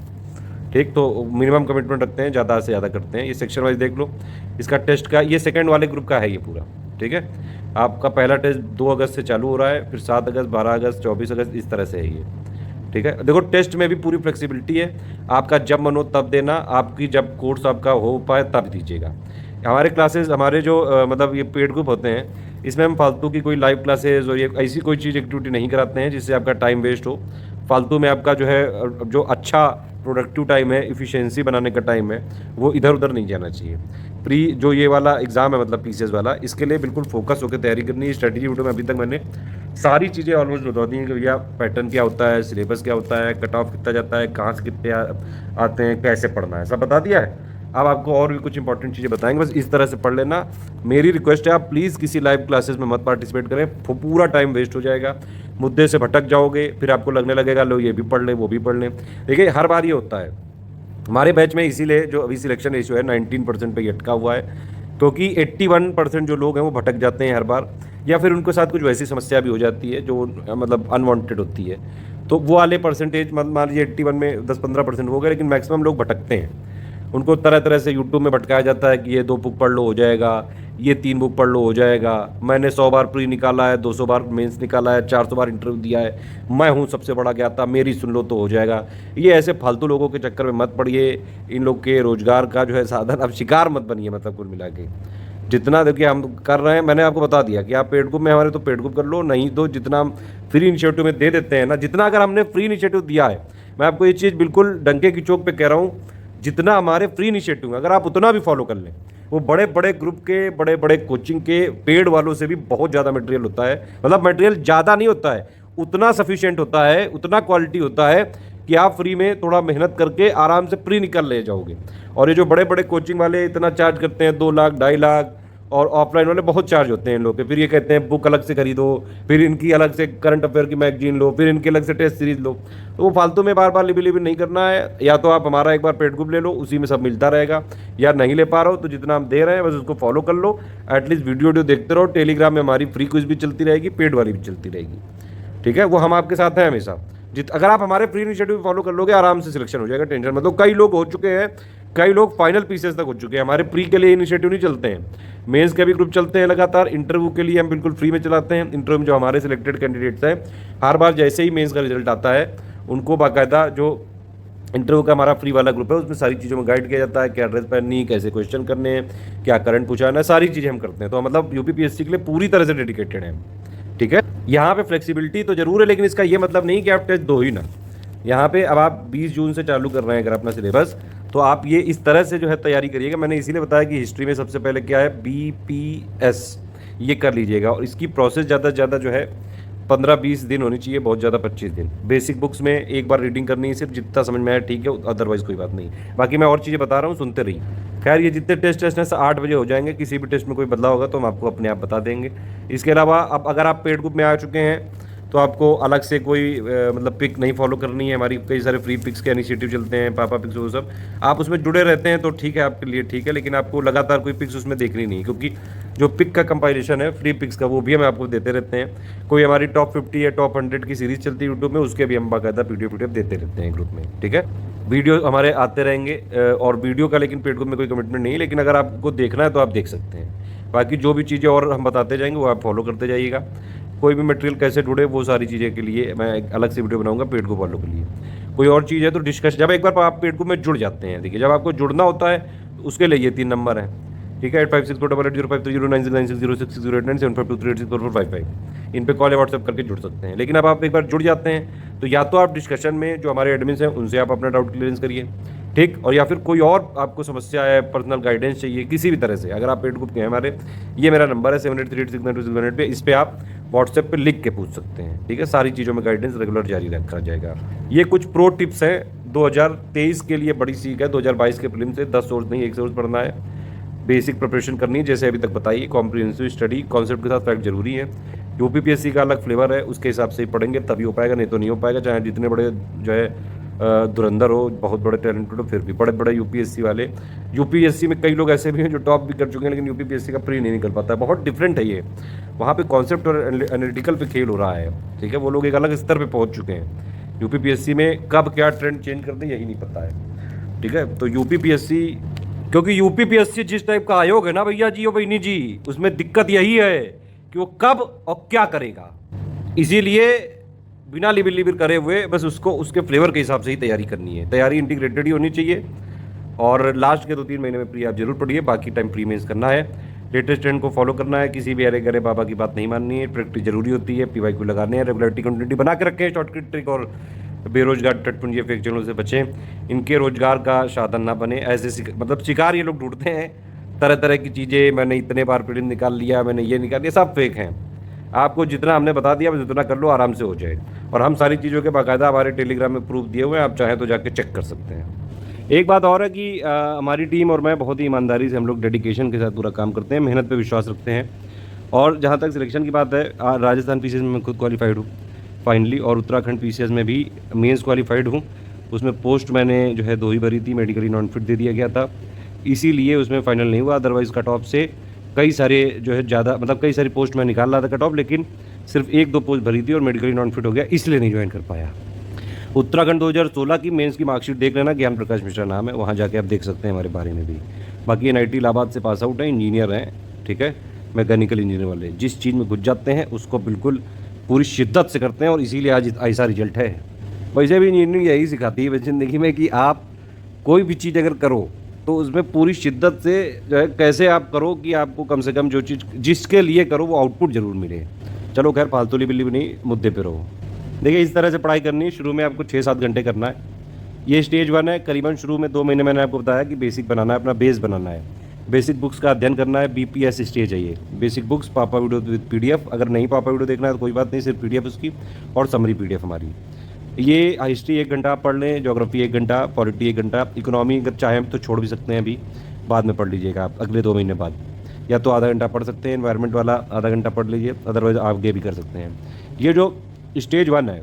ठीक, तो मिनिमम कमिटमेंट रखते हैं, ज़्यादा से ज़्यादा करते हैं। ये सेक्शन वाइज देख लो, इसका टेस्ट का ये सेकंड वाले ग्रुप का है ये पूरा। ठीक है, आपका पहला टेस्ट 2 अगस्त से चालू हो रहा है, फिर 7 अगस्त, 12 अगस्त, 24 अगस्त, इस तरह से है ये। ठीक है, देखो टेस्ट में भी पूरी फ्लेक्सिबिलिटी है, आपका जब मन हो तब देना, आपकी जब कोर्स आपका हो पाए तब दीजिएगा। हमारे क्लासेस, हमारे जो मतलब ये पेड ग्रुप होते हैं, इसमें हम फालतू की कोई लाइव क्लासेस और ये ऐसी कोई चीज़ एक्टिविटी नहीं कराते हैं जिससे आपका टाइम वेस्ट हो। फालतू में आपका जो है जो अच्छा प्रोडक्टिव टाइम है, इफ़िशियंसी बनाने का टाइम है, वो इधर उधर नहीं जाना चाहिए। प्री जो ये वाला एग्ज़ाम है मतलब PCS वाला, इसके लिए बिल्कुल फोकस होकर तैयारी करनी है। स्ट्रेटजी वीडियो में अभी तक मैंने सारी चीज़ें ऑलमोस्ट बता दी हैं कि भैया पैटर्न क्या होता है, सिलेबस क्या होता है, कट ऑफ कितना जाता है, कहाँ से कितने आते हैं, कैसे पढ़ना है, सब बता दिया है। अब आपको और भी कुछ इंपॉर्टेंट चीज़ें बताएंगे, बस इस तरह से पढ़ लेना। मेरी रिक्वेस्ट है आप प्लीज़ किसी लाइव क्लासेस में मत पार्टिसिपेट करें, पूरा टाइम वेस्ट हो जाएगा, मुद्दे से भटक जाओगे, फिर आपको लगने लगेगा लो ये भी पढ़ लें वो भी पढ़ लें। देखिए हर बार ये होता है हमारे बैच में, इसीलिए जो अभी सिलेक्शन रेशियो है 19% पे अटका हुआ है, क्योंकि 81% जो लोग हैं वो भटक जाते हैं हर बार, या फिर उनके साथ कुछ वैसी समस्या भी हो जाती है जो मतलब अनवांटेड होती है। तो वो वाले परसेंटेज मान लीजिए 81 में 10-15% हो गए, लेकिन मैक्सिमम लोग भटकते हैं। उनको तरह तरह से यूट्यूब में भटकाया जाता है कि ये 2 बुक पढ़ लो हो जाएगा, ये 3 बुक पढ़ लो हो जाएगा, मैंने 100 बार प्री निकाला है, 200 बार मेंस निकाला है, 400 बार इंटरव्यू दिया है, मैं हूँ सबसे बड़ा ज्ञाता, मेरी सुन लो तो हो जाएगा। ये ऐसे फालतू लोगों के चक्कर में मत पड़िए, इन लोग के रोजगार का जो है साधन अब शिकार मत बनिए। मतलब कुल मिला के जितना देखिए हम कर रहे हैं, मैंने आपको बता दिया कि आप पेड ग्रुप में हमारे तो पेड ग्रुप कर लो, नहीं तो जितना हम फ्री इनिशिएटिव में दे देते हैं ना, जितना अगर हमने फ्री इनिशिएटिव दिया है, मैं आपको ये चीज़ बिल्कुल डंके की चोट पे कह रहा हूँ, जितना हमारे फ्री इनिशिएटिव अगर आप उतना भी फॉलो कर लें, वो बड़े बड़े ग्रुप के, बड़े बड़े कोचिंग के पेड वालों से भी बहुत ज़्यादा मटेरियल होता है। मतलब मटेरियल ज़्यादा नहीं होता है, उतना सफिशिएंट होता है, उतना क्वालिटी होता है कि आप फ्री में थोड़ा मेहनत करके आराम से प्री निकल ले जाओगे। और ये जो बड़े बड़े कोचिंग वाले इतना चार्ज करते हैं 2 लाख 2.5 लाख, और ऑफलाइन वाले बहुत चार्ज होते हैं इन लोग के, फिर ये कहते हैं बुक अलग से खरीदो, फिर इनकी अलग से करंट अफेयर की मैगजीन लो, फिर इनके अलग से टेस्ट सीरीज लो। तो वो फालतू में बार बार लिबी नहीं करना है। या तो आप हमारा एक बार पेड ग्रुप ले लो, उसी में सब मिलता रहेगा, या नहीं ले पा रहे हो तो जितना हम दे रहे हैं बस उसको फॉलो कर लो, एटलीस्ट वीडियो देखते रहो। टेलीग्राम में हमारी फ्री क्विज भी चलती रहेगी, पेड वाली भी चलती रहेगी। ठीक है, वो हम आपके साथ हैं हमेशा। अगर आप हमारे फ्री इनिशिएटिव फॉलो कर लोगे, आराम से सिलेक्शन हो जाएगा, टेंशन मतलब। कई लोग हो चुके हैं, कई लोग फाइनल पीसेस तक हो चुके हैं। हमारे प्री के लिए इनिशिएटिव नहीं चलते हैं, मेंस के भी ग्रुप चलते हैं लगातार। इंटरव्यू के लिए हम बिल्कुल फ्री में चलाते हैं। इंटरव्यू में जो हमारे सिलेक्टेड कैंडिडेट्स हैं, हर बार जैसे ही मेंस का रिजल्ट आता है, उनको बाकायदा जो इंटरव्यू का हमारा फ्री वाला ग्रुप है उसमें सारी चीज़ों में गाइड किया जाता है, क्या ड्रेस पहननी, कैसे क्वेश्चन करने हैं, क्या करंट पूछाना है, सारी चीज़ें हम करते हैं। तो मतलब UPPSC के लिए पूरी तरह से डेडिकेटेड है। ठीक है, यहाँ पे फ्लेक्सिबिलिटी तो जरूर है, लेकिन इसका ये मतलब नहीं कि आप टेस्ट दो ही ना। यहाँ पे अब आप 20 जून से चालू कर रहे हैं अगर अपना सिलेबस, तो आप ये इस तरह से जो है तैयारी करिएगा। मैंने इसीलिए बताया कि हिस्ट्री में सबसे पहले क्या है, BPS, ये कर लीजिएगा। और इसकी प्रोसेस ज़्यादा से ज़्यादा जो है 15-20 दिन होनी चाहिए, बहुत ज़्यादा 25 दिन। बेसिक बुक्स में एक बार रीडिंग करनी है, सिर्फ जितना समझ में आया ठीक है, अदरवाइज़ कोई बात नहीं। बाकी मैं और चीज़ें बता रहा हूँ, सुनते रहिए। खैर ये जितने टेस्ट हैं 8 बजे हो जाएंगे, किसी भी टेस्ट में कोई बदलाव होगा तो हम आपको अपने आप बता देंगे। इसके अलावा अब अगर आप पेड ग्रुप में आ चुके हैं तो आपको अलग से कोई मतलब पिक नहीं फॉलो करनी है। हमारी कई सारे फ्री पिक्स के इनिशिएटिव चलते हैं, पापा पिक्स वो सब, आप उसमें जुड़े रहते हैं तो ठीक है, आपके लिए ठीक है, लेकिन आपको लगातार कोई पिक्स उसमें देखनी नहीं, क्योंकि जो पिक का कंपाइलेशन है फ्री पिक्स का वो भी हम आपको देते रहते हैं। कोई हमारी टॉप 50 या टॉप 100 की सीरीज़ चलती है यूट्यूब में, उसके भी हम बाकायदा पीडीएफ देते रहते हैं ग्रुप में, ठीक है। वीडियो हमारे आते रहेंगे और वीडियो का लेकिन पेड ग्रुप में कोई कमिटमेंट नहीं है, लेकिन अगर आपको देखना है तो आप देख सकते हैं। बाकी जो भी चीज़ें और हम बताते जाएंगे वो आप फॉलो करते जाइएगा। कोई भी मटेरियल कैसे जुड़े वो सारी चीज़ें के लिए मैं एक अलग से वीडियो बनाऊंगा पेड ग्रुप वालों के लिए। कोई और चीज़ है तो डिस्कस, जब एक बार आप पेड ग्रुप में जुड़ जाते हैं, देखिए जब आपको जुड़ना होता है तो उसके लिए ये 3 नंबर हैं, ठीक है, 85648805309660897523864455 इन पे कॉल या व्हाट्सएप करके जुड़ सकते हैं। लेकिन अब आप एक बार जुड़ जाते हैं तो या तो आप डिस्कशन में जो हमारे एडमिन्स हैं उनसे आप अपना डाउट क्लियरेंस करिए, ठीक, और या फिर कोई और आपको समस्या है, पर्सनल गाइडेंस चाहिए किसी भी तरह से, अगर आप पेड ग्रुप के हैं हमारे, ये मेरा नंबर है 7838692618 पे, इस पर आप व्हाट्सएप पे लिख के पूछ सकते हैं, ठीक है। सारी चीज़ों में गाइडेंस रेगुलर जारी रखा जाएगा। ये कुछ प्रो टिप्स हैं 2023 के लिए, बड़ी सीख है। 2022 के प्रीलिम्स से 10 सोर्स नहीं 1 सोर्स पढ़ना है, बेसिक प्रिपरेशन करनी है जैसे अभी तक बताइए, कॉम्प्रिहेंसिव स्टडी, कॉन्सेप्ट के साथ फैक्ट जरूरी है। यूपीपीएससी का अलग फ्लेवर है, उसके हिसाब से ही पढ़ेंगे तभी हो पाएगा, नहीं तो नहीं हो पाएगा, चाहे जितने बड़े जो है धुरंधर हो, बहुत बड़े टैलेंटेड हो, फिर भी बड़े बड़े यूपीएससी वाले, यूपीएससी में कई लोग ऐसे भी हैं जो टॉप भी कर चुके हैं लेकिन यूपीपीएससी का प्री नहीं निकल पाता है। बहुत डिफरेंट है ये, वहाँ पे कॉन्सेप्ट और एनालिटिकल पे खेल हो रहा है, ठीक है। वो लोग एक अलग स्तर पे पहुँच चुके हैं। यूपीपीएससी में कब क्या ट्रेंड चेंज कर दें यही नहीं पता है, ठीक है। तो यूपीपीएससी, क्योंकि यूपीपीएससी जिस टाइप का आयोग है ना भैया जी और बहनी जी, उसमें दिक्कत यही है कि वो कब और क्या करेगा, इसीलिए बिना लिबिर लिबिर करे हुए बस उसको उसके फ्लेवर के हिसाब से ही तैयारी करनी है। तैयारी इंटीग्रेटेड ही होनी चाहिए और लास्ट के 2-3 महीने में प्री आप जरूर पढ़िए, बाकी टाइम प्री मेंस करना है, लेटेस्ट ट्रेंड को फॉलो करना है, किसी भी अरे गरे बाबा की बात नहीं माननी है, प्रैक्टिस जरूरी होती है, पीवाईक्यू लगाने हैं, रेगुलरिटी कंटिन्यूटी बना के रखें, शॉर्टकट ट्रिक, और बेरोजगार टटपुंजी फेक चैनल से बचें, इनके रोजगार का साधन ना बने। ऐसे मतलब शिकार ये लोग ढूंढते हैं, तरह तरह की चीज़ें, मैंने इतने बार प्रीलिम निकाल लिया, मैंने ये निकाल लिया, सब फेक हैं। आपको जितना हमने बता दिया बस उतना कर लो, आराम से हो जाए। और हम सारी चीज़ों के बाकायदा हमारे टेलीग्राम में प्रूफ दिए हुए हैं, आप चाहें तो जाके चेक कर सकते हैं। एक बात और है कि हमारी टीम और मैं बहुत ही ईमानदारी से हम लोग डेडिकेशन के साथ पूरा काम करते हैं, मेहनत पे विश्वास रखते हैं। और जहाँ तक सिलेक्शन की बात है, राजस्थान पीसीएस में मैं खुद क्वालिफाइड हूँ फाइनली, और उत्तराखंड पीसीएस में भी मेंस क्वालिफाइड हूँ। उसमें पोस्ट मैंने जो है 2 ही भरी थी, मेडिकली नॉन फिट दे दिया गया था, इसीलिए उसमें फाइनल नहीं हुआ। अदरवाइज़ कट ऑफ से कई सारे जो है ज़्यादा, मतलब कई सारी पोस्ट मैं निकाल रहा था कट ऑफ, लेकिन सिर्फ 1-2 पोस्ट भरी थी और मेडिकली नॉन फिट हो गया, इसलिए नहीं ज्वाइन कर पाया। उत्तराखंड 2016 की मेंस की मार्कशीट देख लेना, ज्ञान प्रकाश मिश्रा नाम है, वहाँ जाके आप देख सकते हैं हमारे बारे में भी। बाकी एनआईटी इलाहाबाद से पास आउट है, इंजीनियर हैं, ठीक है, मैकेनिकल इंजीनियर वाले। जिस चीज़ में घुस जाते हैं उसको बिल्कुल पूरी शिद्दत से करते हैं और इसीलिए आज ऐसा रिजल्ट है। वैसे भी इंजीनियरिंग यही सिखाती है ज़िंदगी में कि आप कोई भी चीज़ अगर करो तो उसमें पूरी शिद्दत से जो है कैसे आप करो कि आपको कम से कम जो चीज़ जिसके लिए करो वो आउटपुट ज़रूर मिले। चलो खैर फालतू लिबी नहीं, मुद्दे पे रहो। देखिए इस तरह से पढ़ाई करनी है, शुरू में आपको 6-7 घंटे करना है। ये स्टेज 1 है, करीबन शुरू में 2 महीने मैंने आपको बताया कि बेसिक बनाना है, अपना बेस बनाना है, बेसिक बुक्स का अध्ययन करना है। बीपीएस स्टेज है ये, बेसिक बुक्स, पापा वीडियो विद पीडीएफ। अगर नहीं पापा वीडियो देखना है तो कोई बात नहीं, सिर्फ पीडीएफ उसकी और समरी पीडीएफ हमारी। ये हिस्ट्री 1 घंटा आप पढ़ लें, ज्योग्राफी 1 घंटा, पॉलिटी 1 घंटा, इकोनॉमी अगर चाहें तो छोड़ भी सकते हैं, अभी बाद में पढ़ लीजिएगा आप अगले 2 महीने बाद, या तो आधा घंटा पढ़ सकते हैं, एनवायरनमेंट वाला आधा घंटा पढ़ लीजिए, अदरवाइज आगे भी कर सकते हैं। ये जो स्टेज 1 है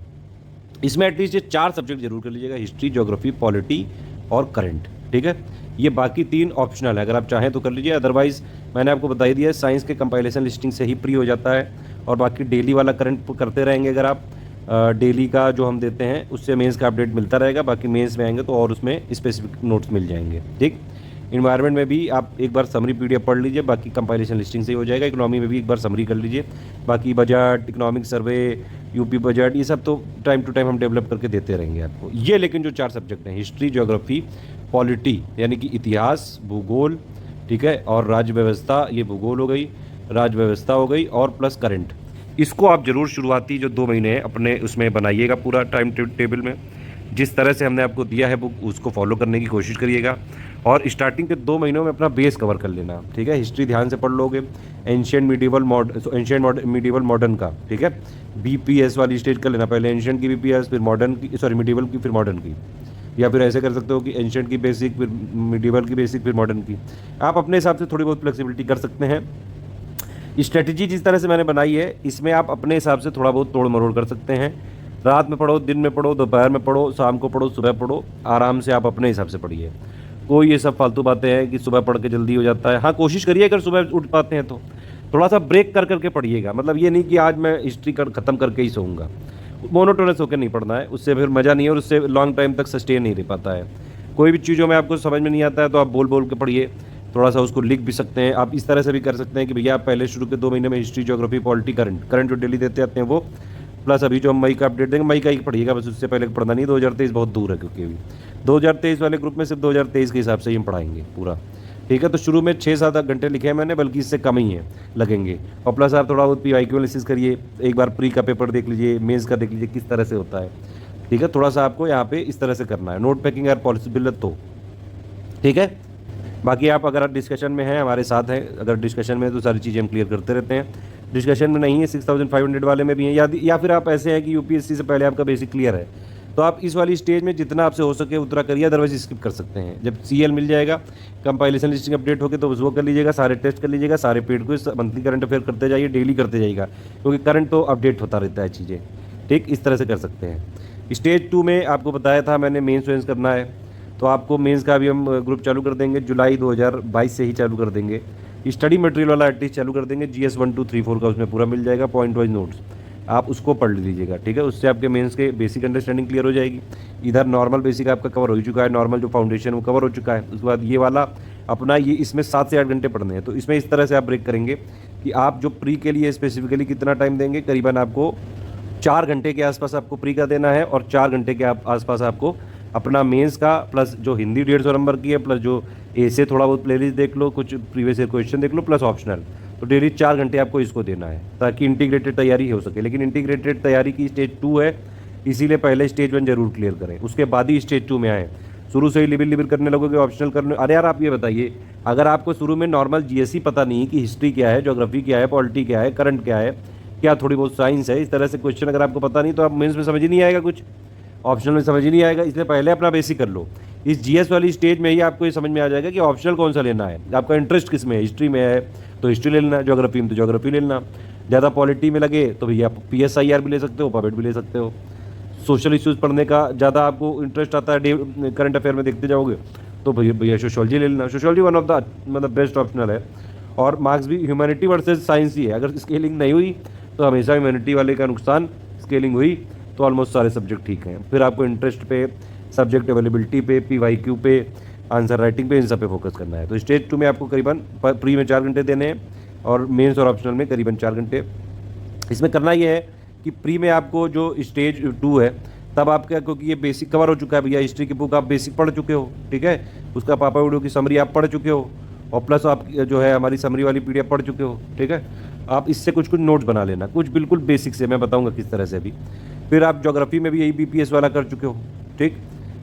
इसमें एटलीस्ट ये 4 सब्जेक्ट जरूर कर लीजिएगा, हिस्ट्री, ज्योग्राफी, पॉलिटी और करंट, ठीक है। ये बाकी 3 ऑप्शनल है, अगर आप चाहें तो कर लीजिए, अदरवाइज मैंने आपको बता ही दिया है, साइंस के कंपाइलेशन लिस्टिंग से ही प्री हो जाता है। और बाकी डेली वाला करंट करते रहेंगे, अगर आप डेली का जो हम देते हैं उससे मेंस का अपडेट मिलता रहेगा। बाकी मेंस में आएंगे तो और उसमें स्पेसिफिक नोट्स मिल जाएंगे, ठीक। इन्वायरमेंट में भी आप एक बार समरी पीडीएफ पढ़ लीजिए, बाकी कंपाइलेशन लिस्टिंग से ही हो जाएगा। इकोनॉमी में भी एक बार समरी कर लीजिए, बाकी budget, economic survey, UP budget, ये सब तो टाइम टू टाइम हम डेवलप करके देते रहेंगे आपको। ये लेकिन जो 4 सब्जेक्ट हैं, हिस्ट्री, ज्योग्राफी, पॉलिटी यानी कि इतिहास, भूगोल, ठीक है, और राज्य व्यवस्था, ये भूगोल हो गई, राज्य व्यवस्था हो गई, और प्लस करंट, इसको आप जरूर शुरुआती जो 2 महीने हैं अपने उसमें बनाइएगा पूरा टाइम टेबल में। जिस तरह से हमने आपको दिया है बुक उसको फॉलो करने की कोशिश करिएगा, और स्टार्टिंग के 2 महीनों में अपना बेस कवर कर लेना, ठीक है। हिस्ट्री ध्यान से पढ़ लोगे, एंशियंट मिडीवल मॉडर्न का, ठीक है, बीपीएस वाली स्टेज कर लेना, पहले एंशियंट की बीपीएस, फिर मॉडर्न की, सॉरी मिडीवल की, फिर मॉडर्न की, या फिर ऐसे कर सकते हो कि एंशिएंट की बेसिक, फिर मिडिवल की बेसिक, फिर मॉडर्न की। आप अपने हिसाब से थोड़ी बहुत फ्लेक्सिबिलिटी कर सकते हैं। स्ट्रेटजी जिस तरह से मैंने बनाई है, इसमें आप अपने हिसाब से थोड़ा बहुत तोड़ मरोड़ कर सकते हैं। रात में पढ़ो, दिन में पढ़ो, दोपहर में पढ़ो, शाम को पढ़ो, सुबह पढ़ो, आराम से आप अपने हिसाब से पढ़िए। कोई ये सब फालतू बातें हैं कि सुबह पढ़ के जल्दी हो जाता है। हाँ, कोशिश करिए अगर सुबह उठ पाते हैं तो थोड़ा सा ब्रेक कर करके पढ़िएगा। मतलब ये नहीं कि आज मैं हिस्ट्री ख़त्म करके ही सोऊंगा। मोनोटोनस होकर नहीं पढ़ना है, उससे फिर मज़ा नहीं है और उससे लॉन्ग टाइम तक सस्टेन नहीं रह पाता है। कोई भी चीज़ों में आपको समझ में नहीं आता है तो आप बोल बोल के पढ़िए, थोड़ा सा उसको लिख भी सकते हैं। आप इस तरह से भी कर सकते हैं कि भैया आप पहले शुरू के 2 महीने में हिस्ट्री, ज्योग्राफी, पॉलिटी, करंट जो डेली देते आते हैं वो, प्लस अभी जो हम मई का अपडेट देंगे, मई का ही पढ़िएगा बस, उससे पहले पढ़ना नहीं। 2023 बहुत दूर है, क्योंकि अभी 2023 वाले ग्रुप में सिर्फ 2023 के हिसाब से ही हम पढ़ाएंगे पूरा। ठीक है, तो शुरू में 6-7 घंटे लिखे हैं मैंने, बल्कि इससे कम ही है लगेंगे। और प्लस आप थोड़ा बहुत PYQ एनालिसिस करिए, एक बार प्री का पेपर देख लीजिए, मेंस का देख लीजिए किस तरह से होता है। ठीक है, थोड़ा सा आपको यहाँ पे इस तरह से करना है। नोट पेकिंग अगर पॉसिबल है तो ठीक है। बाकी आप अगर डिस्कशन में हैं, हमारे साथ हैं, अगर डिस्कशन में तो सारी चीज़ें हम क्लियर करते रहते हैं। डिस्कशन में नहीं है 6500 वाले में भी हैं, या फिर आप ऐसे हैं कि UPSC से पहले आपका बेसिक क्लियर है, तो आप इस वाली स्टेज में जितना आपसे हो सके उतना करिए, अदरवाइज स्किप कर सकते हैं। जब CL मिल जाएगा, कंपाइलेशन लिस्टिंग अपडेट होकर, तो वो कर लीजिएगा, सारे टेस्ट कर लीजिएगा, सारे paid quiz, monthly current affair करते जाइए, डेली करते जाइएगा, क्योंकि करंट तो अपडेट होता रहता है चीज़ें। ठीक, इस तरह से कर सकते हैं। स्टेज 2 में आपको बताया था मैंने, मेंस वेंस करना है, तो आपको मेंस का भी हम ग्रुप चालू कर देंगे, जुलाई 2022 से ही चालू कर देंगे। स्टडी मटेरियल वाला एटलीस्ट चालू कर देंगे, GS 1 2 3 4 का उसमें पूरा मिल जाएगा, पॉइंट वाइज नोट्स, आप उसको पढ़ लीजिएगा। ठीक है, उससे आपके मेंस के बेसिक अंडरस्टैंडिंग क्लियर हो जाएगी। इधर नॉर्मल बेसिक आपका कवर हो चुका है, नॉर्मल जो फाउंडेशन वो कवर हो चुका है। उसके बाद ये वाला अपना, ये इसमें 7 से 8 घंटे पढ़ने हैं, तो इसमें इस तरह से आप ब्रेक करेंगे कि आप जो प्री के लिए स्पेसिफिकली कितना टाइम देंगे, करीबन आपको 4 घंटे के आसपास आपको प्री का देना है, और 4 घंटे के आसपास आपको अपना मेंस का, प्लस जो हिंदी 150 नंबर की है, प्लस जो ऐसे थोड़ा बहुत प्लेलिस्ट देख लो, कुछ प्रीवियस ईयर क्वेश्चन देख लो, प्लस ऑप्शनल, तो डेली 4 घंटे आपको इसको देना है, ताकि इंटीग्रेटेड तैयारी हो सके। लेकिन इंटीग्रेटेड तैयारी की स्टेज 2 है, इसीलिए पहले स्टेज 1 जरूर क्लियर करें, उसके बाद ही स्टेज 2 में आए। शुरू से ही लिबिल करने लगोगे, ऑप्शनल करने, अरे यार आप ये बताइए, अगर आपको शुरू में नॉर्मल GSE पता नहीं कि हिस्ट्री क्या है, ज्योग्राफी क्या है, पॉलिटी क्या है, करंट क्या है, क्या थोड़ी बहुत साइंस है, इस तरह से क्वेश्चन अगर आपको पता नहीं, तो आप मेंस में समझ ही नहीं आएगा, कुछ ऑप्शनल में समझ ही नहीं आएगा। इसलिए पहले अपना बेसिक कर लो। इस GS वाली स्टेज में ही आपको ये समझ में आ जाएगा कि ऑप्शनल कौन सा लेना है, आपका इंटरेस्ट किस में है। हिस्ट्री में है तो हिस्ट्री ले लेना, ज्योग्राफी में तो ज्योग्राफी ले लेना, ज़्यादा पॉलिटी में लगे तो भैया आप PSIR भी ले सकते हो, पॉपेट भी ले सकते हो। सोशल इश्यूज़ पढ़ने का ज़्यादा आपको इंटरेस्ट आता है, करंट अफेयर में देखते जाओगे, तो भैया सोशोलॉजी ले लेना। सोशोलॉजी वन ऑफ द मतलब बेस्ट ऑप्शनल है, और मार्क्स भी ह्यूमैनिटी वर्सेज साइंस ही है। अगर स्केलिंग नहीं हुई तो हमेशा ह्यूमैनिटी वाले का नुकसान, स्केलिंग हुई तो ऑलमोस्ट सारे सब्जेक्ट ठीक हैं। फिर आपको इंटरेस्ट पे, सब्जेक्ट अवेलेबिलिटी पे, PYQ पे, आंसर राइटिंग पे, इन सब पे फोकस करना है। तो स्टेज 2 में आपको करीबन प्री में 4 घंटे देने हैं, और मेंस और ऑप्शनल में करीबन 4 घंटे। इसमें करना ये है कि प्री में आपको जो स्टेज 2 है, तब आपका, क्योंकि ये बेसिक कवर हो चुका है भैया, हिस्ट्री की बुक आप बेसिक पढ़ चुके हो, ठीक है, उसका पापा वीडियो की समरी आप पढ़ चुके हो, और प्लस आप जो है हमारी समरी वाली PDF पढ़ चुके हो। ठीक है, आप इससे कुछ नोट्स बना लेना, कुछ बिल्कुल बेसिक से, मैं बताऊंगा किस तरह से भी। फिर आप ज्योग्राफी में भी यही BPS वाला कर चुके हो, ठीक,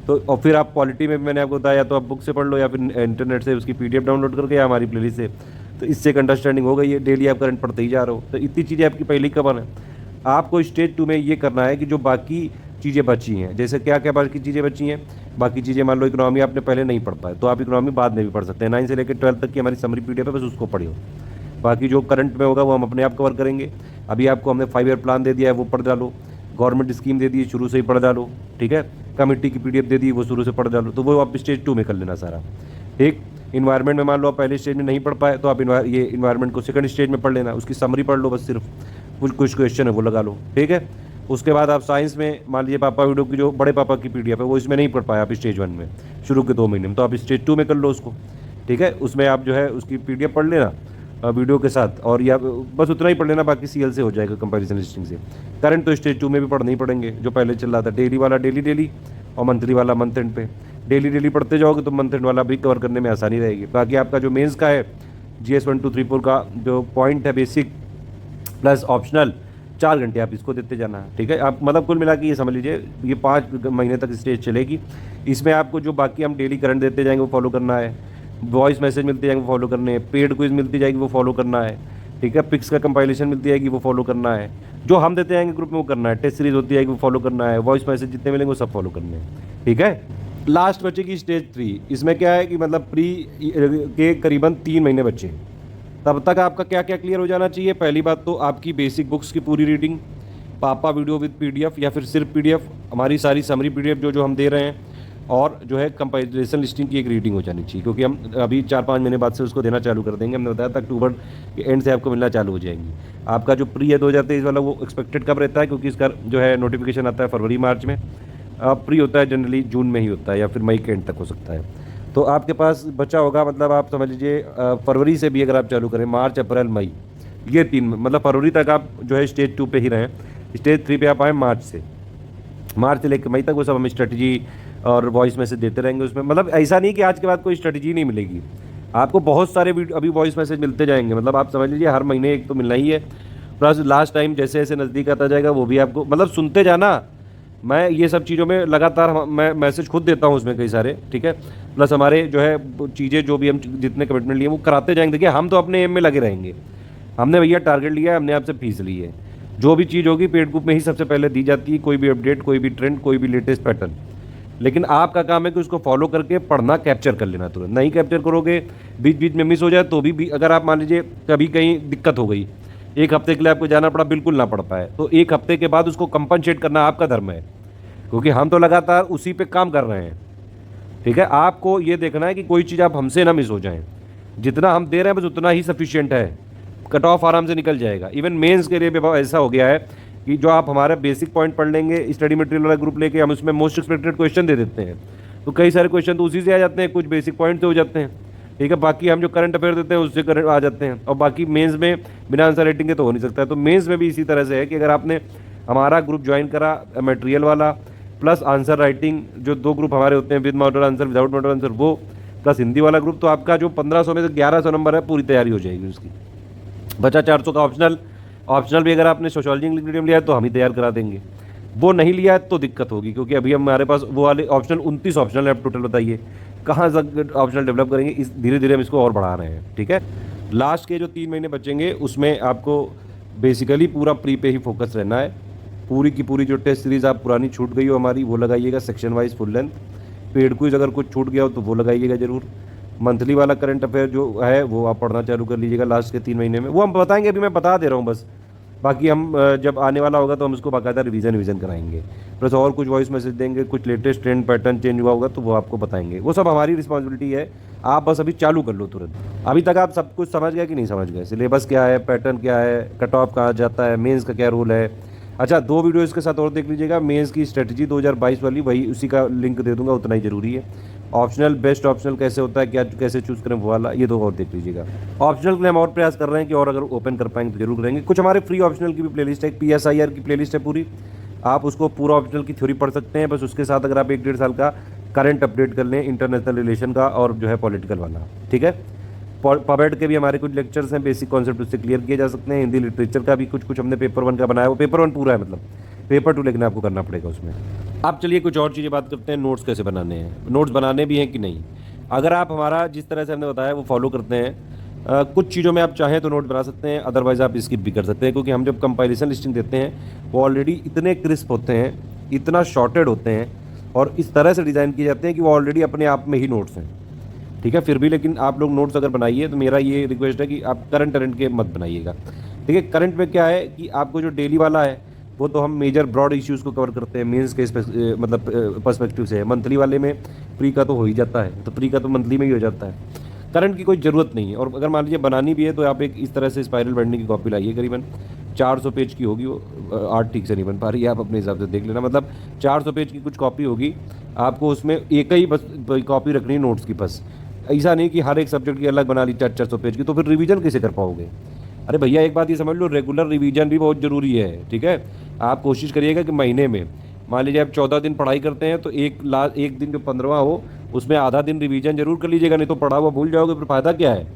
तो और फिर आप पॉलिटी में भी मैंने आपको बताया, तो आप बुक से पढ़ लो, या फिर इंटरनेट से उसकी PDF डाउनलोड करके, या हमारी प्लेलिस्ट से। तो इससे एक अंडरस्टैंडिंग हो गई है, डेली आप करंट पढ़ते ही जा रहे हो, तो इतनी चीज़ें आपकी पहले ही कवर है। आपको स्टेज 2 में ये करना है कि जो बाकी चीज़ें बची हैं, जैसे क्या क्या बाकी चीज़ें बची हैं, बाकी चीज़ें मान लो इकोनॉमी आपने पहले नहीं पढ़ पाए, तो आप इकोनॉमी बाद में भी पढ़ सकते हैं। 9 से लेकर 12 तक की हमारी समरी PDF है, बस उसको पढ़ियो। बाकी जो करंट में होगा वो हम अपने आप कवर करेंगे। अभी आपको हमने 5 ईयर प्लान दे दिया है, वो पढ़ डालो। गवर्नमेंट स्कीम दे दी, शुरू से ही पढ़ डालो, ठीक है। कमेटी की PDF दे दी, वो शुरू से पढ़ डालो, तो वो आप स्टेज 2 में कर लेना सारा, ठीक। इन्वायरमेंट में मान लो आप पहले स्टेज में नहीं पढ़ पाए, तो आप ये इन्वायरमेंट को सेकंड स्टेज में पढ़ लेना, उसकी समरी पढ़ लो बस, सिर्फ कुछ क्वेश्चन है वो लगा लो, ठीक है। उसके बाद आप साइंस में मान लीजिए पापा वीडियो की जो बड़े पापा की PDF है, वो इसमें नहीं पढ़ पाया आप स्टेज 1 में शुरू के 2 महीने में, तो आप स्टेज 2 में कर लो उसको, ठीक है। उसमें आप जो है उसकी PDF पढ़ लेना वीडियो के साथ, और या बस उतना ही पढ़ लेना, बाकी CL से हो जाएगा कंपैरिजन लिस्टिंग से। करंट तो स्टेज 2 में भी पढ़ने ही पड़ेंगे, जो पहले चल रहा था, डेली वाला डेली, और मंथली वाला मंथ एंड पे। डेली पढ़ते जाओगे तो मंथ एंड वाला भी कवर करने में आसानी रहेगी। बाकी आपका जो मेंस का है, GS 1 2 3 4 का जो पॉइंट है बेसिक प्लस ऑप्शनल, 4 घंटे आप इसको देते जाना है, ठीक है। आप मतलब कुल मिला के ये समझ लीजिए ये 5 महीने तक स्टेज चलेगी। इसमें आपको जो बाकी हम डेली करंट देते जाएंगे वो फॉलो करना है, वॉइस मैसेज मिलते जाएंगे वो फॉलो करने हैं, पेड क्विज मिलती जाएगी वो फॉलो करना है, ठीक है। पिक्स का कंपाइलेशन मिलती जाएगी वो फॉलो करना है, जो हम देते जाएंगे ग्रुप में वो करना है, टेस्ट सीरीज होती जाएगी वो फॉलो करना है, वॉइस मैसेज जितने मिलेंगे वो सब फॉलो करने हैं, ठीक है। लास्ट बचेगी स्टेज 3। इसमें क्या है कि मतलब प्री के करीबन 3 महीने बचे हैं। तब तक आपका क्या क्या क्लियर हो जाना चाहिए? पहली बात तो आपकी बेसिक बुक्स की पूरी रीडिंग, पापा वीडियो विद पीडीएफ या फिर सिर्फ पीडीएफ, हमारी सारी समरी पीडीएफ जो जो हम दे रहे हैं, और जो है कंपैरिजन लिस्टिंग की एक रीडिंग हो जानी चाहिए, क्योंकि हम अभी 4-5 महीने बाद से उसको देना चालू कर देंगे। हमने बताया था अक्टूबर के एंड से आपको मिलना चालू हो जाएंगी। आपका जो प्री है 2023 वाला वो एक्सपेक्टेड कब रहता है, क्योंकि इसका जो है नोटिफिकेशन आता है फरवरी मार्च में, प्री होता है जनरली जून में ही होता है या फिर मई के एंड तक हो सकता है। तो आपके पास बचा होगा, मतलब आप समझ लीजिए फरवरी से भी अगर आप चालू करें, मार्च अप्रैल मई, ये 3 मतलब फरवरी तक आप जो है स्टेज 2 पे ही रहें। स्टेज 3 पे आप आए मार्च से लेकर मई तक, वो सब हम स्ट्रेटजी और वॉइस मैसेज देते रहेंगे उसमें। मतलब ऐसा नहीं कि आज के बाद कोई स्ट्रेटजी नहीं मिलेगी, आपको बहुत सारे अभी वॉइस मैसेज मिलते जाएंगे। मतलब आप समझ लीजिए हर महीने एक तो मिलना ही है। प्लस लास्ट टाइम जैसे जैसे नज़दीक आता जाएगा वो भी आपको मतलब सुनते जाना। मैं ये सब चीज़ों में लगातार मैं मैसेज खुद देता हूँ उसमें कई सारे, ठीक है। प्लस हमारे जो है चीज़ें जो भी हम जितने कमिटमेंट लिए वो कराते जाएंगे। देखिए हम तो अपने एम में लगे रहेंगे, हमने भैया टारगेट लिया है, हमने आपसे फीस ली है। जो भी चीज़ होगी पेड ग्रुप में ही सबसे पहले दी जाती है, कोई भी अपडेट, कोई भी ट्रेंड, कोई भी लेटेस्ट पैटर्न। लेकिन आपका काम है कि उसको फॉलो करके पढ़ना, कैप्चर कर लेना। तुरंत नहीं कैप्चर करोगे, बीच बीच में मिस हो जाए तो भी अगर आप मान लीजिए कभी कहीं दिक्कत हो गई, 1 हफ्ते के लिए आपको जाना पड़ा, बिल्कुल ना पढ़ पाए, तो 1 हफ्ते के बाद उसको कंपनसेट करना आपका धर्म है, क्योंकि हम तो लगातार उसी पे काम कर रहे हैं, ठीक है। आपको ये देखना है कि कोई चीज़ आप हमसे ना मिस हो जाए। जितना हम दे रहे हैं बस उतना ही सफिशिएंट है, कट ऑफ आराम से निकल जाएगा। इवन मेंस के लिए भी ऐसा हो गया है कि जो आप हमारा बेसिक पॉइंट पढ़ लेंगे, स्टडी मटेरियल वाला ग्रुप लेके हम उसमें मोस्ट एक्सपेक्टेड क्वेश्चन दे देते हैं, तो कई सारे क्वेश्चन तो उसी से आ जाते हैं, कुछ बेसिक पॉइंट से हो जाते हैं, ठीक है। बाकी हम जो करंट अफेयर देते हैं उससे करंट आ जाते हैं, और बाकी मेंस में बिना आंसर राइटिंग के तो हो नहीं सकता है। तो मेंस में भी इसी तरह से है कि अगर आपने हमारा ग्रुप ज्वाइन करा मटेरियल वाला प्लस आंसर राइटिंग, जो 2 ग्रुप हमारे होते हैं, with model answer, without model answer, वो प्लस हिंदी वाला ग्रुप, तो आपका जो 1500 में से 1100 नंबर है पूरी तैयारी हो जाएगी उसकी। बचा 400 का ऑप्शनल भी अगर आपने सोशियोलॉजी इंग्लिश मीडियम लिया है तो हम ही तैयार करा देंगे। वो नहीं लिया है तो दिक्कत होगी, क्योंकि अभी हमारे पास वो वाले ऑप्शनल 29 ऑप्शनल है टोटल। बताइए कहाँ तक ऑप्शनल डेवलप करेंगे, इस धीरे धीरे हम इसको और बढ़ा रहे हैं, ठीक है। लास्ट के जो 3 महीने बचेंगे उसमें आपको बेसिकली पूरा प्री पे ही फोकस रहना है। पूरी की पूरी जो टेस्ट सीरीज़ आप पुरानी छूट गई हो हमारी वो लगाइएगा, section wise full length. Paid quiz अगर कुछ छूट गया हो तो वो लगाइएगा ज़रूर। मंथली वाला करंट अफेयर जो है वो आप पढ़ना चालू कर लीजिएगा लास्ट के 3 महीने में, वो हम बताएंगे, अभी मैं बता दे रहा हूँ बस। बाकी हम जब आने वाला होगा तो हम उसको बाकायदा रिवीजन कराएंगे, प्लस और कुछ वॉइस मैसेज देंगे, कुछ लेटेस्ट ट्रेंड पैटर्न चेंज हुआ होगा तो वो आपको बताएंगे। वो सब हमारी रिस्पॉन्सिबिलिटी है, आप बस अभी चालू कर लो तुरंत। अभी तक आप सब कुछ समझ गए कि नहीं समझ गए? सिलेबस क्या है, पैटर्न क्या है, कट ऑफ कहाँ जाता है, मेंस का क्या रूल है। अच्छा 2 वीडियो इसके साथ और देख लीजिएगा, मेंस की स्ट्रेटजी 2022 वाली, वही उसी का लिंक दे दूंगा, उतना ही ज़रूरी है। ऑप्शनल बेस्ट ऑप्शनल कैसे होता है, क्या कैसे चूज़ करें वो वाला, ये 2 और देख लीजिएगा। ऑप्शनल के लिए हम और प्रयास कर रहे हैं कि और अगर ओपन कर पाएंगे तो जरूर करेंगे। कुछ हमारे फ्री ऑप्शनल की भी प्लेलिस्ट है, PSIR की प्लेलिस्ट है पूरी, आप उसको पूरा ऑप्शनल की थ्योरी पढ़ सकते हैं। बस उसके साथ अगर आप 1-1.5 साल का करंट अपडेट कर लें इंटरनेशनल रिलेशन का और जो है पॉलिटिकल वाला, ठीक है। पबेड के भी हमारे कुछ लेक्चर्स हैं, बेसिक कॉन्सेप्ट उससे क्लियर किए जा सकते हैं। हिंदी लिटरेचर का भी कुछ हमने पेपर 1 का बनाया, वो पेपर 1 पूरा है, मतलब पेपर 2 लेकिन आपको करना पड़ेगा उसमें। आप चलिए कुछ और चीज़ें बात करते हैं, नोट्स कैसे बनाने हैं, नोट्स बनाने भी हैं कि नहीं। अगर आप हमारा जिस तरह से हमने बताया वो फॉलो करते हैं, कुछ चीज़ों में आप चाहें तो नोट बना सकते हैं, अदरवाइज़ आप स्किप भी कर सकते हैं, क्योंकि हम जब कंपाइलेशन लिस्टिंग देते हैं वो ऑलरेडी इतने क्रिस्प होते हैं, इतना शॉर्टेड होते हैं और इस तरह से डिज़ाइन किए जाते हैं कि वो ऑलरेडी अपने आप में ही नोट्स हैं, ठीक है। फिर भी लेकिन आप लोग नोट्स अगर बनाइए तो मेरा ये रिक्वेस्ट है कि आप करंट के मत बनाइएगा, ठीक है। करंट में क्या है कि आपको जो डेली वाला है वो तो हम मेजर ब्रॉड इश्यूज़ को कवर करते हैं मेंस के मतलब पर्सपेक्टिव से। मंथली वाले में प्री का तो हो ही जाता है, तो प्री का तो मंथली में ही हो जाता है, करंट की कोई ज़रूरत नहीं है। और अगर मान लीजिए बनानी भी है तो आप एक इस तरह से स्पाइरल बैंडिंग की कॉपी लाइए, करीबन 400 पेज की होगी, वो आर्ट ठीक से नहीं बन पा रही है, आप अपने हिसाब से देख लेना। मतलब 400 पेज की कुछ कॉपी होगी, आपको उसमें एक ही बस कॉपी रखनी है नोट्स की बस। ऐसा नहीं कि हर एक सब्जेक्ट की अलग बना ली 400 पेज की, तो फिर रिवीजन कैसे कर पाओगे? अरे भैया एक बात ये समझ लो, रेगुलर रिवीजन भी बहुत ज़रूरी है, ठीक है। आप कोशिश करिएगा कि महीने में मान लीजिए आप 14 दिन पढ़ाई करते हैं तो एक दिन जो 15वां हो उसमें आधा दिन रिवीजन जरूर कर लीजिएगा, नहीं तो पढ़ा हुआ भूल जाओगे, फिर फायदा क्या है,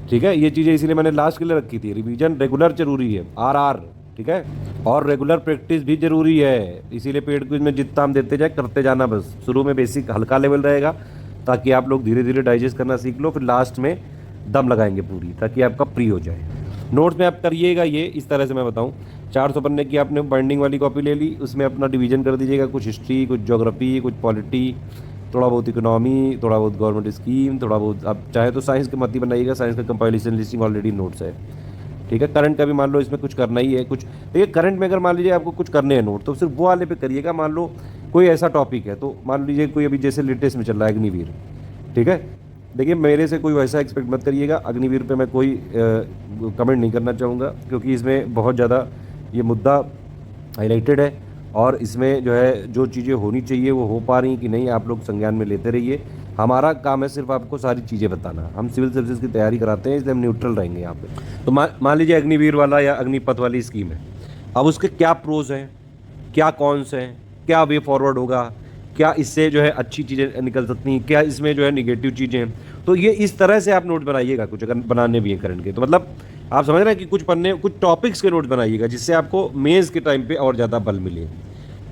ठीक है। ये चीज़ें इसीलिए मैंने लास्ट के लिए रखी थी, रिवीजन रेगुलर जरूरी है, RR, ठीक है। और रेगुलर प्रैक्टिस भी जरूरी है, इसीलिए पेड क्विज में जितना हम देते जाए करते जाना, बस शुरू में बेसिक हल्का लेवल रहेगा ताकि आप लोग धीरे धीरे डाइजेस्ट करना सीख लो, फिर लास्ट में दम लगाएंगे पूरी ताकि आपका प्री हो जाए। नोट्स में आप करिएगा ये इस तरह से मैं बताऊं, 400 पन्ने की आपने बाइंडिंग वाली कॉपी ले ली, उसमें अपना डिवीजन कर दीजिएगा, कुछ हिस्ट्री, कुछ ज्योग्राफी, कुछ पॉलिटी, थोड़ा बहुत इकोनॉमी, थोड़ा बहुत गवर्नमेंट स्कीम, थोड़ा बहुत आप चाहे तो साइंस के मत ही बनाइएगा, साइंस का कंपाइलेशन लिस्टिंग ऑलरेडी नोट्स है, ठीक है। करंट का भी मान लो इसमें कुछ करना ही है कुछ, देखिए करंट में अगर मान लीजिए आपको कुछ करने हैं नोट, तो सिर्फ वो वाले पे करिएगा। मान लो कोई ऐसा टॉपिक है, तो मान लीजिए कोई अभी जैसे लेटेस्ट में चल रहा है अग्निवीर, ठीक है। देखिए मेरे से कोई वैसा एक्सपेक्ट मत करिएगा, अग्निवीर पे मैं कोई कमेंट नहीं करना चाहूँगा, क्योंकि इसमें बहुत ज़्यादा ये मुद्दा हाईलाइटेड है, और इसमें जो है जो चीज़ें होनी चाहिए वो हो पा रही कि नहीं, आप लोग संज्ञान में लेते रहिए। हमारा काम है सिर्फ आपको सारी चीज़ें बताना, हम सिविल सर्विसेज की तैयारी कराते हैं, इसलिए हम न्यूट्रल रहेंगे यहाँ पे। तो मान लीजिए अग्निवीर वाला या अग्निपथ वाली स्कीम है, अब उसके क्या प्रोज हैं, क्या कॉन्स हैं, क्या वे फॉरवर्ड होगा, क्या इससे जो है अच्छी चीज़ें निकल सकती हैं, क्या इसमें जो है निगेटिव चीज़ें हैं, तो ये इस तरह से आप नोट बनाइएगा कुछ, अगर बनाने भी हैं करंट के, तो मतलब आप समझ रहे हैं कि कुछ पन्ने कुछ टॉपिक्स के नोट बनाइएगा, जिससे आपको मेंस के टाइम पे और ज़्यादा बल मिले,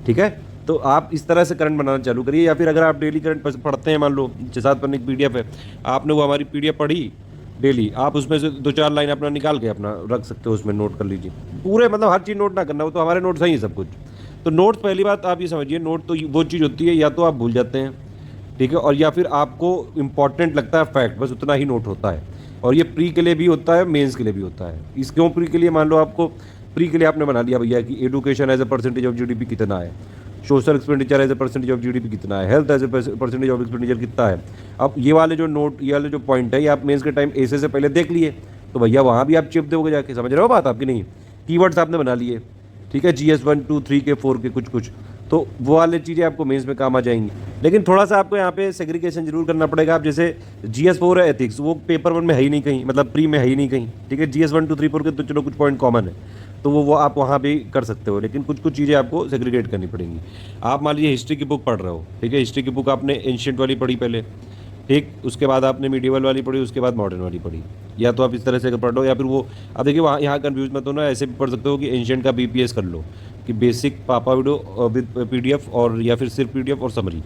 ठीक है। तो आप इस तरह से करंट बनाना चालू करिए, या फिर अगर आप डेली करंट पढ़ते हैं, मान लो 6-7 पन्ने की पीडीएफ है, आपने वो हमारी पीडीएफ पढ़ी डेली, आप उसमें से 2-4 लाइन अपना निकाल के अपना रख सकते हो, उसमें नोट कर लीजिए। पूरे मतलब हर चीज़ नोट ना करना, वो तो हमारे नोट्स हैं ही सब कुछ। तो नोट्स पहली बात आप ये समझिए, नोट तो वो चीज़ होती है या तो आप भूल जाते हैं, ठीक है, और या फिर आपको इंपॉर्टेंट लगता है फैक्ट, बस उतना ही नोट होता है। और ये प्री के लिए भी होता है, मेंस के लिए भी होता है। इस क्यों प्री के लिए, मान लो आपको प्री के लिए आपने बना लिया भैया कि education as a percentage of GDP कितना है, social expenditure as a percentage of GDP कितना है, health as a percentage of expenditure कितना है। अब ये वाले जो नोट, ये वाले जो पॉइंट है, ये आप मेंस के टाइम ऐसे से पहले देख लिए, तो भैया वहाँ भी आप चिप दोगे जाके, समझ रहे हो बात आपकी नहीं। कीवर्ड्स आपने बना लिए, ठीक है, GS 1, 2, 3 के 4 के कुछ, तो वो वाले चीज़ें आपको मेंस में काम आ जाएंगी। लेकिन थोड़ा सा आपको यहाँ पे सेग्रीगेशन जरूर करना पड़ेगा। आप जैसे GS 4 है एथिक्स, वो पेपर 1 में है ही नहीं कहीं, मतलब प्री में है ही नहीं कहीं, ठीक है। GS 1, 2, 3, 4 के तो चलो कुछ पॉइंट कॉमन है, तो वो आप वहाँ भी कर सकते हो, लेकिन कुछ चीज़ें आपको सेग्रीगेट करनी पड़ेंगी। आप मान लीजिए हिस्ट्री की बुक पढ़ रहे हो, ठीक है, हिस्ट्री की बुक आपने एंशिएंट वाली पढ़ी पहले, ठीक, उसके बाद आपने मीडिएवल वाली पढ़ी, उसके बाद मॉडर्न वाली पढ़ी, या तो आप इस तरह से पढ़ लो, या फिर वो अब देखिए वहाँ यहाँ कन्फ्यूज मत होना, ऐसे भी पढ़ सकते हो कि एंशिएंट का BPS कर लो, कि बेसिक पापा वीडियो विद PDF, और या फिर सिर्फ PDF और समरी।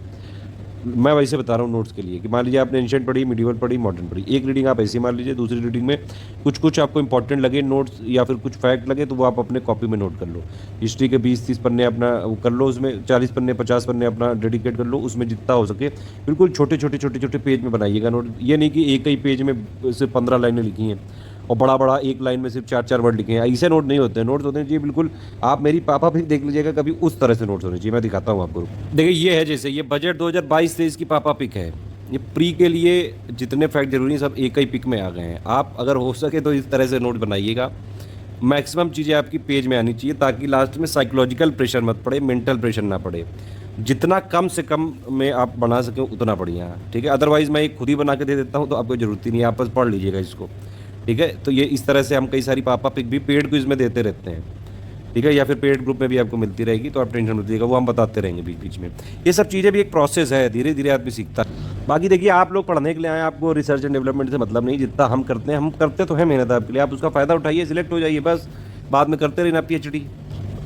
मैं वैसे बता रहा हूँ नोट्स के लिए, कि मान लीजिए आपने एंशिएंट पढ़ी, मीडिएवल पढ़ी, मॉडर्न पढ़ी, एक रीडिंग आप ऐसे मान लीजिए, दूसरी रीडिंग में कुछ आपको इंपॉर्टेंट लगे नोट्स या फिर कुछ फैक्ट लगे, तो वो आप अपने कॉपी में नोट कर लो। हिस्ट्री के 20-30 पन्ने अपना वो कर लो, उसमें 40 पन्ने 50 पन्ने अपना डेडिकेट कर लो, उसमें जितना हो सके बिल्कुल छोटे पेज में बनाइएगा नोट। ये नहीं कि एक ही पेज में सिर्फ 15 लाइनें लिखी हैं और बड़ा एक लाइन में सिर्फ 4-4 वर्ड लिखे हैं, ऐसे नोट नहीं होते हैं। नोट्स होते चाहिए बिल्कुल, आप मेरी पापा भी देख लीजिएगा कभी, उस तरह से नोट्स होने चाहिए। मैं दिखाता हूँ आपको, देखिए ये है, जैसे ये बजट 2022-23 की पापा पिक है, ये प्री के लिए जितने फैक्ट जरूरी हैं सब एक ही पिक में आ गए हैं। आप अगर हो सके तो इस तरह से नोट बनाइएगा, मैक्सिमम चीज़ें आपकी पेज में आनी चाहिए, ताकि लास्ट में साइकोलॉजिकल प्रेशर मत पड़े, मेंटल प्रेशर ना पड़े। जितना कम से कम में आप बना सकें उतना बढ़िया, ठीक है। अदरवाइज़ मैं एक खुद ही बना के दे देता हूँ, तो आपको ज़रूरत ही नहीं, आप बस पढ़ लीजिएगा इसको, ठीक है। तो ये इस तरह से हम कई सारी पापा पिक भी पेड क्विज में देते रहते हैं, ठीक है, या फिर पेड ग्रुप में भी आपको मिलती रहेगी, तो आप टेंशन मत लीजिएगा, वो हम बताते रहेंगे बीच में। ये सब चीज़ें भी एक प्रोसेस है, धीरे धीरे आदमी सीखता है। बाकी देखिए आप लोग पढ़ने के लिए आए, आपको रिसर्च एंड डेवलपमेंट से मतलब नहीं, जितना हम करते तो है मेहनत आपके लिए, आप उसका फ़ायदा उठाइए, सिलेक्ट हो जाइए, बस बाद में करते रहना PhD।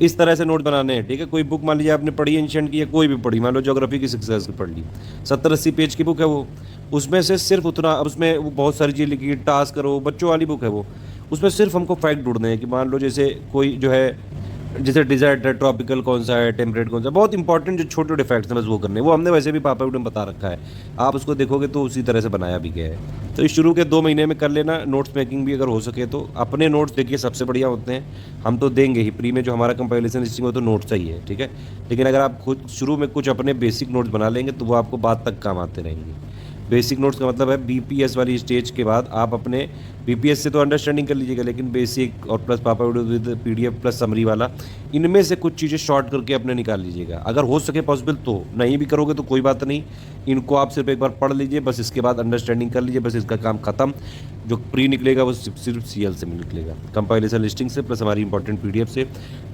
इस तरह से नोट बनाने हैं, ठीक है। कोई बुक मान लीजिए आपने पढ़ी एंशिएंट की, या कोई भी पढ़ी, मान लो ज्योग्राफी की 6 की पढ़ ली, 70-80 पेज की बुक है वो, उसमें से सिर्फ उतना, अब उसमें वो बहुत सारी चीज़ लिखी, टास्क करो, बच्चों वाली बुक है वो, उसमें सिर्फ हमको फैक्ट ढूंढने हैं कि मान लो जैसे कोई जो है, जैसे डिजर्ट है, ट्रॉपिकल कौन सा है, टेम्परेट कौन सा, बहुत इंपॉर्टेंट जो छोटे फैक्ट्स हैं बस वो करने, वो हमने वैसे भी पापा वीडियो में बता रखा है, आप उसको देखोगे तो उसी तरह से बनाया भी गया है। तो इस शुरू के 2 महीने में कर लेना नोट्स मेकिंग भी, अगर हो सके तो। अपने नोट्स देखिए सबसे बढ़िया होते हैं, हम तो देंगे ही प्री में, जो हमारा कंपाइलेशन लिस्टिंग हो तो नोट्स चाहिए, ठीक है। लेकिन अगर आप खुद शुरू में कुछ अपने बेसिक नोट्स बना लेंगे तो वो आपको बाद तक काम आते रहेंगे। बेसिक नोट्स का मतलब है BPS वाली स्टेज के बाद आप अपने BPS से तो अंडरस्टैंडिंग कर लीजिएगा, लेकिन बेसिक और प्लस पापा video with PDF plus summary वाला, इनमें से कुछ चीज़ें शॉर्ट करके अपने निकाल लीजिएगा, अगर हो सके पॉसिबल। तो नहीं भी करोगे तो कोई बात नहीं, इनको आप सिर्फ एक बार पढ़ लीजिए, बस इसके बाद अंडरस्टैंडिंग कर लीजिए, बस इसका काम खत्म। जो प्री निकलेगा वो सिर्फ CL से निकलेगा, कंपाइलेशन लिस्टिंग से, प्लस हमारी इंपॉर्टेंट PDF से,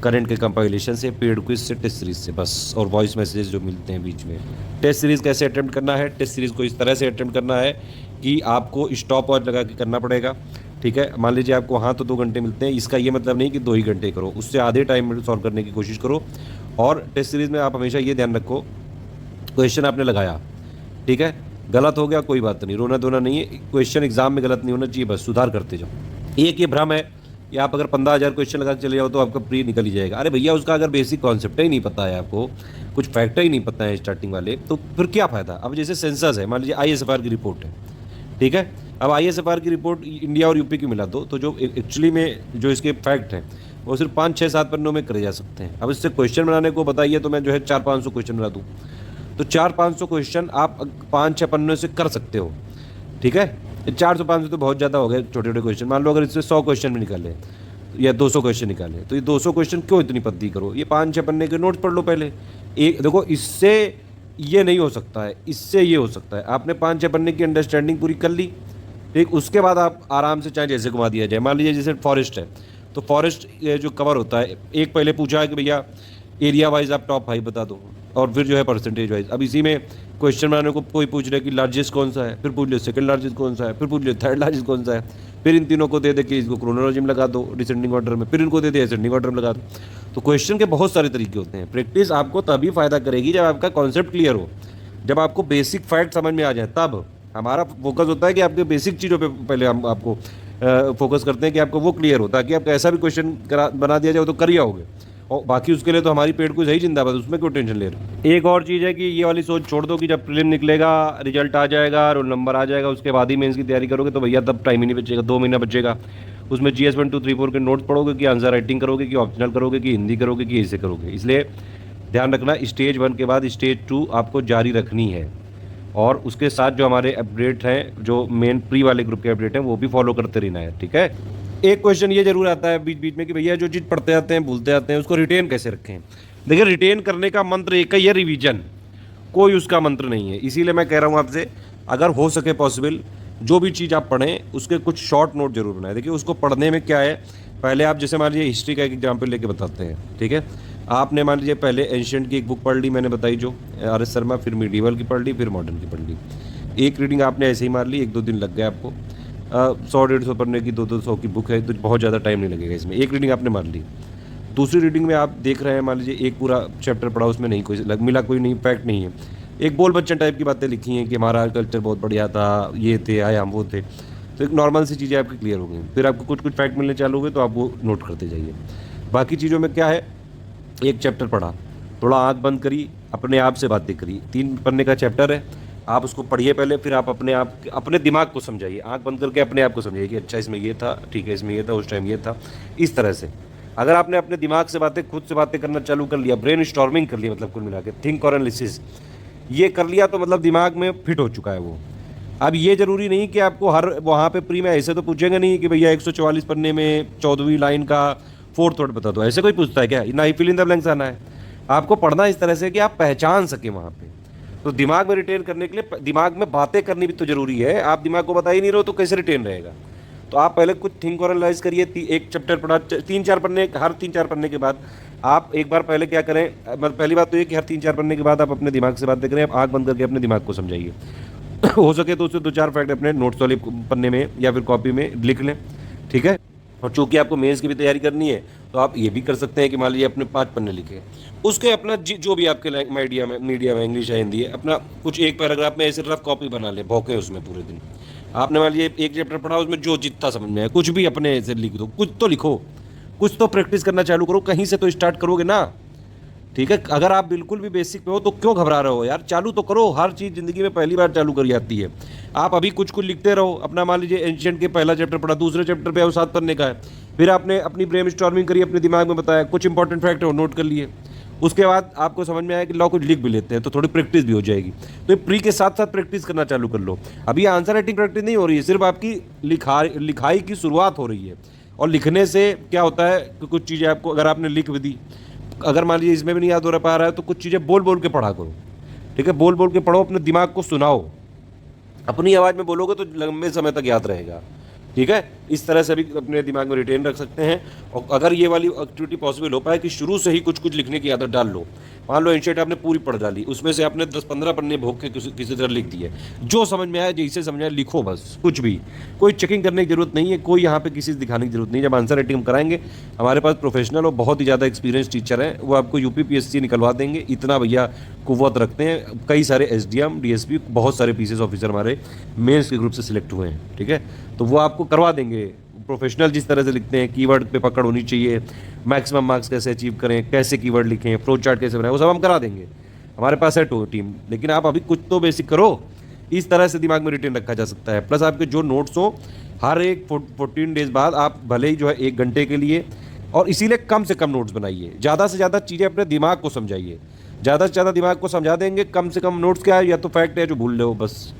करंट के कंपाइलेशन से, पेड क्विज से, टेस्ट सीरीज से, बस, और वॉइस मैसेजेस जो मिलते हैं बीच में। टेस्ट सीरीज़ कैसे अटेम्प्ट करना है, टेस्ट सीरीज़ को इस तरह से अटेम्प्ट करना है कि आपको स्टॉप वॉच लगा के करना पड़ेगा, ठीक है। मान लीजिए आपको हाँ तो 2 घंटे मिलते हैं, इसका ये मतलब नहीं कि 2 ही घंटे करो, उससे आधे टाइम में सॉल्व करने की कोशिश करो। और टेस्ट सीरीज़ में आप हमेशा ये ध्यान रखो, क्वेश्चन आपने लगाया, ठीक है, गलत हो गया कोई बात नहीं, रोना धोना नहीं है, क्वेश्चन एग्जाम में गलत नहीं होना चाहिए, बस सुधार करते जाओ। एक ये भ्रम है, या आप अगर 15,000 क्वेश्चन लगा के चले जाओ तो आपका प्री निकल ही जाएगा। अरे भैया उसका अगर बेसिक कॉन्सेप्ट ही नहीं पता है आपको, कुछ फैक्टर ही नहीं पता है स्टार्टिंग वाले, तो फिर क्या फ़ायदा। अब जैसे सेंसस है, मान लीजिए ISFR की रिपोर्ट है, ठीक है। अब ISFR की रिपोर्ट इंडिया और यूपी की मिला दो तो जो एक्चुअली में जो इसके फैक्ट हैं वो सिर्फ 5, 6, 7 पन्नों में करे जा सकते हैं। अब इससे क्वेश्चन बनाने को बताइए तो मैं जो है 400-500 क्वेश्चन बना दूँ, तो 400-500 क्वेश्चन आप 5-6 पन्नों से कर सकते हो, ठीक है। 400-500 तो बहुत ज़्यादा हो गए छोटे छोटे क्वेश्चन। मान लो अगर इससे 100 क्वेश्चन भी निकाले या 200 क्वेश्चन निकाले, तो ये 200 क्वेश्चन क्यों इतनी पद्दी करो, ये 5-6 पन्ने के नोट्स पढ़ लो पहले। एक देखो, इससे ये नहीं हो सकता है, इससे ये हो सकता है। आपने 5-6 पन्ने की अंडरस्टैंडिंग पूरी कर ली, ठीक, उसके बाद आप आराम से चाहे जैसे घुमा दिया जाए। मान लीजिए जैसे फॉरेस्ट है, तो फॉरेस्ट जो कवर होता है, एक पहले पूछा है कि भैया एरिया वाइज आप टॉप 5 बता दो, और फिर जो है परसेंटेज वाइज। अब इसी में क्वेश्चन बनाने को कोई पूछ रहा है कि लार्जेस्ट कौन सा है, फिर पूछ लियो सेकंड लार्जेस्ट कौन सा है, फिर पूछ लियो थर्ड लार्जेस्ट कौन सा है, फिर इन तीनों को दे दे कि इसको क्रोनोलॉजी में लगा दो डिसेंडिंग ऑर्डर में, फिर इनको दे दे असेंडिंग ऑर्डर में लगा दो। तो क्वेश्चन के बहुत सारे तरीके होते हैं। प्रैक्टिस आपको तभी फ़ायदा करेगी जब आपका कॉन्सेप्ट क्लियर हो, जब आपको बेसिक फैक्ट समझ में आ जाए। तब हमारा फोकस होता है कि आपके बेसिक चीज़ों पे पहले हम आपको फोकस करते हैं कि आपको वो क्लियर हो, ताकि आपका ऐसा भी क्वेश्चन बना दिया जाए तो कर ही आओगे। और बाकी उसके लिए तो हमारी पेट को सही जिंदाबाद, उसमें क्यों टेंशन ले रहे। एक और चीज़ है कि ये वाली सोच छोड़ दो कि जब प्रीलिम निकलेगा, रिजल्ट आ जाएगा, रोल नंबर आ जाएगा, उसके बाद ही मेंस की तैयारी करोगे, तो भैया तब टाइम ही नहीं बचेगा, 2 महीना बचेगा। उसमें GS 1, 2, 3, 4 के नोट्स पढ़ोगे कि आंसर राइटिंग करोगे कि ऑप्शनल करोगे कि हिंदी करोगे कि ऐसे करोगे। इसलिए ध्यान रखना, स्टेज 1 के बाद स्टेज 2 आपको जारी रखनी है, और उसके साथ जो हमारे अपडेट हैं, जो मेन प्री वाले ग्रुप के अपडेट हैं, वो भी फॉलो करते रहना है, ठीक है। एक क्वेश्चन ये जरूर आता है बीच बीच में कि भैया जो चीज़ पढ़ते आते हैं, भूलते आते हैं, उसको रिटेन कैसे रखें। देखिए, रिटेन करने का मंत्र एक ही है, रिवीजन, कोई उसका मंत्र नहीं है। इसीलिए मैं कह रहा हूँ आपसे, अगर हो सके पॉसिबल, जो भी चीज़ आप पढ़ें उसके कुछ शॉर्ट नोट जरूर बनाएं। देखिए, उसको पढ़ने में क्या है, पहले आप जैसे मान लीजिए हिस्ट्री का एक एग्जाम्पल लेके बताते हैं, ठीक है। आपने मान लीजिए पहले एंशिएंट की एक बुक पढ़ ली, मैंने बताई जो RS शर्मा, फिर मिडीवल की पढ़ ली, फिर मॉडर्न की पढ़ ली। एक रीडिंग आपने ऐसे ही मार ली, 1-2 दिन लग गए आपको। 100-150 पढ़ने की 200 की बुक है, तो बहुत ज़्यादा टाइम नहीं लगेगा इसमें। एक रीडिंग आपने मार ली। दूसरी रीडिंग में आप देख रहे हैं, मान लीजिए एक पूरा चैप्टर पढ़ा, उसमें नहीं कोई मिला, कोई नहीं फैक्ट नहीं है, एक बोल बच्चन टाइप की बातें लिखी हैं कि हमारा कल्चर बहुत बढ़िया था, ये थे, आए हम वो थे, तो एक नॉर्मल सी चीज़ें आपकी क्लियर हो गई। फिर आपको कुछ कुछ फैक्ट मिलने चालू हो गए, तो आप वो नोट करते जाइए। बाकी चीज़ों में क्या है, एक चैप्टर पढ़ा, थोड़ा आंख बंद करी, अपने आप से बातें करी। 3 पन्ने का चैप्टर है, आप उसको पढ़िए पहले, फिर आप अपने दिमाग को समझाइए, आंख बंद करके अपने आप को समझाइए कि अच्छा इसमें ये था, ठीक है इसमें ये था, उस टाइम ये था। इस तरह से अगर आपने अपने दिमाग से बातें, खुद से बातें करना चालू कर लिया, ब्रेन स्टॉर्मिंग कर लिया, मतलब कुल मिला के थिंक और एनालिसिस ये कर लिया, तो मतलब दिमाग में फिट हो चुका है वो। अब ये जरूरी नहीं कि आपको हर वहाँ पे प्री में ऐसे तो पूछेंगे नहीं कि भैया 144 पन्ने में 14वीं लाइन का 4th वर्ड बता दो, ऐसे कोई पूछता है क्या? ना ही फिल इन द ब्लैंक्स आना है। आपको पढ़ना इस तरह से कि आप पहचान सके वहाँ पे। तो दिमाग में रिटेन करने के लिए दिमाग में बातें करनी भी तो जरूरी है। आप दिमाग को बता ही नहीं रहे हो तो कैसे रिटेन रहेगा? तो आप पहले कुछ थिंक और एनालाइज करिए। एक चैप्टर पढ़ा, 3-4 पन्ने, हर 3-4 पन्ने के बाद आप एक बार पहले क्या करें, मतलब पहली बात तो ये कि हर 3-4 पन्ने के बाद आप अपने दिमाग से बातें करें, आप आंख बंद करके अपने दिमाग को समझाइए। हो सके तो उससे 2-4 फैक्ट अपने नोट्स वाले पन्ने में या फिर कॉपी में लिख लें, ठीक है। और चूंकि आपको मेंस की भी तैयारी करनी है तो आप ये भी कर सकते हैं कि मान लीजिए अपने 5 पन्ने लिखे, उसके अपना जो भी आपके मीडिया में इंग्लिश है, हिंदी है, अपना कुछ एक पैराग्राफ में ऐसे रफ कॉपी बना ले, भौंके उसमें पूरे दिन। आपने मान लीजिए एक चैप्टर पढ़ा, उसमें जो जितना समझ में आए कुछ भी अपने ऐसे लिख दो, कुछ तो लिखो, कुछ तो प्रैक्टिस करना चालू करो, कहीं से तो स्टार्ट करोगे ना, ठीक है। अगर आप बिल्कुल भी बेसिक पे हो तो क्यों घबरा रहे हो यार, चालू तो करो। हर चीज़ ज़िंदगी में पहली बार चालू करी जाती है। आप अभी कुछ कुछ लिखते रहो। अपना मान लीजिए एंशिएंट के पहला चैप्टर पढ़ा, दूसरे चैप्टर पे 7 पन्ने का है, फिर आपने अपनी ब्रेनस्टॉर्मिंग करी, अपने दिमाग में बताया, कुछ इंपॉर्टेंट फैक्ट है वो नोट कर लिए। उसके बाद आपको समझ में आया कि लो कुछ लिख भी लेते हैं तो थोड़ी प्रैक्टिस भी हो जाएगी। तो प्री के साथ साथ प्रैक्टिस करना चालू कर लो। अभी आंसर राइटिंग प्रैक्टिस नहीं हो रही है, सिर्फ आपकी लिखाई की शुरुआत हो रही है। और लिखने से क्या होता है कि कुछ चीज़ें आपको अगर आपने लिख भी दी, अगर मान लीजिए इसमें भी नहीं याद हो पा रहा है तो कुछ चीज़ें बोल बोल के पढ़ा करो, ठीक है। बोल बोल के पढ़ो, अपने दिमाग को सुनाओ। अपनी आवाज़ में बोलोगे तो लंबे समय तक याद रहेगा, ठीक है। इस तरह से भी अपने दिमाग में रिटेन रख सकते हैं। और अगर ये वाली एक्टिविटी पॉसिबल हो पाए कि शुरू से ही कुछ कुछ लिखने की आदत डाल लो। मान लो एंशिएंट आपने पूरी पढ़ डाली, उसमें से आपने 10-15 पन्ने भोग के किसी तरह लिख दिए, जो समझ में आया जैसे समझ आया लिखो बस, कुछ भी। कोई चेकिंग करने की जरूरत नहीं है, कोई यहाँ पे किसी से दिखाने की जरूरत नहीं है। जब आंसर राइटिंग हम कराएंगे, हमारे पास प्रोफेशनल और बहुत ही ज़्यादा एक्सपीरियंस टीचर हैं, वो आपको UPPSC निकलवा देंगे। इतना भैया कुव्वत रखते हैं। कई सारे SDM DSP, बहुत सारे PCS ऑफिसर हमारे मेंस के ग्रुप से सिलेक्ट हुए हैं, ठीक है। तो वो आपको करवा देंगे, प्रोफेशनल जिस तरह से लिखते हैं, कीवर्ड पे पकड़ होनी चाहिए, मैक्सिमम मार्क्स कैसे अचीव करें, कैसे कीवर्ड लिखें, फ्लो चार्ट कैसे बनाएं, वो सब हम करा देंगे, हमारे पास है टीम। लेकिन आप अभी कुछ तो बेसिक करो, इस तरह से दिमाग में रिटेन रखा जा सकता है। प्लस आपके जो नोट्स हो हर एक 14 डेज बाद आप भले ही जो है 1 घंटे के लिए, और इसीलिए कम से कम नोट्स बनाइए, ज़्यादा से ज़्यादा चीज़ें अपने दिमाग को समझाइए। ज़्यादा से ज़्यादा दिमाग को समझा देंगे, कम से कम नोट्स क्या है, या तो फैक्ट है जो भूल लो बस,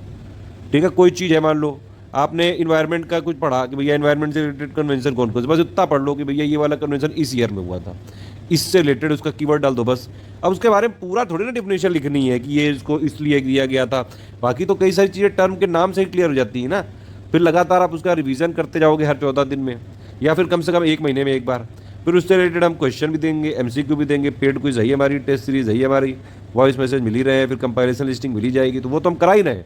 ठीक है। कोई चीज़ है, मान लो आपने इन्वायरमेंट का कुछ पढ़ा कि भैया इन्वायरमेंट से रिलेटेड कन्वेंशन कौन कौन से, बस इतना पढ़ लो कि भैया ये वाला कन्वेंशन इस ईयर में हुआ था, इससे रिलेटेड उसका कीवर्ड डाल दो बस। अब उसके बारे में पूरा थोड़ी ना डेफिनेशन लिखनी है कि ये इसको इसलिए दिया गया था, बाकी तो कई सारी चीज़ें टर्म के नाम से ही क्लियर हो जाती है ना। फिर लगातार आप उसका रिवीजन करते जाओगे हर 14 दिन में, या फिर कम से कम 1 महीने में एक बार। फिर उससे रिलेटेड हम क्वेश्चन भी देंगे, MCQ भी देंगे, पेड क्विज है हमारी, टेस्ट सीरीज है हमारी, वॉइस मैसेज मिल ही रहे हैं, फिर कंपैरिजन लिस्टिंग मिल ही जाएगी, तो वो तो हम करा ही रहे हैं।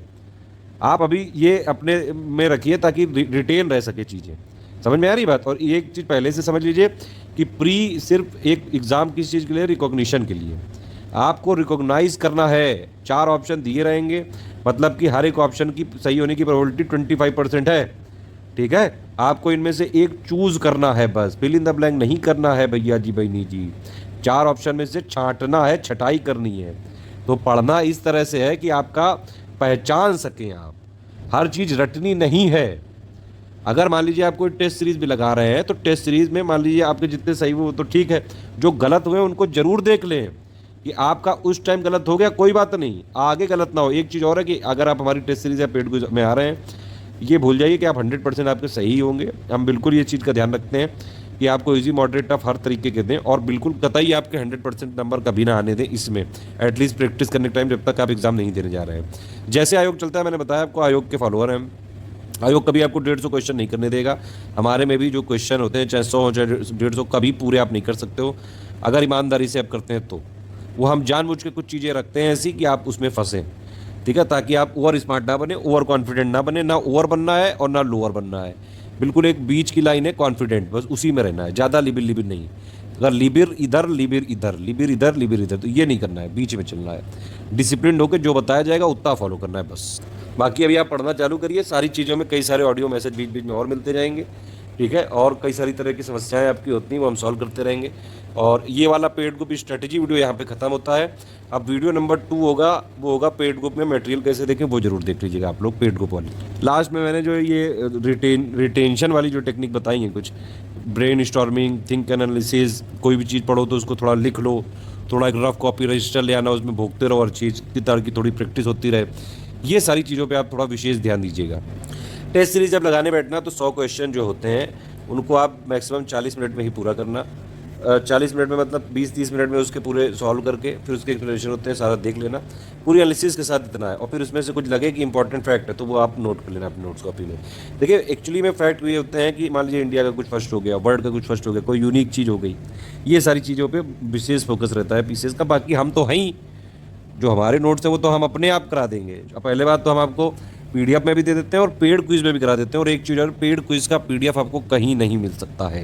आप अभी ये अपने में रखिए ताकि रिटेन रह सके चीज़ें, समझ में आ रही बात। और एक चीज़ पहले से समझ लीजिए कि प्री सिर्फ एक एग्ज़ाम किस चीज़ के लिए, रिकॉग्निशन के लिए। आपको रिकॉग्नाइज करना है, 4 ऑप्शन दिए रहेंगे, मतलब कि हर एक ऑप्शन की सही होने की प्रोबेबिलिटी 25% है, ठीक है। आपको इनमें से एक चूज़ करना है, बस फिल इन द ब्लैंक नहीं करना है भैया जी बहनी जी, 4 ऑप्शन में से छांटना है, छटाई करनी है। तो पढ़ना इस तरह से है कि आपका पहचान सकें आप, हर चीज़ रटनी नहीं है। अगर मान लीजिए आप कोई टेस्ट सीरीज़ भी लगा रहे हैं, तो टेस्ट सीरीज़ में मान लीजिए आपके जितने सही हुए तो ठीक है, जो गलत हुए उनको ज़रूर देख लें कि आपका उस टाइम गलत हो गया, कोई बात नहीं, आगे गलत ना हो। एक चीज़ और है कि अगर आप हमारी टेस्ट सीरीज़ या पेड क्विज में आ रहे हैं, ये भूल जाइए कि आप 100% आपके सही होंगे। हम बिल्कुल ये चीज़ का ध्यान रखते हैं कि आपको इजी मॉडरेट टफ हर तरीके के दें, और बिल्कुल कतई आपके 100% नंबर कभी ना आने दें इसमें, एटलीस्ट प्रैक्टिस करने के टाइम, जब तक आप एग्ज़ाम नहीं देने जा रहे हैं। जैसे आयोग चलता है, मैंने बताया आपको, आयोग के फॉलोअर हैं। आयोग कभी आपको 150 क्वेश्चन नहीं करने देगा। हमारे में भी जो क्वेश्चन होते हैं, चाहे 100 हो चाहे 150, कभी पूरे आप नहीं कर सकते हो। अगर ईमानदारी से आप करते हैं तो वो हम जानबूझ के कुछ चीज़ें रखते हैं ऐसी कि आप उसमें फंसें, ठीक है, ताकि आप ओवर स्मार्ट ना बने, ओवर कॉन्फिडेंट ना बने, ना ओवर बनना है और ना लोअर बनना है। बिल्कुल एक बीच की लाइन है, कॉन्फिडेंट, बस उसी में रहना है, ज़्यादा लिबिर लिबिर नहीं। अगर लिबिर इधर लिबिर इधर, लिबिर इधर लिबिर इधर, तो ये नहीं करना है, बीच में चलना है। डिसिप्लिन होकर जो बताया जाएगा उतना फॉलो करना है बस। बाकी अभी आप पढ़ना चालू करिए, सारी चीज़ों में कई सारे ऑडियो मैसेज बीच बीच में और मिलते जाएंगे, ठीक है। और कई सारी तरह की समस्याएं आपकी होती हैं, वो हम सॉल्व करते रहेंगे। और ये वाला पेड ग्रुप स्ट्रेटजी वीडियो यहाँ पे ख़त्म होता है। अब वीडियो नंबर 2 होगा, वो होगा पेड ग्रुप में मटेरियल कैसे देखें, वो जरूर देख लीजिएगा आप लोग, पेड ग्रुप वाली। लास्ट में मैंने जो ये रिटेंशन वाली जो टेक्निक बताई है, कुछ ब्रेन स्टॉर्मिंग, थिंक एनालिसिस, कोई भी चीज़ पढ़ो तो उसको थोड़ा लिख लो, थोड़ा एक रफ कॉपी रजिस्टर ले आना, उसमें भोगते रहो, हर चीज़ की तरह की थोड़ी प्रैक्टिस होती रहे, ये सारी चीज़ों पे आप थोड़ा विशेष ध्यान दीजिएगा। टेस्ट सीरीज जब लगाने बैठना तो 100 क्वेश्चन जो होते हैं उनको आप मैक्सिमम 40 मिनट में ही पूरा करना। 40 मिनट में मतलब 20-30 मिनट में उसके पूरे सॉल्व करके, फिर उसके एक्सप्लेनेशन होते हैं, सारा देख लेना पूरी एनालिसिस के साथ इतना है। और फिर उसमें से कुछ लगे कि इंपॉर्टेंट फैक्ट है तो वो आप नोट कर लेना अपनी नोट्स कॉपी में। देखिए एक्चुअली में फैक्ट ये होते हैं कि मान लीजिए इंडिया का कुछ फर्स्ट हो गया, वर्ल्ड का कुछ फर्स्ट हो गया, कोई यूनिक चीज़ हो गई, ये सारी चीज़ों पर विशेष फोकस रहता है पीसीएस का। बाकी हम तो हैं ही, जो हमारे नोट्स हैं वो तो हम अपने आप करा देंगे। पहले बात तो हम आपको PDF में भी दे देते हैं और पेड क्विज में भी करा देते हैं। और एक चीज़ और, पेड क्विज का PDF आपको कहीं नहीं मिल सकता है,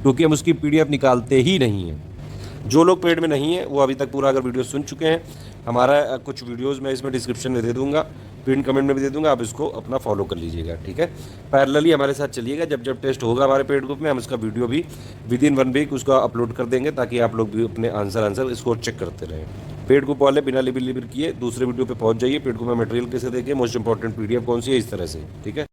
क्योंकि हम उसकी PDF निकालते ही नहीं हैं। जो लोग पेड में नहीं है वो अभी तक पूरा अगर वीडियो सुन चुके हैं, हमारा कुछ वीडियोस मैं इसमें डिस्क्रिप्शन में दे दूंगा, पिन कमेंट में भी दे दूंगा, आप इसको अपना फॉलो कर लीजिएगा, ठीक है। पैरेलली हमारे साथ चलिएगा, जब जब टेस्ट होगा हमारे पेड ग्रुप में, हम इसका वीडियो भी विदिन 1 वीक उसका अपलोड कर देंगे, ताकि आप लोग भी अपने आंसर इसको चेक करते रहें। पेड ग्रुप वाले बिना लिबिर किए दूसरे वीडियो पे पहुंच जाइए, पेड ग्रुप में मटेरियल कैसे देखें, मोस्ट इंपॉर्टेंट PDF कौन सी है, इस तरह से, ठीक है।